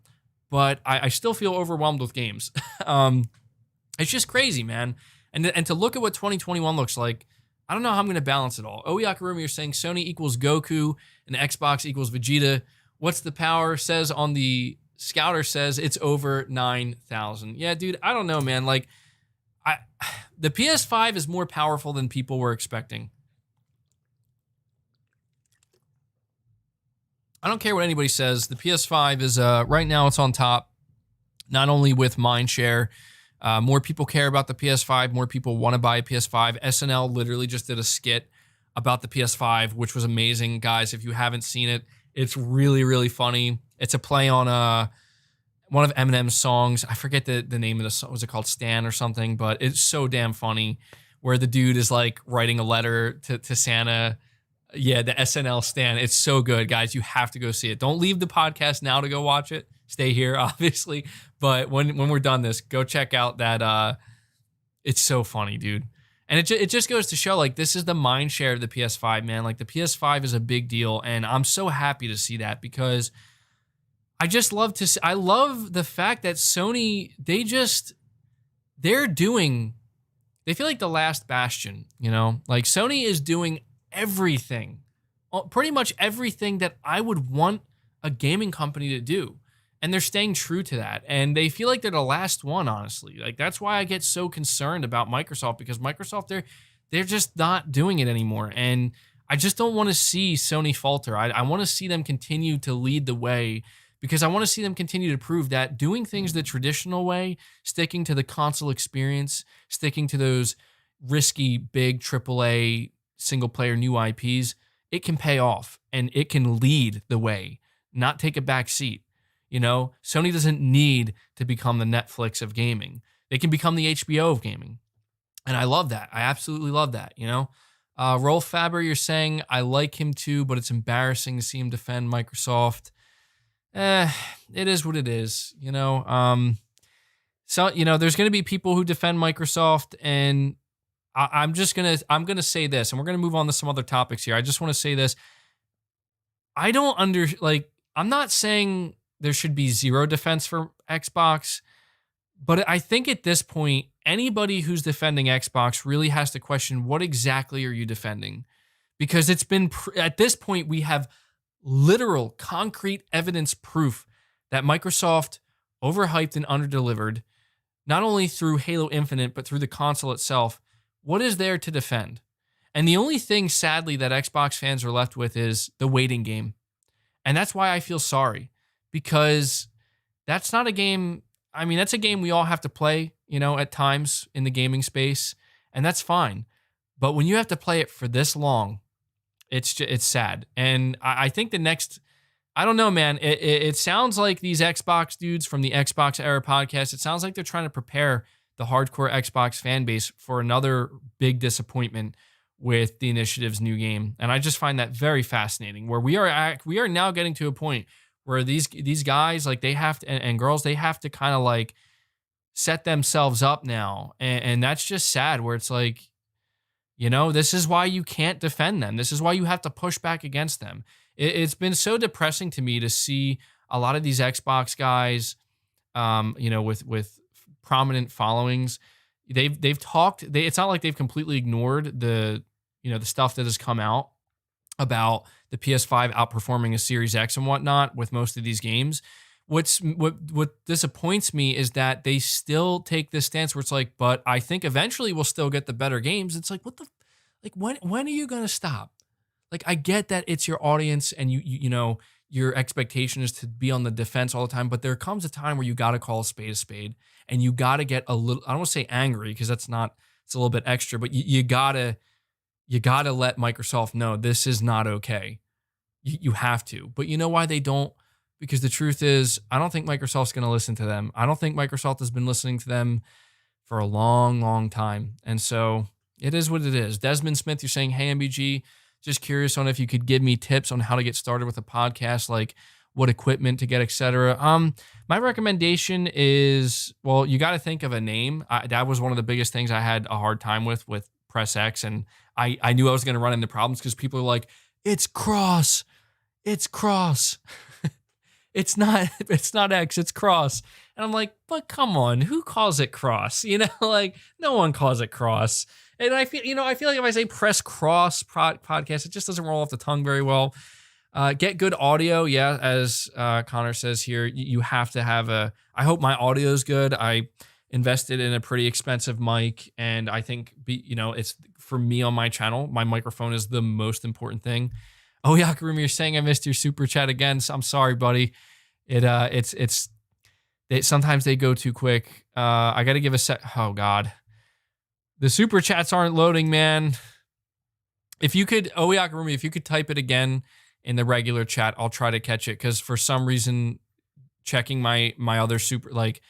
but I still feel overwhelmed with games. It's just crazy, man. And to look at what 2021 looks like, I don't know how I'm going to balance it all. Oyakarumi, you're saying Sony equals Goku and Xbox equals Vegeta. What's the power? Says on the Scouter says it's over 9,000. Yeah, dude, I don't know, man. Like, the PS5 is more powerful than people were expecting. I don't care what anybody says. The PS5 is right now it's on top, not only with mindshare. More people care about the PS5. More people want to buy a PS5. SNL literally just did a skit about the PS5, which was amazing, guys. If you haven't seen it, it's really, really funny. It's a play on one of Eminem's songs. I forget the name of the song. Was it called Stan or something? But it's so damn funny, where the dude is like writing a letter to Santa. Yeah, the SNL Stan. It's so good, guys. You have to go see it. Don't leave the podcast now to go watch it. Stay here, obviously. But when we're done this, go check out that. It's so funny, dude. And it just goes to show, like, this is the mind share of the PS5, man. Like, the PS5 is a big deal, and I'm so happy to see that, because I just love to see, I love the fact that Sony, they feel like the last bastion, you know? Like, Sony is doing everything, pretty much everything that I would want a gaming company to do. And they're staying true to that. And they feel like they're the last one, honestly. Like, that's why I get so concerned about Microsoft, because Microsoft, they're just not doing it anymore. And I just don't want to see Sony falter. I want to see them continue to lead the way, because I want to see them continue to prove that doing things the traditional way, sticking to the console experience, sticking to those risky, big AAA single-player new IPs, it can pay off and it can lead the way, not take a back seat. You know, Sony doesn't need to become the Netflix of gaming. They can become the HBO of gaming. And I love that. I absolutely love that, you know? Rolf Faber, you're saying, I like him too, but it's embarrassing to see him defend Microsoft. It is what it is, you know. So, you know, there's going to be people who defend Microsoft, and I'm gonna say this, and we're gonna move on to some other topics here. I just want to say this. I'm not saying there should be zero defense for Xbox, but I think at this point, anybody who's defending Xbox really has to question, what exactly are you defending? Because it's been, at this point, we have literal concrete evidence proof that Microsoft overhyped and underdelivered, not only through Halo Infinite, but through the console itself. What is there to defend? And the only thing, sadly, that Xbox fans are left with is the waiting game. And that's why I feel sorry, because that's not a game. I mean, that's a game we all have to play, you know, at times in the gaming space, and that's fine. But when you have to play it for this long, it's sad. And I think the next, I don't know, man. It sounds like these Xbox dudes from the Xbox Era podcast, it sounds like they're trying to prepare the hardcore Xbox fan base for another big disappointment with the Initiative's new game. And I just find that very fascinating, where we are now getting to a point where these guys, like, they have to, and girls, they have to kind of like set themselves up now. And that's just sad, where it's like, you know, this is why you can't defend them. This is why you have to push back against them. It's been so depressing to me to see a lot of these Xbox guys, you know, with prominent followings. They've talked. It's not like they've completely ignored the stuff that has come out about the PS5 outperforming a Series X and whatnot with most of these games. What disappoints me is that they still take this stance where it's like, but I think eventually we'll still get the better games. It's like, when are you gonna stop? Like, I get that it's your audience and you know, your expectation is to be on the defense all the time, but there comes a time where you got to call a spade, and you got to get a little, I don't want to say angry, because it's a little bit extra, but you got to let Microsoft know this is not okay. You have to. But you know why they don't? Because the truth is, I don't think Microsoft's going to listen to them. I don't think Microsoft has been listening to them for a long, long time. And so it is what it is. Desmond Smith, you're saying, hey, MBG, just curious on if you could give me tips on how to get started with a podcast, like what equipment to get, etc. My recommendation is, well, you got to think of a name. That was one of the biggest things I had a hard time with Press X, and I knew I was going to run into problems because people are like, it's cross. It's cross. It's not X, it's cross. And I'm like, but come on, who calls it cross? You know, like, no one calls it cross. And I feel like if I say Press Cross podcast, it just doesn't roll off the tongue very well. Get good audio. Yeah, as Connor says here, you have to have I hope my audio is good. I invested in a pretty expensive mic, and I think, it's for me on my channel, my microphone is the most important thing. Oh, Yakarumi, you're saying I missed your super chat again. So I'm sorry, buddy. Sometimes they go too quick. I got to give a set. Oh God, the super chats aren't loading, man. If you could, Yakarumi, if you could type it again in the regular chat, I'll try to catch it. Because for some reason, checking my other super, like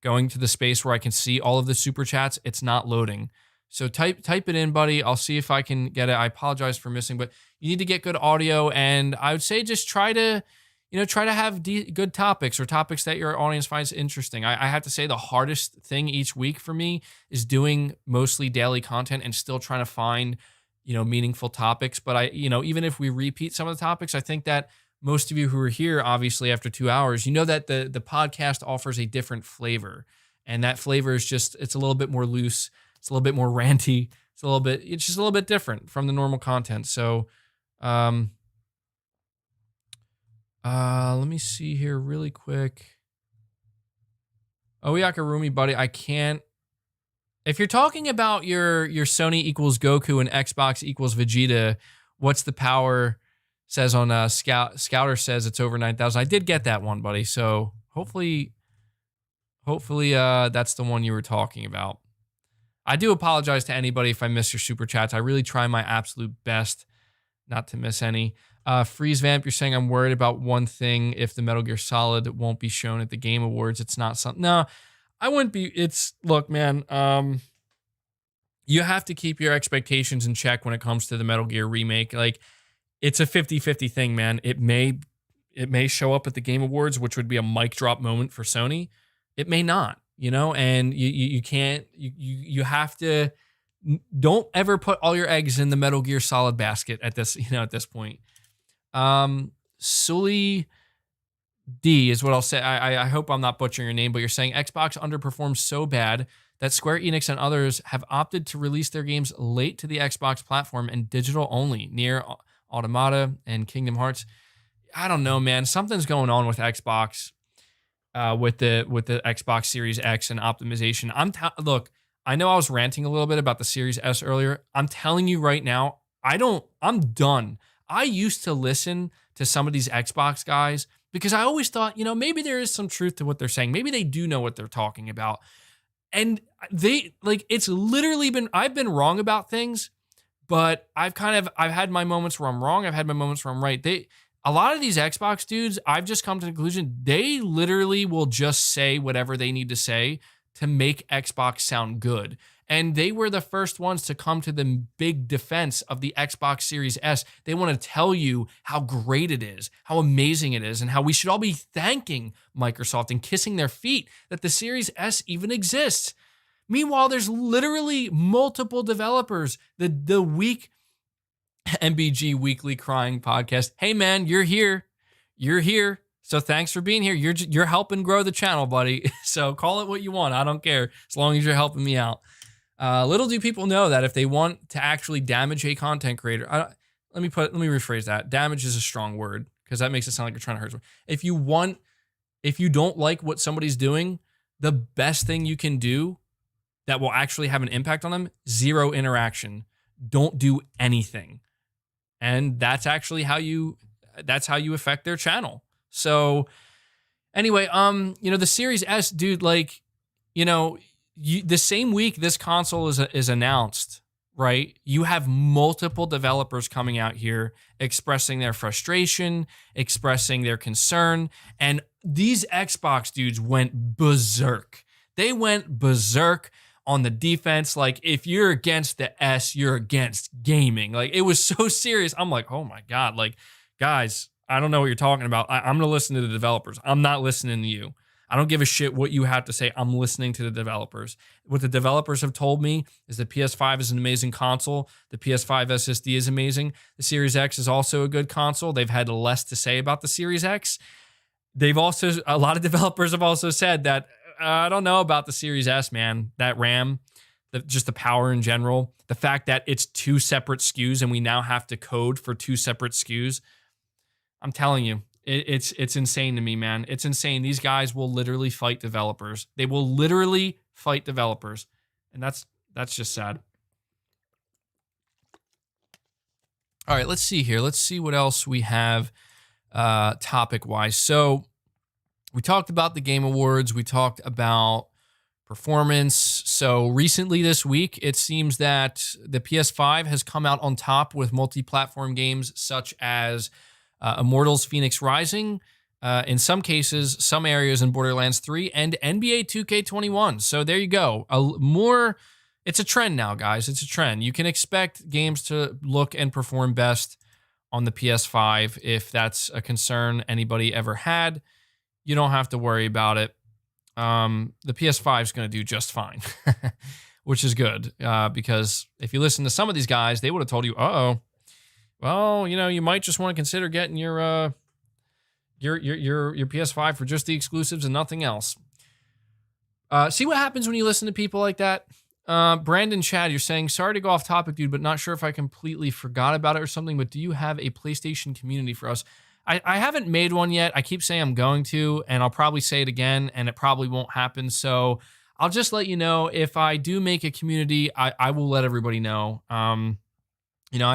going to the space where I can see all of the super chats, it's not loading. So type it in, buddy. I'll see if I can get it. I apologize for missing, but you need to get good audio, and I would say just try to have good topics, or topics that your audience finds interesting. I have to say the hardest thing each week for me is doing mostly daily content and still trying to find, meaningful topics. But even if we repeat some of the topics, I think that most of you who are here, obviously after 2 hours, that the podcast offers a different flavor, and that flavor is it's a little bit more loose. It's a little bit more ranty. It's just a little bit different from the normal content. So, let me see here really quick. Oh, Yakarumi, buddy, I can't. If you're talking about your Sony equals Goku and Xbox equals Vegeta, what's the power? Says on Scouter says it's over 9,000. I did get that one, buddy. So hopefully that's the one you were talking about. I do apologize to anybody if I miss your super chats. I really try my absolute best not to miss any. Freeze Vamp, you're saying I'm worried about one thing. If the Metal Gear Solid won't be shown at the Game Awards, it's not something. No, I wouldn't be. Look, man. you have to keep your expectations in check when it comes to the Metal Gear remake. Like, it's a 50-50 thing, man. It may show up at the Game Awards, which would be a mic drop moment for Sony. It may not, and you can't, you have to, don't ever put all your eggs in the Metal Gear Solid basket at this, at this point. Sully D is what I'll say. I hope I'm not butchering your name, but you're saying Xbox underperforms so bad that Square Enix and others have opted to release their games late to the Xbox platform and digital only, near Automata and Kingdom Hearts. I don't know, man. Something's going on with Xbox, with the Xbox Series X and optimization. Look, I know I was ranting a little bit about the Series S earlier. I'm telling you right now, I'm done. I used to listen to some of these Xbox guys because I always thought, maybe there is some truth to what they're saying. Maybe they do know what they're talking about. And it's literally I've been wrong about things, but I've had my moments where I'm wrong. I've had my moments where I'm right. A lot of these Xbox dudes, I've just come to the conclusion, they literally will just say whatever they need to say to make Xbox sound good. And they were the first ones to come to the big defense of the Xbox Series S. They want to tell you how great it is, how amazing it is, and how we should all be thanking Microsoft and kissing their feet that the Series S even exists. Meanwhile, there's literally multiple developers. The week MBG Weekly Crying Podcast. Hey man, you're here. You're here. So thanks for being here. You're helping grow the channel, buddy. So call it what you want. I don't care as long as you're helping me out. Little do people know that if they want to actually damage a content creator, let me rephrase that. Damage is a strong word because that makes it sound like you're trying to hurt someone. If you don't like what somebody's doing, the best thing you can do that will actually have an impact on them, zero interaction. Don't do anything. And that's actually how you affect their channel. So anyway, the Series S, dude, the same week this console is announced, right? You have multiple developers coming out here expressing their frustration, expressing their concern, and these Xbox dudes went berserk. They went berserk on the defense. Like, if you're against the S, you're against gaming. Like, it was so serious. I'm like, oh my God, like, guys, I don't know what you're talking about. I'm going to listen to the developers. I'm not listening to you. I don't give a shit what you have to say. I'm listening to the developers. What the developers have told me is the PS5 is an amazing console. The PS5 SSD is amazing. The Series X is also a good console. They've had less to say about the Series X. A lot of developers have also said that, I don't know about the Series S, man. That RAM, just the power in general, the fact that it's two separate SKUs and we now have to code for two separate SKUs. I'm telling you, it's insane to me, man. It's insane. These guys will literally fight developers. They will literally fight developers. And that's just sad. All right, let's see here. Let's see what else we have topic-wise. So we talked about the Game Awards. We talked about performance. So recently this week, it seems that the PS5 has come out on top with multi-platform games such as Immortals Phoenix Rising, in some cases, some areas in Borderlands 3, and NBA 2K21. So there you go. It's a trend now, guys. It's a trend. You can expect games to look and perform best on the PS5. If that's a concern anybody ever had, you don't have to worry about it. The PS5 is going to do just fine, which is good, because if you listen to some of these guys, they would have told you, well, you might just want to consider getting your PS5 for just the exclusives and nothing else. See what happens when you listen to people like that. Brandon Chad, you're saying, sorry to go off topic, dude, but not sure if I completely forgot about it or something, but do you have a PlayStation community for us? I haven't made one yet. I keep saying I'm going to, and I'll probably say it again, and it probably won't happen. So I'll just let you know if I do make a community, I will let everybody know. I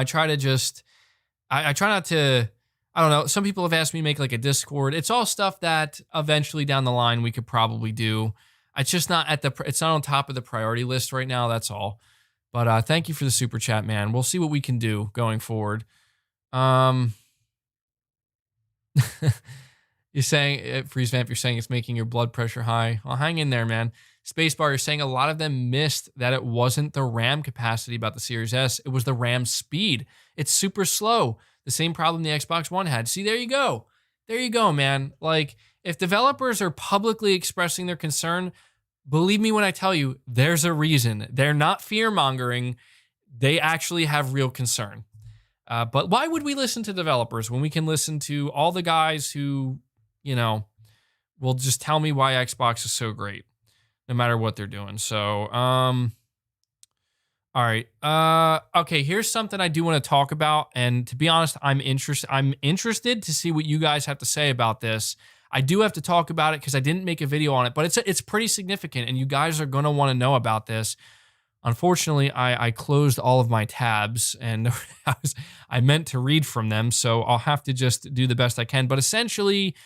try to just, I try not to, I don't know. Some people have asked me to make like a Discord. It's all stuff that eventually down the line we could probably do. It's just not it's not on top of the priority list right now. That's all. But thank you for the super chat, man. We'll see what we can do going forward. You're saying, Freeze Vamp, you're saying it's making your blood pressure high. Well, hang in there, man. Spacebar, you're saying a lot of them missed that it wasn't the RAM capacity about the Series S. It was the RAM speed. It's super slow. The same problem the Xbox One had. See, there you go. There you go, man. Like, if developers are publicly expressing their concern, believe me when I tell you, there's a reason. They're not fear-mongering. They actually have real concern. But why would we listen to developers when we can listen to all the guys who, will just tell me why Xbox is so great, no matter what they're doing. So, all right. Okay, here's something I do want to talk about. And to be honest, I'm interested to see what you guys have to say about this. I do have to talk about it because I didn't make a video on it, but it's pretty significant, and you guys are going to want to know about this. Unfortunately, I closed all of my tabs, and I meant to read from them, so I'll have to just do the best I can. But essentially,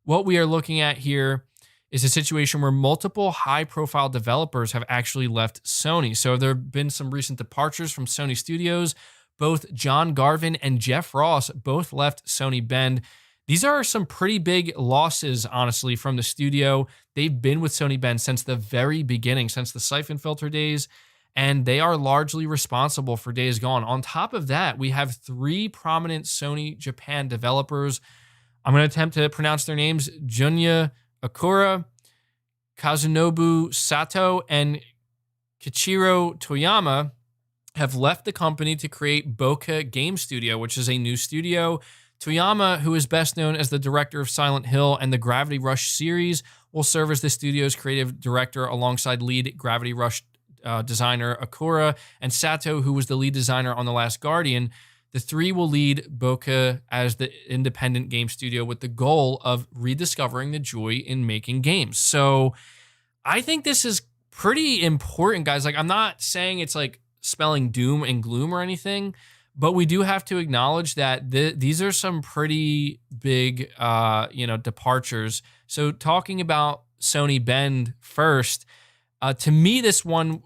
what we are looking at here is a situation where multiple high-profile developers have actually left Sony. So there have been some recent departures from Sony Studios. Both John Garvin and Jeff Ross both left Sony Bend. These are some pretty big losses, honestly, from the studio. They've been with Sony Bend since the very beginning, since the Siphon Filter days, and they are largely responsible for Days Gone. On top of that, we have 3 prominent Sony Japan developers. I'm going to attempt to pronounce their names: Junya Okura, Kazunobu Sato, and Kichiro Toyama have left the company to create Bokeh Game Studio, which is a new studio. Toyama, who is best known as the director of Silent Hill and the Gravity Rush series, will serve as the studio's creative director alongside lead Gravity Rush designer Okura, and Sato, who was the lead designer on The Last Guardian. The 3 will lead Bokeh as the independent game studio with the goal of rediscovering the joy in making games. So I think this is pretty important, guys. Like, I'm not saying it's like spelling doom and gloom or anything, but we do have to acknowledge that these are some pretty big, departures. So talking about Sony Bend first, to me, this one,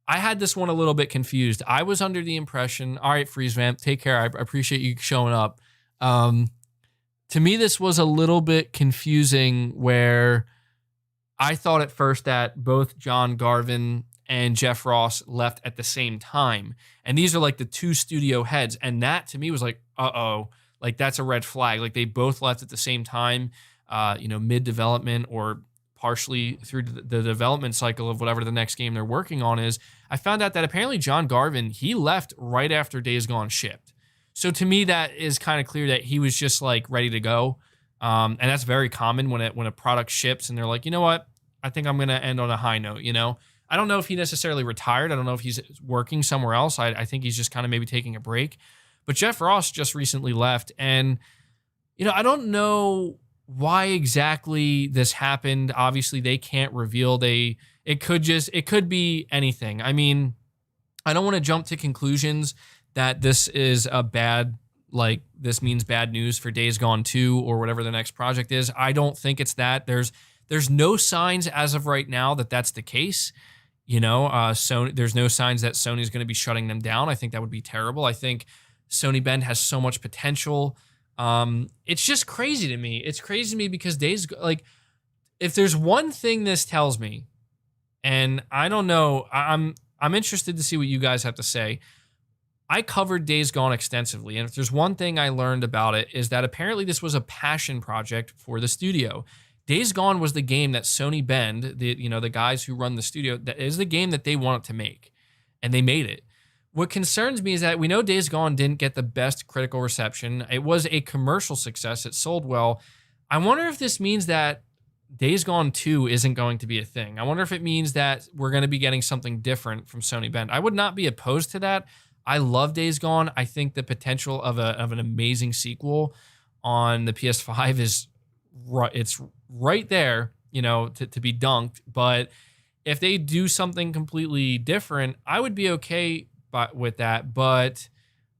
I had this one a little bit confused. I was under the impression, all right, Freeze Vamp, take care. I appreciate you showing up. To me, this was a little bit confusing, where I thought at first that both John Garvin and Jeff Ross left at the same time. And these are like the 2 studio heads. And that to me was like, uh-oh, like that's a red flag. Like they both left at the same time, mid-development or partially through the development cycle of whatever the next game they're working on is. I found out that apparently John Garvin, he left right after Days Gone shipped. So to me, that is kind of clear that he was just like ready to go. And that's very common when a product ships and they're like, you know what, I think I'm going to end on a high note, I don't know if he necessarily retired. I don't know if he's working somewhere else. I think he's just kind of maybe taking a break. But Jeff Ross just recently left. And, I don't know why exactly this happened. Obviously, they can't reveal. It could be anything. I mean, I don't want to jump to conclusions that this is this means bad news for Days Gone 2 or whatever the next project is. I don't think it's that. There's no signs as of right now that that's the case. Sony, there's no signs that Sony's going to be shutting them down. I think that would be terrible. I think Sony Bend has so much potential. It's just crazy to me. It's crazy to me because if there's one thing this tells me, and I don't know, I'm interested to see what you guys have to say. I covered Days Gone extensively, and if there's one thing I learned about it is that apparently this was a passion project for the studio. Days Gone was the game that Sony Bend, the guys who run the studio, that is the game that they wanted to make, and they made it. What concerns me is that we know Days Gone didn't get the best critical reception. It was a commercial success. It sold well. I wonder if this means that Days Gone 2 isn't going to be a thing. I wonder if it means that we're going to be getting something different from Sony Bend. I would not be opposed to that. I love Days Gone. I think the potential of an amazing sequel on the PS5 is it's right there, to be dunked. But if they do something completely different, I would be okay with that. But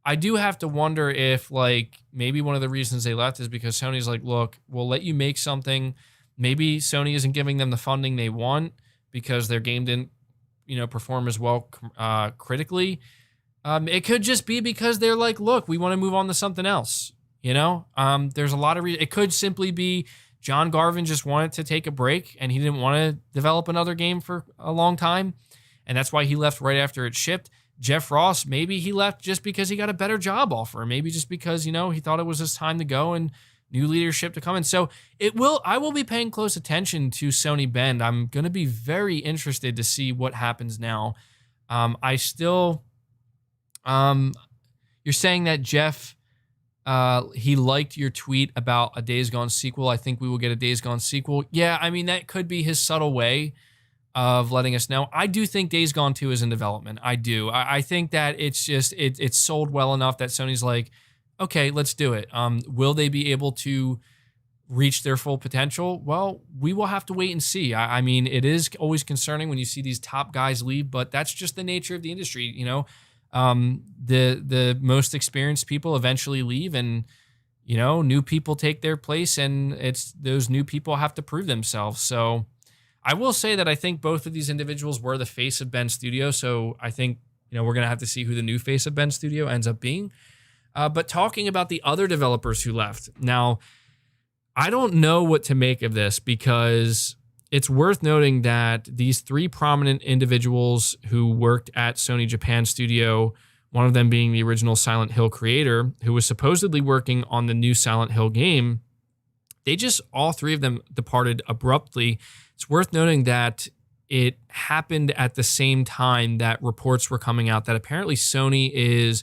I do have to wonder if maybe one of the reasons they left is because Sony's like, look, we'll let you make something. Maybe Sony isn't giving them the funding they want because their game didn't, perform as well critically. It could just be because they're like, look, we want to move on to something else. There's a lot of it could simply be John Garvin just wanted to take a break and he didn't want to develop another game for a long time. And that's why he left right after it shipped. Jeff Ross, maybe he left just because he got a better job offer. Maybe just because, he thought it was his time to go and new leadership to come in. So I will be paying close attention to Sony Bend. I'm going to be very interested to see what happens now. You're saying that Jeff, he liked your tweet about a Days Gone sequel. I think we will get a Days Gone sequel. Yeah, I mean, that could be his subtle way of letting us know. I do think Days Gone 2 is in development. I do. I think that it's just, it's sold well enough that Sony's like, okay, let's do it. Will they be able to reach their full potential? Well, we will have to wait and see. I mean, it is always concerning when you see these top guys leave, but that's just the nature of the industry. The most experienced people eventually leave, and new people take their place, and it's those new people have to prove themselves. So I will say that I think both of these individuals were the face of Bend Studio. So I think we're gonna have to see who the new face of Bend Studio ends up being. But talking about the other developers who left now, I don't know what to make of this, because it's worth noting that these three prominent individuals who worked at Sony Japan Studio, one of them being the original Silent Hill creator, who was supposedly working on the new Silent Hill game, all three of them departed abruptly. It's worth noting that it happened at the same time that reports were coming out that apparently Sony is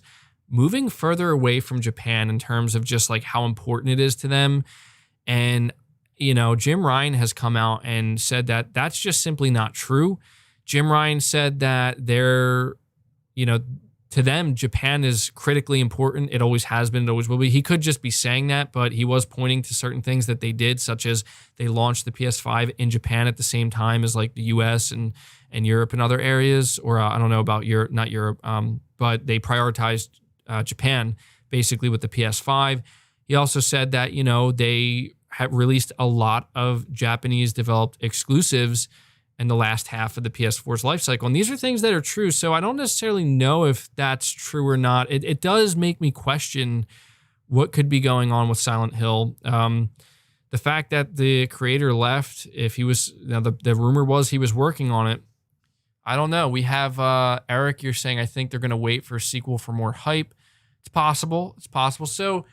moving further away from Japan in terms of just like how important it is to them. And Jim Ryan has come out and said that that's just simply not true. Jim Ryan said that to them, Japan is critically important. It always has been, it always will be. He could just be saying that, but he was pointing to certain things that they did, such as they launched the PS5 in Japan at the same time as like the US and Europe and other areas, or I don't know about Europe, not Europe, but they prioritized Japan basically with the PS5. He also said that, they had released a lot of Japanese developed exclusives in the last half of the PS4's life cycle. And these are things that are true. So I don't necessarily know if that's true or not. It does make me question what could be going on with Silent Hill. The fact that the creator left, if he was, the rumor was he was working on it. I don't know. We have Eric, you're saying, I think they're going to wait for a sequel for more hype. It's possible. It's possible. So,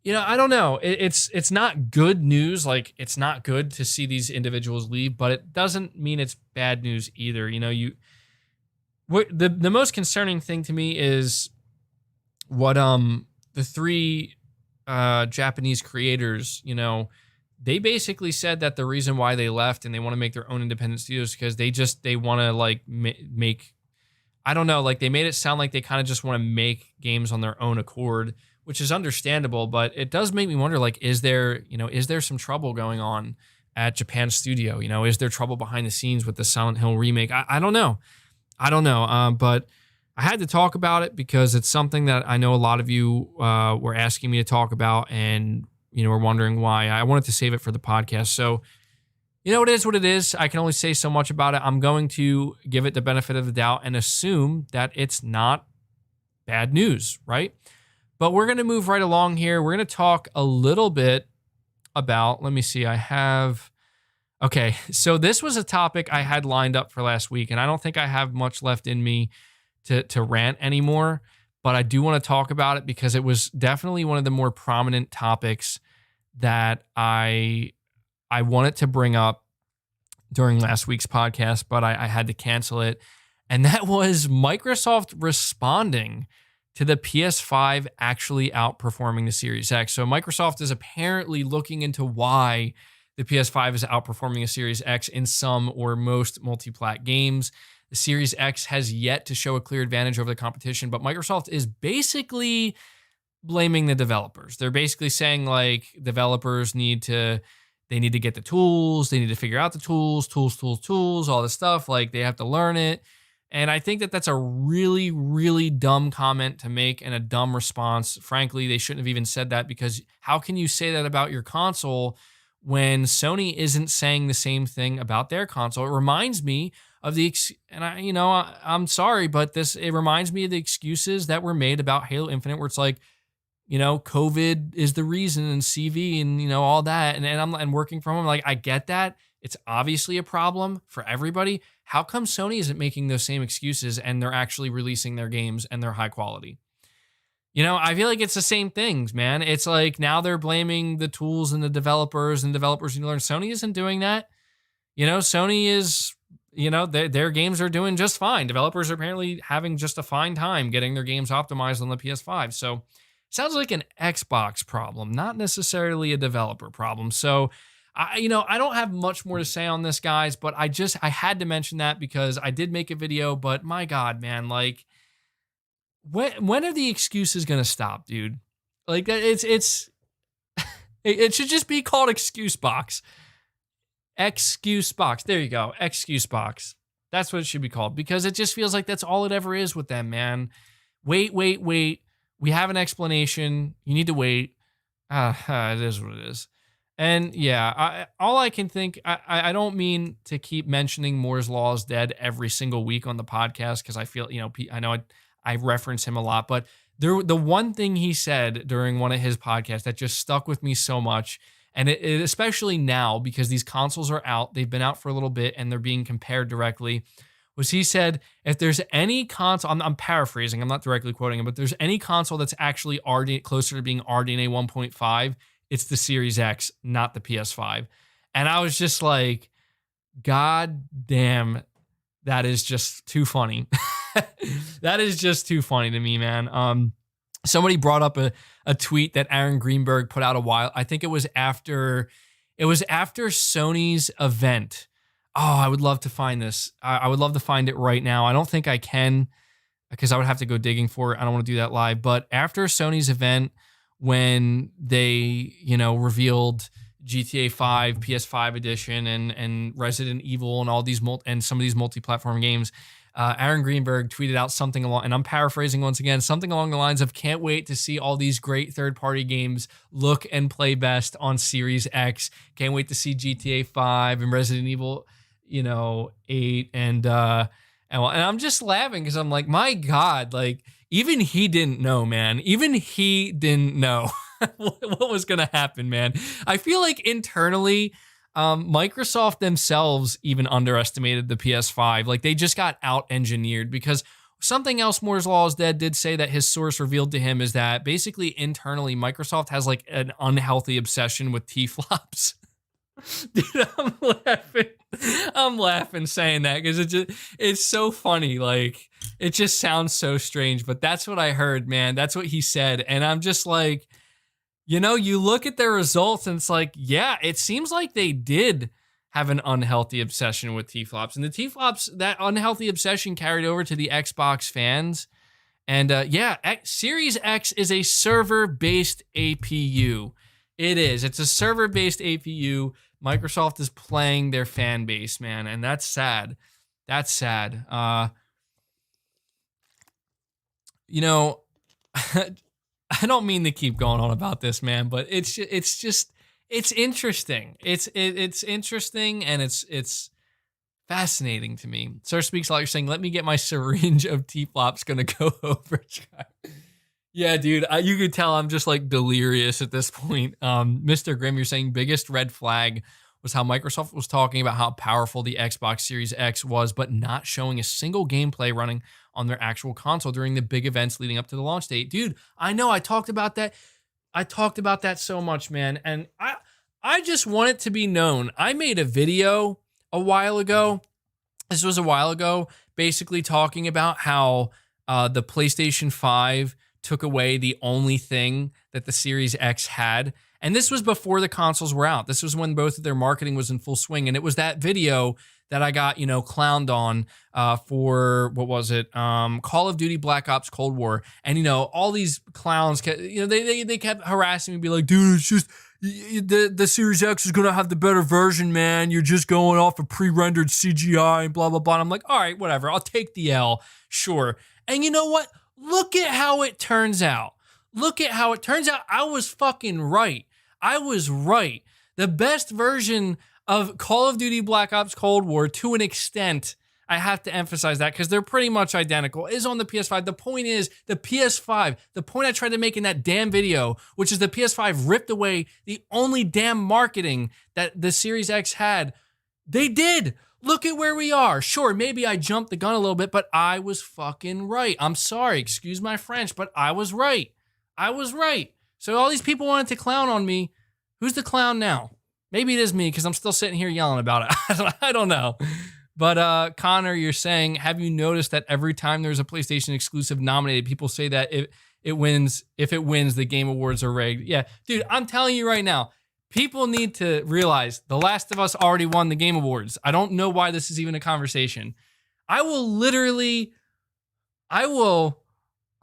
I don't know. It's not good news. Like, it's not good to see these individuals leave, but it doesn't mean it's bad news either. The most concerning thing to me is what the three Japanese creators, they basically said that the reason why they left and they want to make their own independent studios because they want to like make, I don't know, like they made it sound like they kind of just want to make games on their own accord, which is understandable, but it does make me wonder, like, is there some trouble going on at Japan Studio? Is there trouble behind the scenes with the Silent Hill remake? I don't know. But I had to talk about it because it's something that I know a lot of you were asking me to talk about, and were wondering why. I wanted to save it for the podcast. So, it is what it is. I can only say so much about it. I'm going to give it the benefit of the doubt and assume that it's not bad news, right? But we're going to move right along here. We're going to talk a little bit about, let me see, okay, so this was a topic I had lined up for last week, and I don't think I have much left in me to rant anymore, but I do want to talk about it because it was definitely one of the more prominent topics that I wanted to bring up during last week's podcast, but I had to cancel it, and that was Microsoft responding to the PS5 actually outperforming the Series X. So Microsoft is apparently looking into why the PS5 is outperforming the Series X in some or most multi-plat games. The Series X has yet to show a clear advantage over the competition, but Microsoft is basically blaming the developers. They're basically saying like developers need to get the tools, they need to figure out the tools, all this stuff. Like they have to learn it. And I think that that's a really, really dumb comment to make and a dumb response. Frankly, they shouldn't have even said that, because how can you say that about your console when Sony isn't saying the same thing about their console? It reminds me of I'm sorry, but it reminds me of the excuses that were made about Halo Infinite, where it's like, COVID is the reason and CV and, all that. And working from home. Like, I get that. It's obviously a problem for everybody. How come Sony isn't making those same excuses and they're actually releasing their games and they're high quality? I feel like it's the same things, man. It's like now they're blaming the tools and the developers need to learn. Sony isn't doing that. Sony is, their games are doing just fine. Developers are apparently having just a fine time getting their games optimized on the PS5. So sounds like an Xbox problem, not necessarily a developer problem. So I don't have much more to say on this, guys, but I had to mention that because I did make a video, but my God, man, like, when are the excuses going to stop, dude? Like, it should just be called Excuse Box. Excuse Box. There you go. Excuse Box. That's what it should be called, because it just feels like that's all it ever is with them, man. Wait. We have an explanation. You need to wait. It is what it is. And yeah, all I can think, I don't mean to keep mentioning Moore's Law is dead every single week on the podcast, because I feel, I know I reference him a lot, but the one thing he said during one of his podcasts that just stuck with me so much, and it especially now because these consoles are out, they've been out for a little bit and they're being compared directly, was he said, if there's any console, I'm paraphrasing, I'm not directly quoting him, but there's any console that's actually closer to being RDNA 1.5, it's the Series X, not the PS5. And I was just like, God damn, that is just too funny. That is just too funny to me, man. Somebody brought up a tweet that Aaron Greenberg put out a while. I think it was after Sony's event. Oh, I would love to find this. I would love to find it right now. I don't think I can, because I would have to go digging for it. I don't want to do that live. But after Sony's event, when they, revealed GTA 5, PS5 edition, and Resident Evil, and all these and some of these multi-platform games, Aaron Greenberg tweeted out something along, and I'm paraphrasing once again, something along the lines of, can't wait to see all these great third-party games look and play best on Series X. Can't wait to see GTA 5 and Resident Evil, 8, and I'm just laughing because I'm like, my God, like, even he didn't know, man. Even he didn't know what was going to happen, man. I feel like internally, Microsoft themselves even underestimated the PS5. Like, they just got out-engineered, because something else Moore's Law is Dead did say that his source revealed to him is that basically internally, Microsoft has like an unhealthy obsession with T-flops. Dude, I'm laughing saying that because it's so funny. Like, it just sounds so strange, but that's what I heard, man. That's what he said. And I'm just like, you look at their results and it's like, yeah, it seems like they did have an unhealthy obsession with T-flops. And the T-flops, that unhealthy obsession carried over to the Xbox fans. And Series X is a server-based APU. It is. It's a server-based APU. Microsoft is playing their fan base, man, and that's sad. That's sad. I don't mean to keep going on about this, man, but it's interesting. It's interesting, and it's fascinating to me. Sir Speaks a Lot, you're saying, let me get my syringe of T-flops gonna go overdrive. Yeah, dude, you could tell I'm just like delirious at this point. Mr. Grimm, you're saying biggest red flag was how Microsoft was talking about how powerful the Xbox Series X was, but not showing a single gameplay running on their actual console during the big events leading up to the launch date. Dude, I know, I talked about that. I talked about that so much, man. And I just want it to be known. I made a video a while ago. This was a while ago, basically talking about how the PlayStation 5 took away the only thing that the Series X had. And this was before the consoles were out. This was when both of their marketing was in full swing. And it was that video that I got, clowned on for, what was it? Call of Duty Black Ops Cold War. And, all these clowns, they kept harassing me, be like, dude, it's just, the Series X is going to have the better version, man. You're just going off of pre-rendered CGI and blah, blah, blah. And I'm like, all right, whatever. I'll take the L. Sure. And you know what? Look at how it turns out. I was fucking right. I was right. The best version of Call of Duty Black Ops Cold War, to an extent, I have to emphasize that because they're pretty much identical, is on the PS5. The point is, the PS5, the point I tried to make in that damn video, which is the PS5 ripped away the only damn marketing that the Series X had. They did. Look at where we are. Sure, maybe I jumped the gun a little bit, but I was fucking right. I'm sorry, excuse my French, but I was right. I was right. So all these people wanted to clown on me. Who's the clown now? Maybe it is me because I'm still sitting here yelling about it. I don't know. But Connor, you're saying, have you noticed that every time there's a PlayStation exclusive nominated, people say that if it wins, the Game Awards are rigged? Yeah, dude, I'm telling you right now, people need to realize The Last of Us already won the Game Awards. I don't know why this is even a conversation. Hold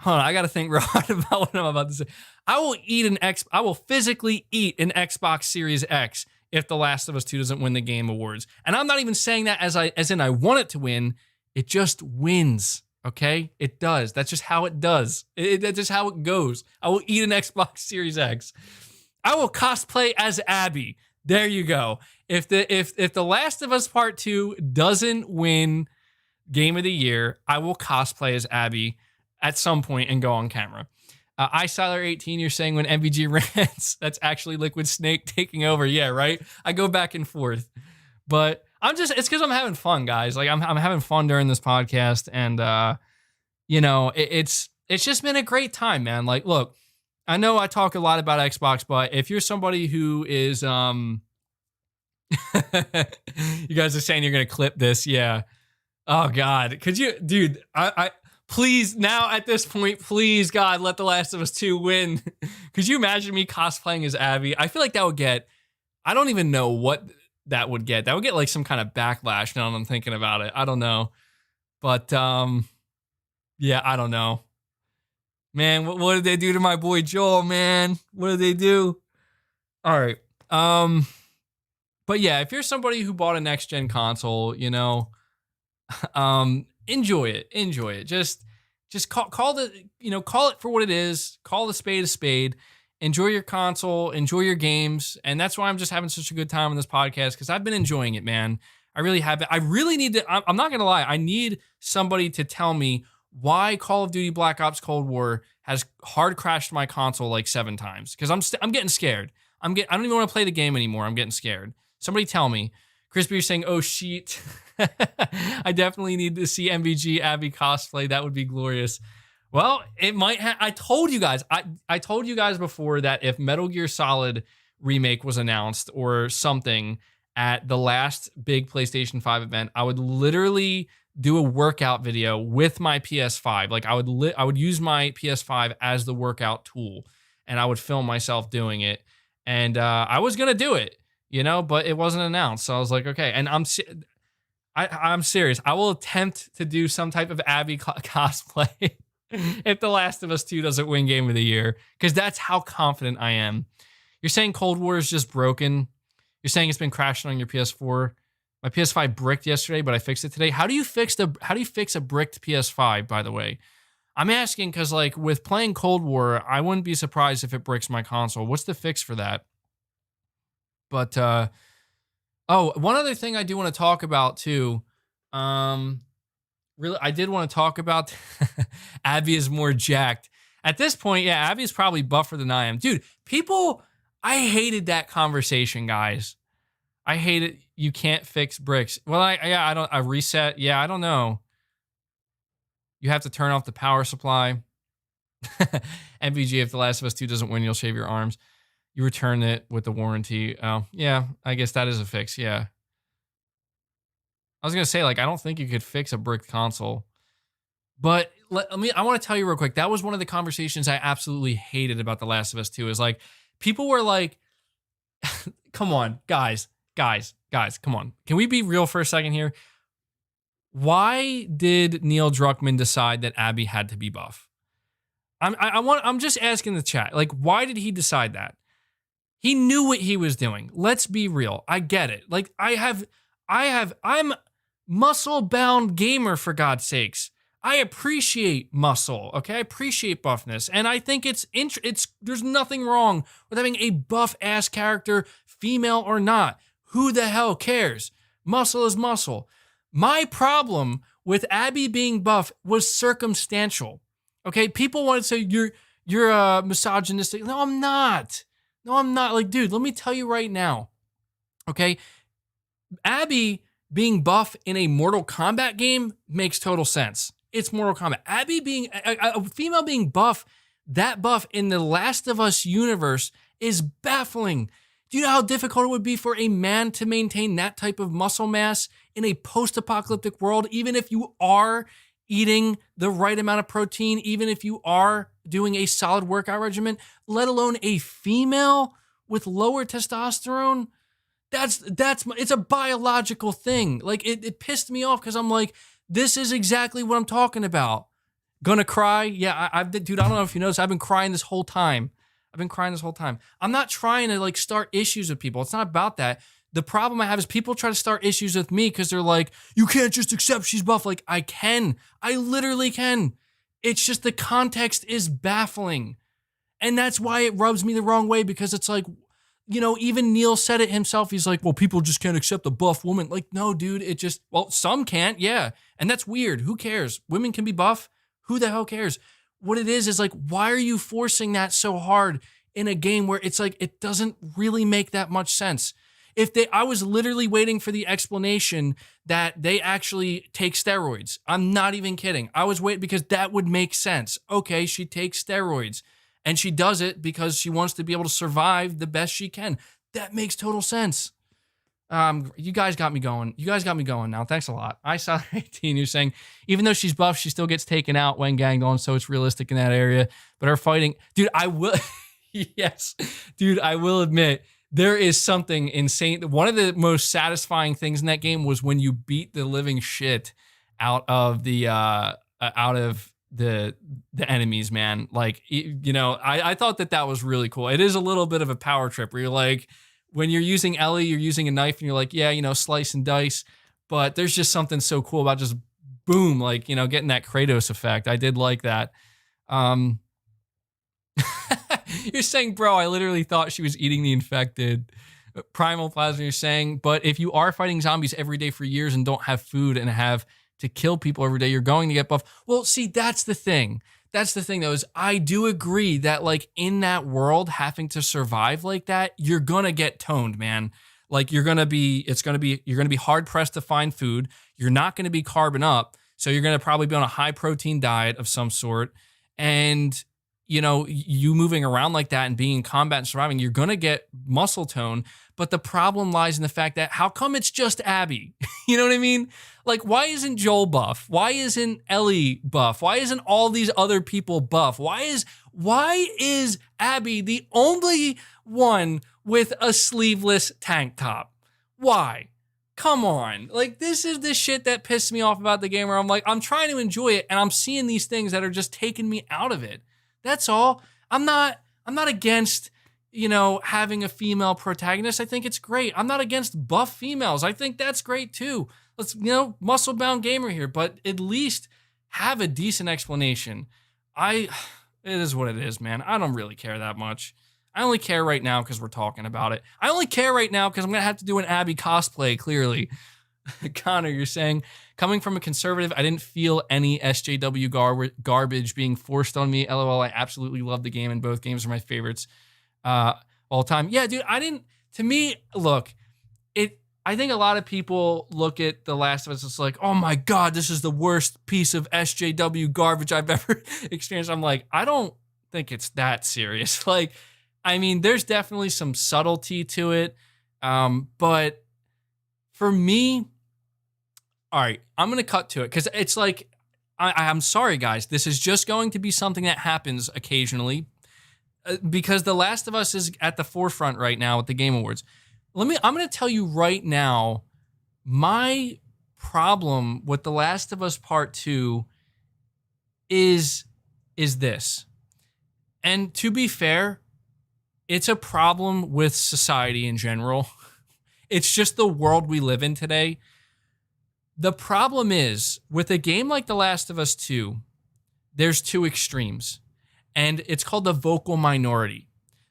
on, I gotta think real hard about what I'm about to say. I will physically eat an Xbox Series X if The Last of Us 2 doesn't win the Game Awards. And I'm not even saying that as in I want it to win. It just wins, okay? It does. That's just how it does. That's just how it goes. I will eat an Xbox Series X. I will cosplay as Abby. There you go. If The Last of Us Part 2 doesn't win Game of the Year, I will cosplay as Abby at some point and go on camera. iSiler18, you're saying when MVG rants, that's actually Liquid Snake taking over. Yeah, right? I go back and forth. But it's because I'm having fun, guys. Like, I'm having fun during this podcast. And, it's just been a great time, man. Like, look, I know I talk a lot about Xbox, but if you're somebody who is, you guys are saying you're going to clip this. Yeah. Oh, God. Could you, dude, please, now at this point, please, God, let The Last of Us 2 win. Could you imagine me cosplaying as Abby? I feel like that would get, I don't even know what that would get. That would get like some kind of backlash now that I'm thinking about it. I don't know. But, yeah, I don't know. Man, what did they do to my boy Joel, man? What did they do? All right. But yeah, if you're somebody who bought a next-gen console, enjoy it. Enjoy it. Just call it for what it is. Call the spade a spade. Enjoy your console. Enjoy your games. And that's why I'm just having such a good time on this podcast, because I've been enjoying it, man. I really have been. I really need to. I'm not gonna lie. I need somebody to tell me why Call of Duty Black Ops Cold War has hard crashed my console like 7 times. Because I'm getting scared. I don't even want to play the game anymore. I'm getting scared. Somebody tell me. Crispy, you're saying, oh, shit. I definitely need to see MVG Abby cosplay. That would be glorious. Well, it might have. I told you guys. I told you guys before that if Metal Gear Solid Remake was announced or something at the last big PlayStation 5 event, I would literally do a workout video with my PS5. Like I would use my PS5 as the workout tool, and I would film myself doing it. And I was gonna do it, but it wasn't announced. So I was like, okay. And I'm serious. I will attempt to do some type of Abby cosplay if The Last of Us 2 doesn't win Game of the Year, because that's how confident I am. You're saying Cold War is just broken. You're saying it's been crashing on your PS4. My PS5 bricked yesterday, but I fixed it today. How do you fix a bricked PS5, by the way? I'm asking because, like, with playing Cold War, I wouldn't be surprised if it bricks my console. What's the fix for that? But, one other thing I do want to talk about, too. Really, I did want to talk about Abby is more jacked. At this point, yeah, Abby is probably buffer than I am. Dude, I hated that conversation, guys. I hate it. You can't fix bricks. Well, I reset. Yeah, I don't know. You have to turn off the power supply. MVG, if The Last of Us 2 doesn't win, you'll shave your arms. You return it with the warranty. Oh, yeah, I guess that is a fix. Yeah. I was going to say, like, I don't think you could fix a bricked console. But I want to tell you real quick. That was one of the conversations I absolutely hated about The Last of Us 2 is like, people were like, come on, guys, come on. Can we be real for a second here? Why did Neil Druckmann decide that Abby had to be buff? I'm just asking the chat. Like, why did he decide that? He knew what he was doing. Let's be real. I get it. Like, I'm muscle-bound gamer, for God's sakes. I appreciate muscle, okay? I appreciate buffness, and I think there's nothing wrong with having a buff-ass character, female or not. Who the hell cares? Muscle is muscle. My problem with Abby being buff was circumstantial. Okay, people want to say you're misogynistic. No, I'm not. No, I'm not. Like, dude, let me tell you right now. Okay, Abby being buff in a Mortal Kombat game makes total sense. It's Mortal Kombat. Abby being a female being buff, that buff in the Last of Us universe is baffling. Do you know how difficult it would be for a man to maintain that type of muscle mass in a post-apocalyptic world, even if you are eating the right amount of protein, even if you are doing a solid workout regimen, let alone a female with lower testosterone? It's a biological thing. Like, it pissed me off because I'm like, this is exactly what I'm talking about. Gonna cry? Yeah, dude, I don't know if you noticed, I've been crying this whole time. I'm not trying to like start issues with people. It's not about that. The problem I have is people try to start issues with me because they're like, you can't just accept she's buff. Like, I can. I literally can. It's just the context is baffling. And that's why it rubs me the wrong way, because it's like, you know, even Neil said it himself. He's like, well, people just can't accept a buff woman. Like, no, dude, well, some can't, yeah. And that's weird. Who cares? Women can be buff. Who the hell cares? What it is like, why are you forcing that so hard in a game where it's like, it doesn't really make that much sense? I was literally waiting for the explanation that they actually take steroids. I'm not even kidding. I was waiting because that would make sense. Okay, she takes steroids and she does it because she wants to be able to survive the best she can. That makes total sense. You guys got me going. Now. Thanks a lot. I saw 18. You're saying, even though she's buff, she still gets taken out when ganged on, so it's realistic in that area. But her fighting, dude, I will, yes, dude, I will admit, there is something insane. One of the most satisfying things in that game was when you beat the living shit out of the enemies, man. Like, you know, I thought that was really cool. It is a little bit of a power trip where you're like, when you're using Ellie, you're using a knife and you're like, yeah, you know, slice and dice. But there's just something so cool about just boom, like, you know, getting that Kratos effect. I did like that. You're saying, bro, I literally thought she was eating the infected. Primal Plasma, you're saying, but if you are fighting zombies every day for years and don't have food and have to kill people every day, you're going to get buff. Well, see, that's the thing. That's the thing, though, is I do agree that, like, in that world, having to survive like that, you're gonna get toned, man. Like, you're gonna be hard pressed to find food. You're not gonna be carbon up, so you're gonna probably be on a high protein diet of some sort. And, you know, you moving around like that and being in combat and surviving, you're gonna get muscle tone. But the problem lies in the fact that how come it's just Abby? You know what I mean? Like, why isn't Joel buff? Why isn't Ellie buff? Why isn't all these other people buff? Why is Abby the only one with a sleeveless tank top? Why? Come on. Like, this is the shit that pissed me off about the game, where I'm like, I'm trying to enjoy it and I'm seeing these things that are just taking me out of it. That's all. I'm not against, you know, having a female protagonist. I think it's great. I'm not against buff females. I think that's great too. Let's, you know, muscle-bound gamer here, but at least have a decent explanation. It is what it is, man. I don't really care that much. I only care right now because we're talking about it. I only care right now because I'm going to have to do an Abby cosplay, clearly. Connor, you're saying, coming from a conservative, I didn't feel any SJW garbage being forced on me. LOL, I absolutely love the game, and both games are my favorites all time. Yeah, dude, to me, look, I think a lot of people look at The Last of Us, it's like, oh my God, this is the worst piece of SJW garbage I've ever experienced. I'm like, I don't think it's that serious. Like, I mean, there's definitely some subtlety to it. But for me, all right, I'm going to cut to it because it's like, I'm sorry, guys. This is just going to be something that happens occasionally because The Last of Us is at the forefront right now with the Game Awards. I'm going to tell you right now, my problem with The Last of Us Part 2 is this. And to be fair, it's a problem with society in general. It's just the world we live in today. The problem is, with a game like The Last of Us 2, there's two extremes. And it's called the vocal minority.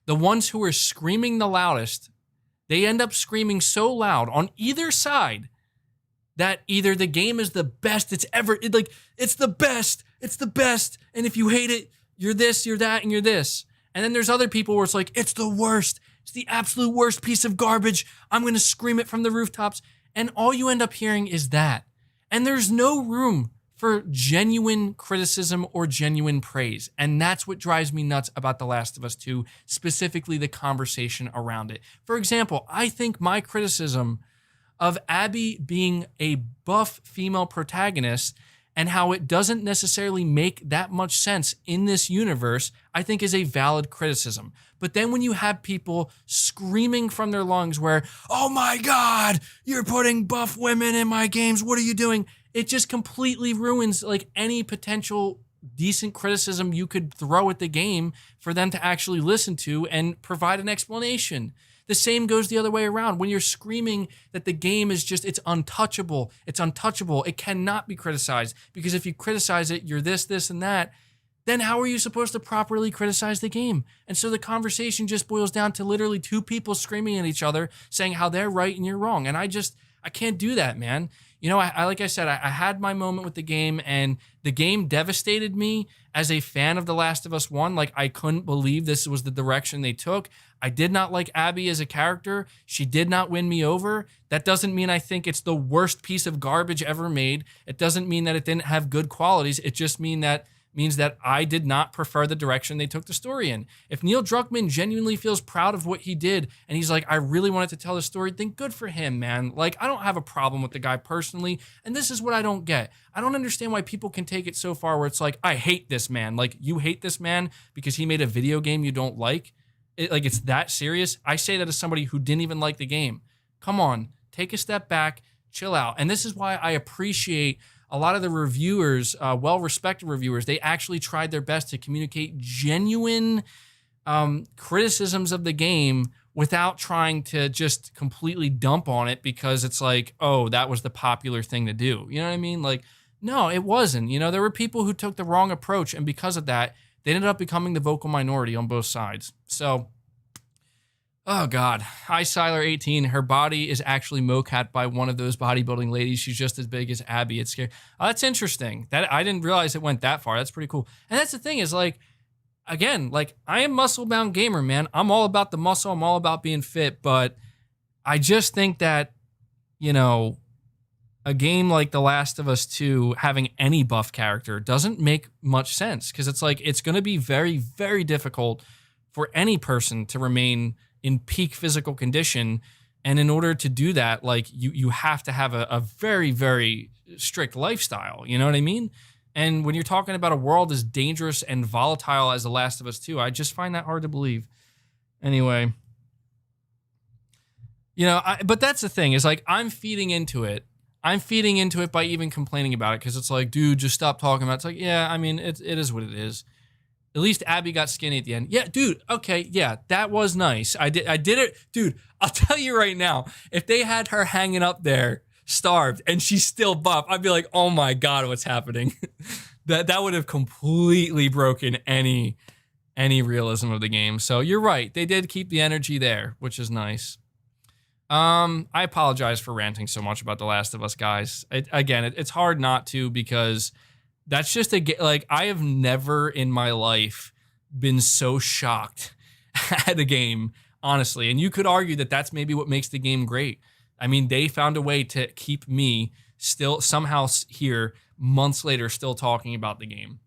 The ones who are screaming the loudest, they end up screaming so loud on either side that either the game is the best it's ever, it's the best, and if you hate it, you're this, you're that, and you're this. And then there's other people where it's like, it's the worst, it's the absolute worst piece of garbage, I'm gonna scream it from the rooftops, and all you end up hearing is that. And there's no room for genuine criticism or genuine praise. And that's what drives me nuts about The Last of Us 2, specifically the conversation around it. For example, I think my criticism of Abby being a buff female protagonist and how it doesn't necessarily make that much sense in this universe, I think is a valid criticism. But then when you have people screaming from their lungs where, oh my God, you're putting buff women in my games, what are you doing? It just completely ruins like any potential decent criticism you could throw at the game for them to actually listen to and provide an explanation. The same goes the other way around. When you're screaming that the game is just, it's untouchable, it cannot be criticized, because if you criticize it, you're this, and that, then how are you supposed to properly criticize the game? And so the conversation just boils down to literally two people screaming at each other, saying how they're right and you're wrong. And I can't do that, man. You know, I like I said, I had my moment with the game, and the game devastated me as a fan of The Last of Us 1. Like, I couldn't believe this was the direction they took. I did not like Abby as a character. She did not win me over. That doesn't mean I think it's the worst piece of garbage ever made. It doesn't mean that it didn't have good qualities. It just means that I did not prefer the direction they took the story in. If Neil Druckmann genuinely feels proud of what he did, and he's like, I really wanted to tell the story, then good for him, man. Like, I don't have a problem with the guy personally, and this is what I don't get. I don't understand why people can take it so far where it's like, I hate this man. Like, you hate this man because he made a video game you don't like? It's that serious? I say that as somebody who didn't even like the game. Come on, take a step back, chill out. And this is why I appreciate a lot of the reviewers, well-respected reviewers, they actually tried their best to communicate genuine criticisms of the game without trying to just completely dump on it because it's like, oh, that was the popular thing to do. You know what I mean? Like, no, it wasn't. You know, there were people who took the wrong approach, and because of that, they ended up becoming the vocal minority on both sides. So, oh God, Siler18, her body is actually mocapped by one of those bodybuilding ladies. She's just as big as Abby. It's scary. Oh, that's interesting. That I didn't realize it went that far. That's pretty cool. And that's the thing is, like, again, like, I am muscle-bound gamer, man. I'm all about the muscle. I'm all about being fit. But I just think that, you know, a game like The Last of Us 2 having any buff character doesn't make much sense, because it's like, it's going to be very, very difficult for any person to remain in peak physical condition. And in order to do that, like, you have to have a very, very strict lifestyle. You know what I mean? And when you're talking about a world as dangerous and volatile as The Last of Us 2, I just find that hard to believe. Anyway, you know, but that's the thing is, like, I'm feeding into it by even complaining about it, because it's like, dude, just stop talking about it. It's like, yeah, I mean, it is what it is. At least Abby got skinny at the end. Yeah, dude, okay, yeah, that was nice. I did it. Dude, I'll tell you right now, if they had her hanging up there, starved, and she's still buff, I'd be like, oh my God, what's happening? that would have completely broken any realism of the game. So you're right, they did keep the energy there, which is nice. I apologize for ranting so much about The Last of Us, guys. It's hard not to, because that's just like, I have never in my life been so shocked at a game, honestly. And you could argue that that's maybe what makes the game great. I mean, they found a way to keep me still somehow here months later, still talking about the game.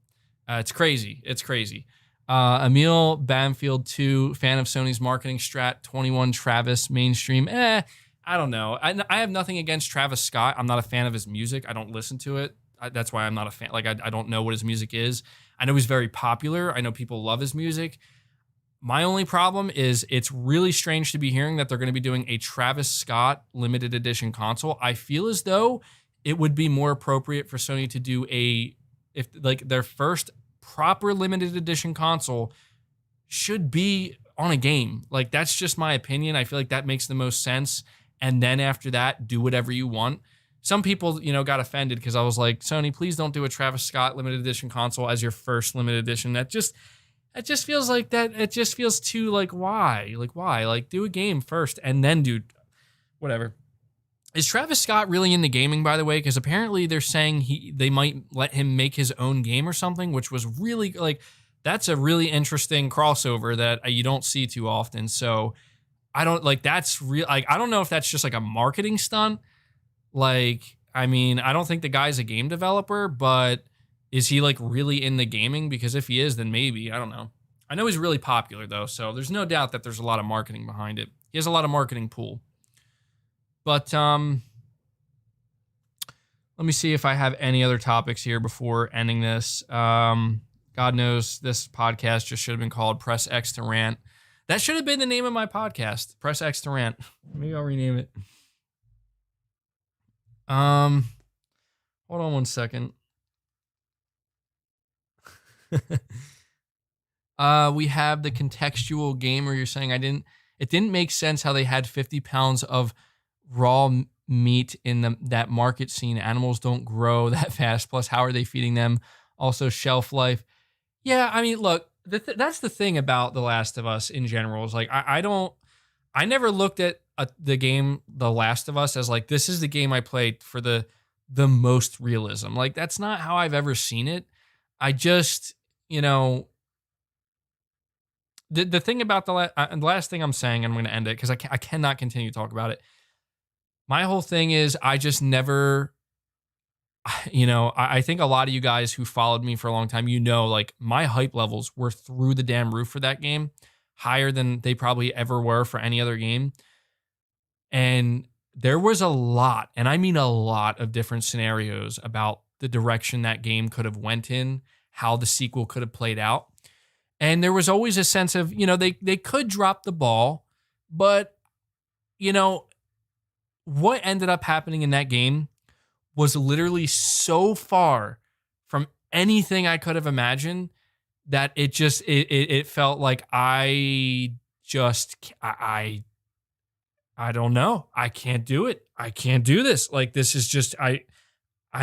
It's crazy. It's crazy. Emil Bamfield 2, fan of Sony's marketing strat. 21 Travis, mainstream. I don't know. I have nothing against Travis Scott. I'm not a fan of his music. I don't listen to it. That's why I'm not a fan. Like, I don't know what his music is. I know he's very popular. I know people love his music. My only problem is it's really strange to be hearing that they're going to be doing a Travis Scott limited edition console. I feel as though it would be more appropriate for Sony to do if like their first proper limited edition console should be on a game. Like, that's just my opinion. I feel like that makes the most sense. And then after that, do whatever you want. Some people, you know, got offended because I was like, Sony, please don't do a Travis Scott limited edition console as your first limited edition. That just feels like that. It just feels too, like, why? Like, why? Like, do a game first and then do whatever. Is Travis Scott really into gaming, by the way? Because apparently they're saying they might let him make his own game or something, which was really like, that's a really interesting crossover that you don't see too often. So I don't like, that's real. Like, I don't know if that's just like a marketing stunt. Like, I mean, I don't think the guy's a game developer, but is he like really in the gaming? Because if he is, then maybe, I don't know. I know he's really popular though. So there's no doubt that there's a lot of marketing behind it. He has a lot of marketing pool. But let me see if I have any other topics here before ending this. God knows this podcast just should have been called Press X to Rant. That should have been the name of my podcast, Press X to Rant. Maybe I'll rename it. Hold on one second. We have the contextual gamer. You're saying it didn't make sense how they had 50 pounds of raw meat in that market scene. Animals don't grow that fast. Plus, how are they feeding them? Also, shelf life. Yeah, I mean, look, that's the thing about The Last of Us in general. Is like I never looked at the game The Last of Us as like, this is the game I played for the most realism. Like, that's not how I've ever seen it. I just, the thing about the last thing I'm saying, I'm going to end it because I cannot continue to talk about it. My whole thing is I just never, I think a lot of you guys who followed me for a long time, like my hype levels were through the damn roof for that game, higher than they probably ever were for any other game. And there was a lot, and I mean a lot of different scenarios about the direction that game could have went in, how the sequel could have played out. And there was always a sense of, they could drop the ball, but, what ended up happening in that game was literally so far from anything I could have imagined that it felt like I don't know. I can't do it. I can't do this. Like, this is just, I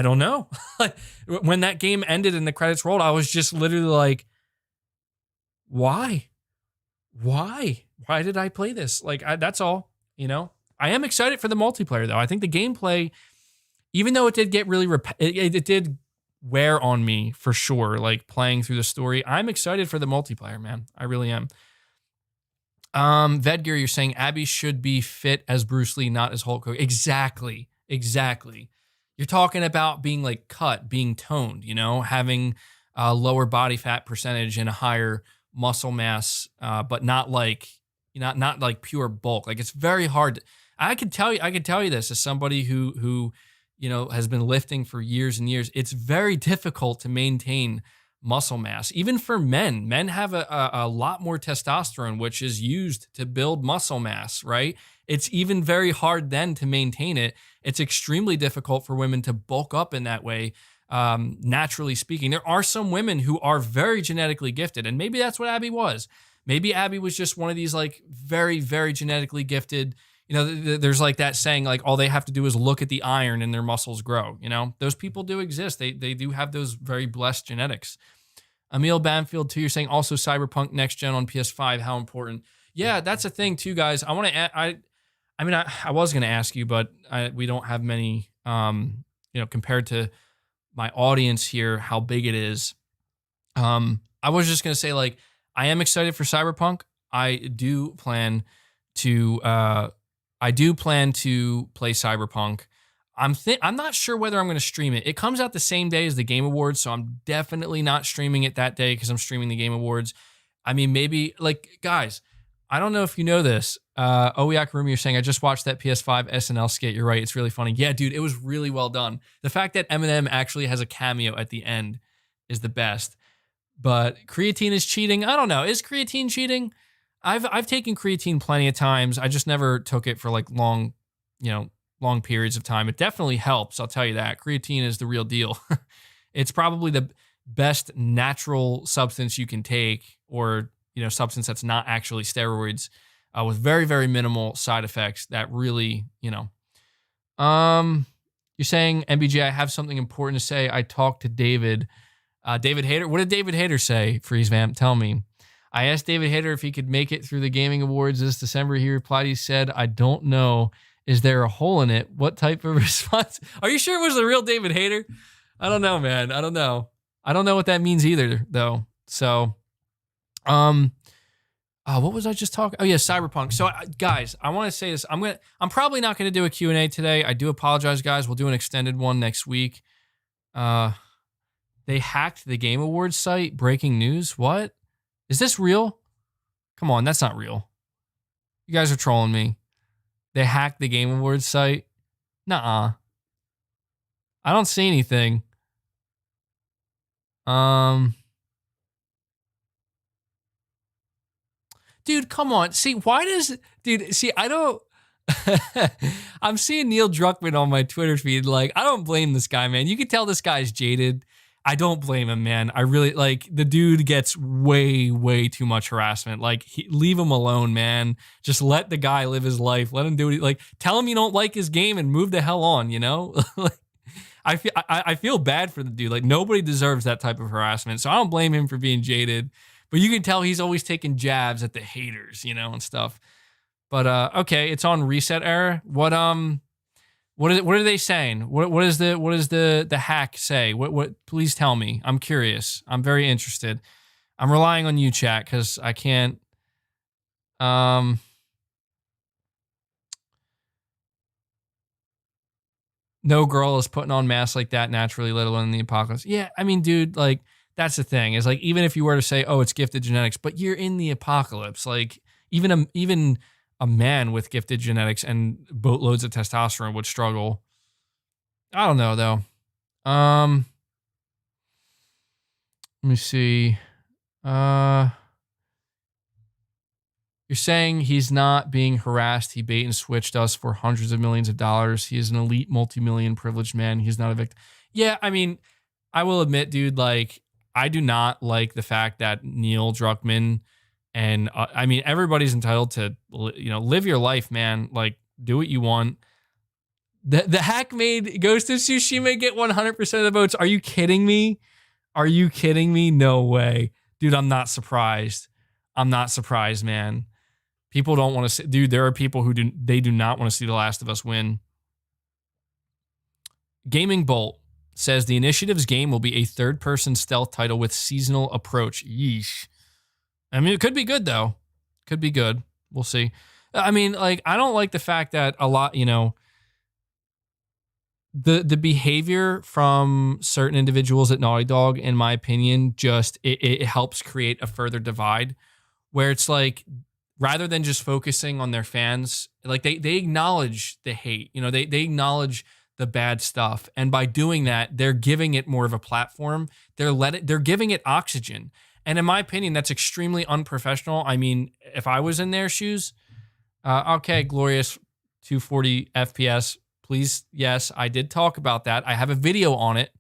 don't know. Like, when that game ended and the credits rolled, I was just literally like, why did I play this? Like, that's all, I am excited for the multiplayer though. I think the gameplay, even though it did get really, it did wear on me for sure, like playing through the story. I'm excited for the multiplayer, man. I really am. Vedgear, you're saying Abby should be fit as Bruce Lee, not as Hulk Hogan. Exactly. You're talking about being like cut, being toned, having a lower body fat percentage and a higher muscle mass, but not like, not like pure bulk. Like, it's very hard. I could tell you this as somebody who has been lifting for years and years. It's very difficult to maintain muscle mass. Even for men have a lot more testosterone, which is used to build muscle mass, right? It's even very hard then to maintain it. It's extremely difficult for women to bulk up in that way. Naturally speaking, there are some women who are very genetically gifted, and maybe that's what Abby was. Maybe Abby was just one of these like very, very genetically gifted. There's like that saying, like, all they have to do is look at the iron and their muscles grow. Those people do exist. They do have those very blessed genetics. Emil Banfield too, you're saying also Cyberpunk next gen on PS5, how important? Yeah, that's a thing too, guys. I want to, I was going to ask you, but we don't have many, compared to my audience here, how big it is. I was just going to say, like, I am excited for Cyberpunk. I do plan to play Cyberpunk. I'm not sure whether I'm going to stream it. It comes out the same day as the Game Awards, so I'm definitely not streaming it that day because I'm streaming the Game Awards. I mean, maybe, like, guys, I don't know if you know this. Oyakarumi, you're saying, I just watched that PS5 SNL skit. You're right. It's really funny. Yeah, dude, it was really well done. The fact that Eminem actually has a cameo at the end is the best. But creatine is cheating. I don't know. Is creatine cheating? I've taken creatine plenty of times. I just never took it for like long periods of time. It definitely helps. I'll tell you that. Creatine is the real deal. It's probably the best natural substance you can take, or, substance that's not actually steroids, with very, very minimal side effects that really, You're saying, MBG, I have something important to say. I talked to David. David Hayter. What did David Hayter say, FreezeVamp? Tell me. I asked David Hayter if he could make it through the Gaming Awards this December. He replied, he said, I don't know Is there a hole in it? What type of response? Are you sure it was the real David Hayter? I don't know, man. I don't know. I don't know what that means either, though. So, what was I just talking? Oh yeah, Cyberpunk. So guys, I want to say this. I'm probably not going to do a Q&A today. I do apologize, guys. We'll do an extended one next week. They hacked the Game Awards site. Breaking news. What? Is this real? Come on, that's not real. You guys are trolling me. They hacked the Game Awards site. Nuh-uh. I don't see anything. Dude, come on. See, I don't. I'm seeing Neil Druckmann on my Twitter feed. Like, I don't blame this guy, man. You can tell this guy's jaded. I don't blame him, man. I really, like, the dude gets way, way too much harassment. Like, leave him alone, man. Just let the guy live his life. Let him do it. Like, tell him you don't like his game and move the hell on, you know? Like, I feel bad for the dude. Like, nobody deserves that type of harassment. So I don't blame him for being jaded. But you can tell he's always taking jabs at the haters, you know, and stuff. But okay, it's on reset error. What are they saying? What does the hack say? What please tell me. I'm curious. I'm very interested. I'm relying on you, chat, because I can't no girl is putting on masks like that naturally, let alone in the apocalypse. Yeah, I mean, dude, like, that's the thing. Is like, even if you were to say, oh, it's gifted genetics, but you're in the apocalypse. Like, even a man with gifted genetics and boatloads of testosterone would struggle. I don't know, though. Let me see. You're saying he's not being harassed. He bait and switched us for hundreds of millions of dollars. He is an elite multi-million privileged man. He's not a victim. Yeah, I mean, I will admit, dude, like, I do not like the fact that Neil Druckmann and I mean, everybody's entitled to, you know, live your life, man. Like, do what you want. The hack made Ghost of Tsushima get 100% of the votes. Are you kidding me? Are you kidding me? No way. Dude, I'm not surprised. I'm not surprised, man. People don't want to see, dude, there are people who do not want to see The Last of Us win. Gaming Bolt says the Initiative's game will be a third-person stealth title with seasonal approach. Yeesh. I mean, it could be good, though. Could be good. We'll see. I mean, like, I don't like the fact that a lot, you know, the behavior from certain individuals at Naughty Dog, in my opinion, just, it helps create a further divide where it's like, rather than just focusing on their fans, like, they acknowledge the hate. You know, they acknowledge the bad stuff. And by doing that, they're giving it more of a platform. They're giving it oxygen. And in my opinion, that's extremely unprofessional. I mean, if I was in their shoes, okay, glorious 240 FPS, please. Yes, I did talk about that. I have a video on it.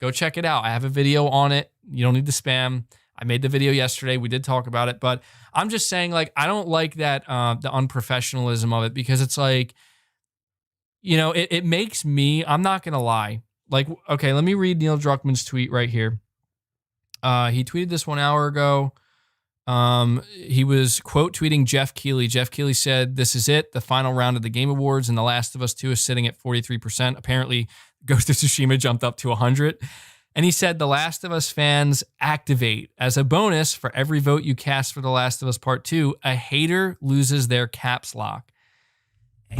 Go check it out. I have a video on it. You don't need to spam. I made the video yesterday. We did talk about it, but I'm just saying, like, I don't like that, the unprofessionalism of it, because it's like, you know, it makes me, I'm not going to lie. Like, okay, let me read Neil Druckmann's tweet right here. He tweeted this 1 hour ago. He was quote tweeting Jeff Keighley. Jeff Keighley said, "This is it. The final round of the Game Awards, and The Last of Us 2 is sitting at 43%. Apparently, Ghost of Tsushima jumped up to 100. And he said, The Last of Us fans activate. As a bonus, for every vote you cast for The Last of Us Part 2, a hater loses their caps lock."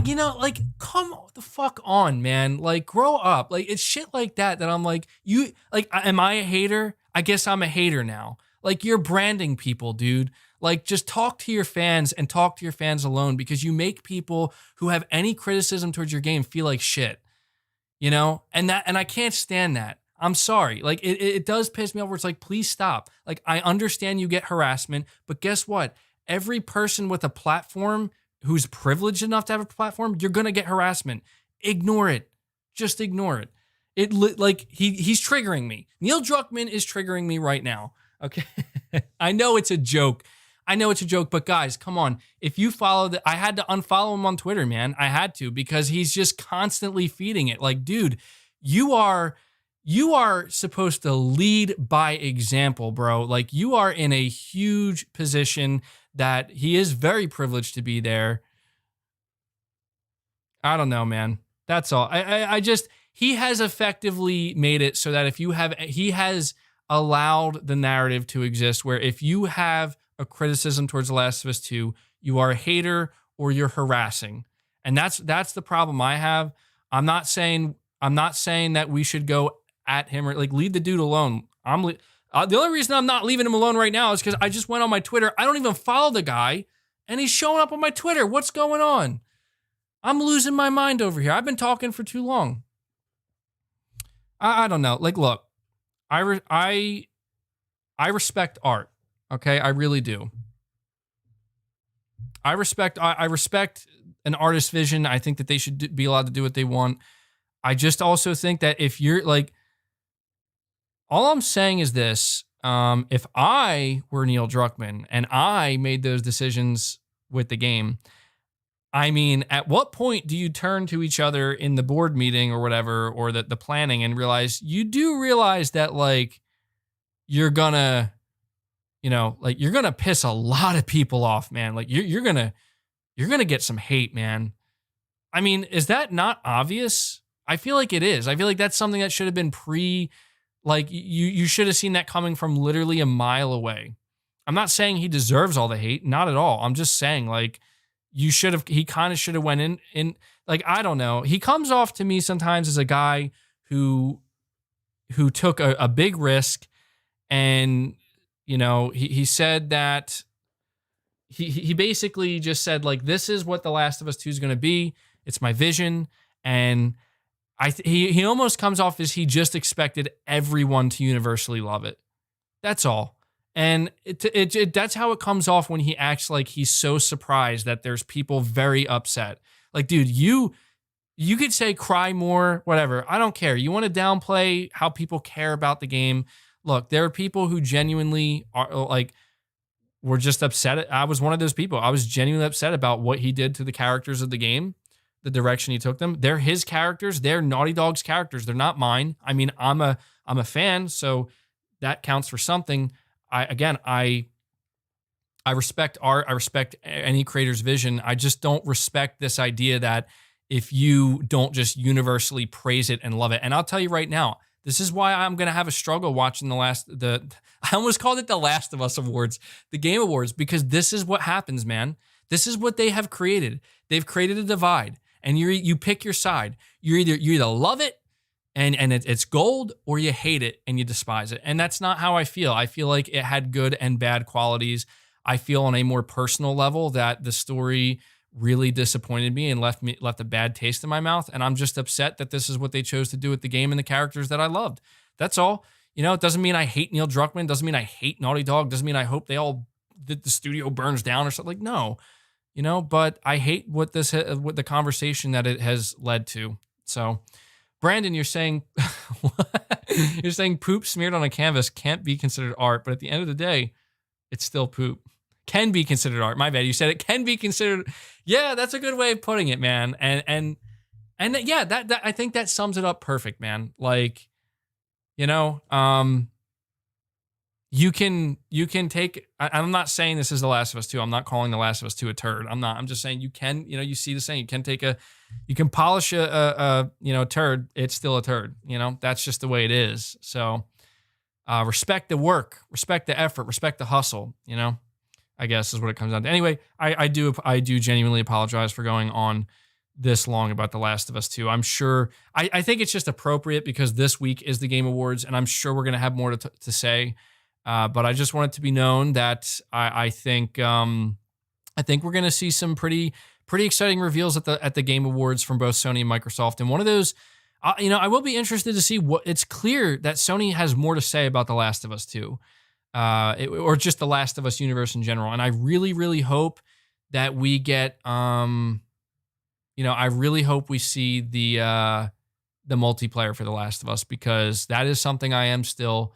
You know, like, come the fuck on, man. Like, grow up. Like, it's shit like that I'm like, you, like, am I a hater? I guess I'm a hater now. Like, you're branding people, dude. Like, just talk to your fans and talk to your fans alone, because you make people who have any criticism towards your game feel like shit, you know? And I can't stand that. I'm sorry. Like, it does piss me off where it's like, please stop. Like, I understand you get harassment, but guess what? Every person with a platform who's privileged enough to have a platform, you're going to get harassment. Ignore it. Just ignore it. Like, he's triggering me. Neil Druckmann is triggering me right now. Okay. I know it's a joke. But guys, come on. If you follow I had to unfollow him on Twitter, man. I had to, because he's just constantly feeding it. Like, dude, you are supposed to lead by example, bro. Like, you are in a huge position that he is very privileged to be there. I don't know, man. That's all. I just, he has effectively made it so that he has allowed the narrative to exist where if you have a criticism towards The Last of Us 2, you are a hater or you're harassing. And that's the problem I have. I'm not saying that we should go at him or like leave the dude alone. The only reason I'm not leaving him alone right now is because I just went on my Twitter. I don't even follow the guy, and he's showing up on my Twitter. What's going on? I'm losing my mind over here. I've been talking for too long. I don't know. Like, look, I respect art. Okay, I really do. I respect an artist's vision. I think that they should be allowed to do what they want. I just also think that if you're like, all I'm saying is this: if I were Neil Druckmann and I made those decisions with the game, I mean, at what point do you turn to each other in the board meeting or whatever, or the planning, and realize that like you're gonna, you're gonna piss a lot of people off, man. Like you're gonna get some hate, man. I mean, is that not obvious? I feel like it is. I feel like that's something that should have been like you should have seen that coming from literally a mile away. I'm not saying he deserves all the hate, not at all. I'm just saying like he kind of should have went in like, I don't know. He comes off to me sometimes as a guy who took a big risk, and he said that he basically just said like, this is what The Last of Us 2 is going to be. It's my vision. And he almost comes off as he just expected everyone to universally love it. That's all. And that's how it comes off when he acts like he's so surprised that there's people very upset. Like, dude, you could say cry more, whatever. I don't care. You want to downplay how people care about the game. Look, there are people who genuinely are like, were just upset. I was one of those people. I was genuinely upset about what he did to the characters of the game, the direction he took them. They're his characters. They're Naughty Dog's characters. They're not mine. I mean, I'm a fan, so that counts for something. I respect art. I respect any creator's vision. I just don't respect this idea that if you don't just universally praise it and love it. And I'll tell you right now, this is why I'm going to have a struggle watching I almost called it the Last of Us Awards, the Game Awards, because this is what happens, man. This is what they have created. They've created a divide, and you pick your side. You either love it and it's gold, or you hate it and you despise it. And that's not how I feel. I feel like it had good and bad qualities. I feel on a more personal level that the story really disappointed me and left a bad taste in my mouth. And I'm just upset that this is what they chose to do with the game and the characters that I loved. That's all. It doesn't mean I hate Neil Druckmann. Doesn't mean I hate Naughty Dog. Doesn't mean I hope the studio burns down or something. Like, no, but I hate what the conversation that it has led to. So, Brandon, you're saying you're saying poop smeared on a canvas can't be considered art, but at the end of the day, it's still poop. Can be considered art. My bad. You said it can be considered. Yeah, that's a good way of putting it, man. And yeah, that I think that sums it up perfect, man. Like, you can take. I'm not saying this is The Last of Us 2. I'm not calling The Last of Us 2 a turd. I'm just saying you can. You see the saying. You can polish a turd. It's still a turd. That's just the way it is. So, respect the work, respect the effort, respect the hustle. I guess is what it comes down to. Anyway, I do genuinely apologize for going on this long about The Last of Us 2. I'm sure, I think it's just appropriate because this week is the Game Awards, and I'm sure we're going to have more to say. But I just want it to be known that I think we're going to see some pretty exciting reveals at the Game Awards from both Sony and Microsoft. And one of those, I will be interested to see it's clear that Sony has more to say about The Last of Us 2. Or just the Last of Us universe in general. And I really, really hope that we get, I really hope we see the multiplayer for The Last of Us, because that is something I am still,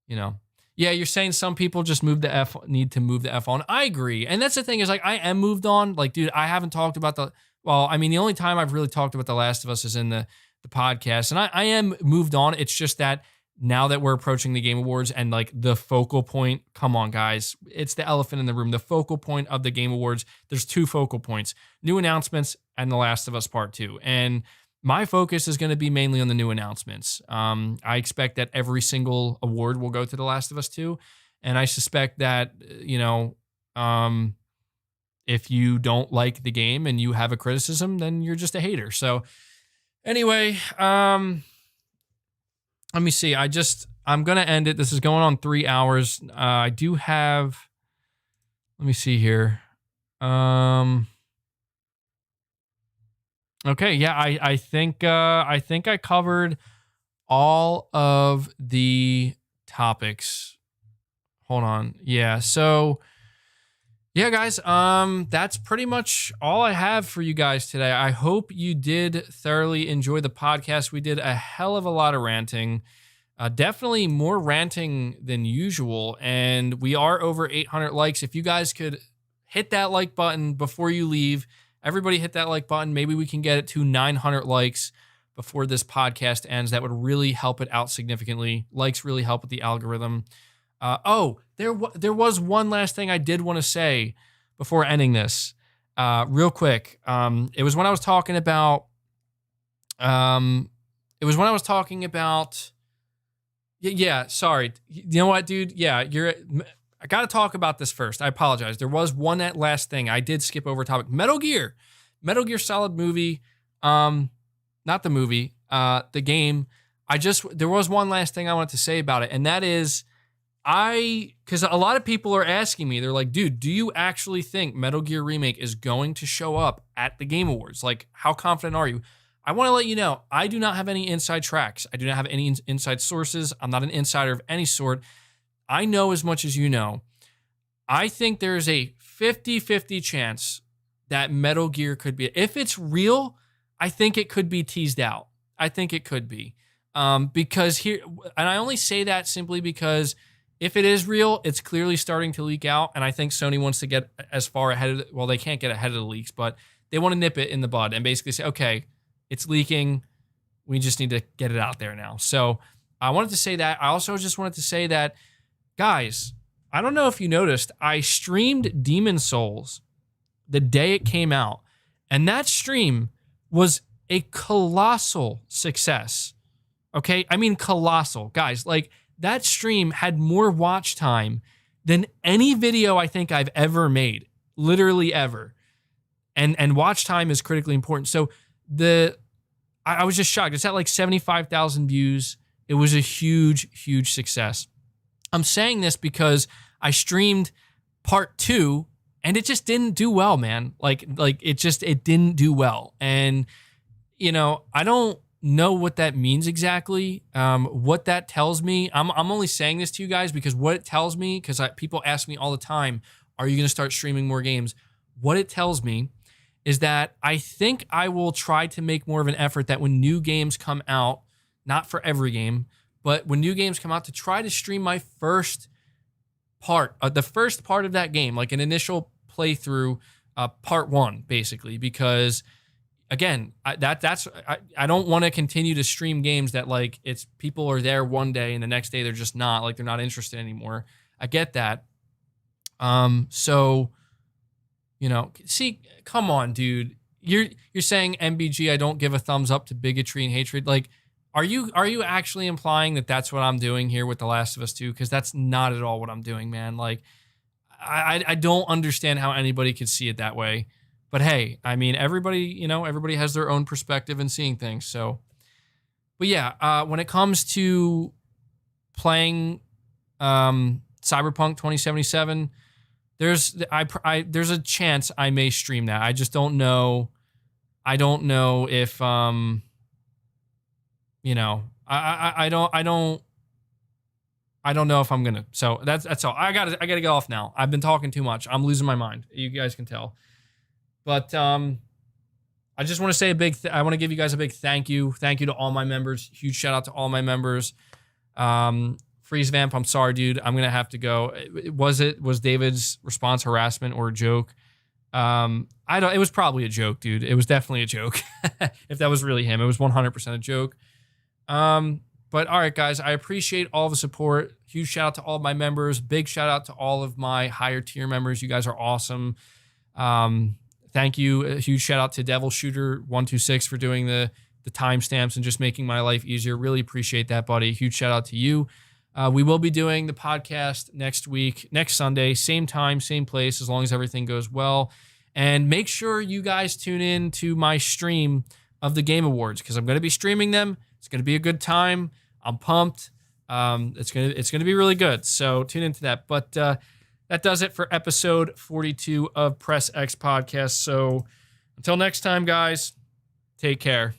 yeah, you're saying some people just need to move the F on. I agree. And that's the thing is like, I am moved on. Like, dude, I haven't talked about the only time I've really talked about The Last of Us is in the podcast, and I am moved on. It's just that now that we're approaching the Game Awards and like the focal point, come on guys, it's the elephant in the room. The focal point of the Game Awards, there's two focal points, new announcements and The Last of Us Part 2. And my focus is going to be mainly on the new announcements. I expect that every single award will go to The Last of Us 2. And I suspect that, if you don't like the game and you have a criticism, then you're just a hater. So anyway, let me see. I'm going to end it. This is going on 3 hours. I do have, let me see here. Okay. Yeah. I think I covered all of the topics. Hold on. Yeah. So yeah, guys, that's pretty much all I have for you guys today. I hope you did thoroughly enjoy the podcast. We did a hell of a lot of ranting, definitely more ranting than usual, and we are over 800 likes. If you guys could hit that like button before you leave, everybody hit that like button. Maybe we can get it to 900 likes before this podcast ends. That would really help it out significantly. Likes really help with the algorithm. There was one last thing I did want to say before ending this, real quick. It was when I was talking about, yeah, sorry. You know what, dude? Yeah, I got to talk about this first. I apologize. There was one that last thing. I did skip over a topic. Metal Gear Solid movie. Not the movie, the game. There was one last thing I wanted to say about it, and that is, because a lot of people are asking me, they're like, dude, do you actually think Metal Gear Remake is going to show up at the Game Awards? Like, how confident are you? I want to let you know, I do not have any inside tracks. I do not have any inside sources. I'm not an insider of any sort. I know as much as you know. I think there's a 50-50 chance that Metal Gear could be. If it's real, I think it could be teased out. I think it could be. Because here, and I only say that simply because if it is real, it's clearly starting to leak out, and I think Sony wants to get as far ahead of it. Well, they can't get ahead of the leaks, but they want to nip it in the bud and basically say, okay, it's leaking. We just need to get it out there now. So I wanted to say that. I also just wanted to say that, guys, I don't know if you noticed, I streamed Demon Souls the day it came out, and that stream was a colossal success. Okay? I mean, colossal. Guys, like, that stream had more watch time than any video I think I've ever made, literally ever. And watch time is critically important. So I was just shocked. It's at like 75,000 views. It was a huge, huge success. I'm saying this because I streamed part 2 and it just didn't do well, man. Like it didn't do well. And I don't know what that means exactly. What that tells me, I'm only saying this to you guys because what it tells me, because people ask me all the time, are you going to start streaming more games? What it tells me is that I think I will try to make more of an effort that when new games come out, not for every game, but when new games come out, to try to stream my first part, the first part of that game, like an initial playthrough, part 1, basically, because again, I don't want to continue to stream games that like it's people are there one day and the next day they're just not, like they're not interested anymore. I get that. So, see, come on, dude. You're saying MBG, I don't give a thumbs up to bigotry and hatred. Like, are you actually implying that that's what I'm doing here with The Last of Us 2? Because that's not at all what I'm doing, man. Like, I don't understand how anybody could see it that way. But hey, I mean, everybody has their own perspective in seeing things. So, but yeah, when it comes to playing Cyberpunk 2077, there's a chance I may stream that. I just don't know. I don't know if I don't know if I'm gonna. So that's all. I gotta get off now. I've been talking too much. I'm losing my mind. You guys can tell. But I just want to say I want to give you guys a big thank you. Thank you to all my members. Huge shout out to all my members. Freeze Vamp, I'm sorry, dude. I'm gonna have to go. Was David's response harassment or a joke? It was probably a joke, dude. It was definitely a joke. If that was really him, it was 100% a joke. But all right, guys, I appreciate all the support. Huge shout out to all of my members. Big shout out to all of my higher tier members. You guys are awesome. Thank you. A huge shout out to Devil Shooter 126 for doing the timestamps and just making my life easier. Really appreciate that, buddy. Huge shout out to you. We will be doing the podcast next Sunday, same time, same place, as long as everything goes well. And make sure you guys tune in to my stream of the Game Awards, because I'm going to be streaming them. It's going to be a good time. I'm pumped. It's gonna be really good. So tune into that. But that does it for episode 42 of Press X Podcast. So until next time, guys, take care.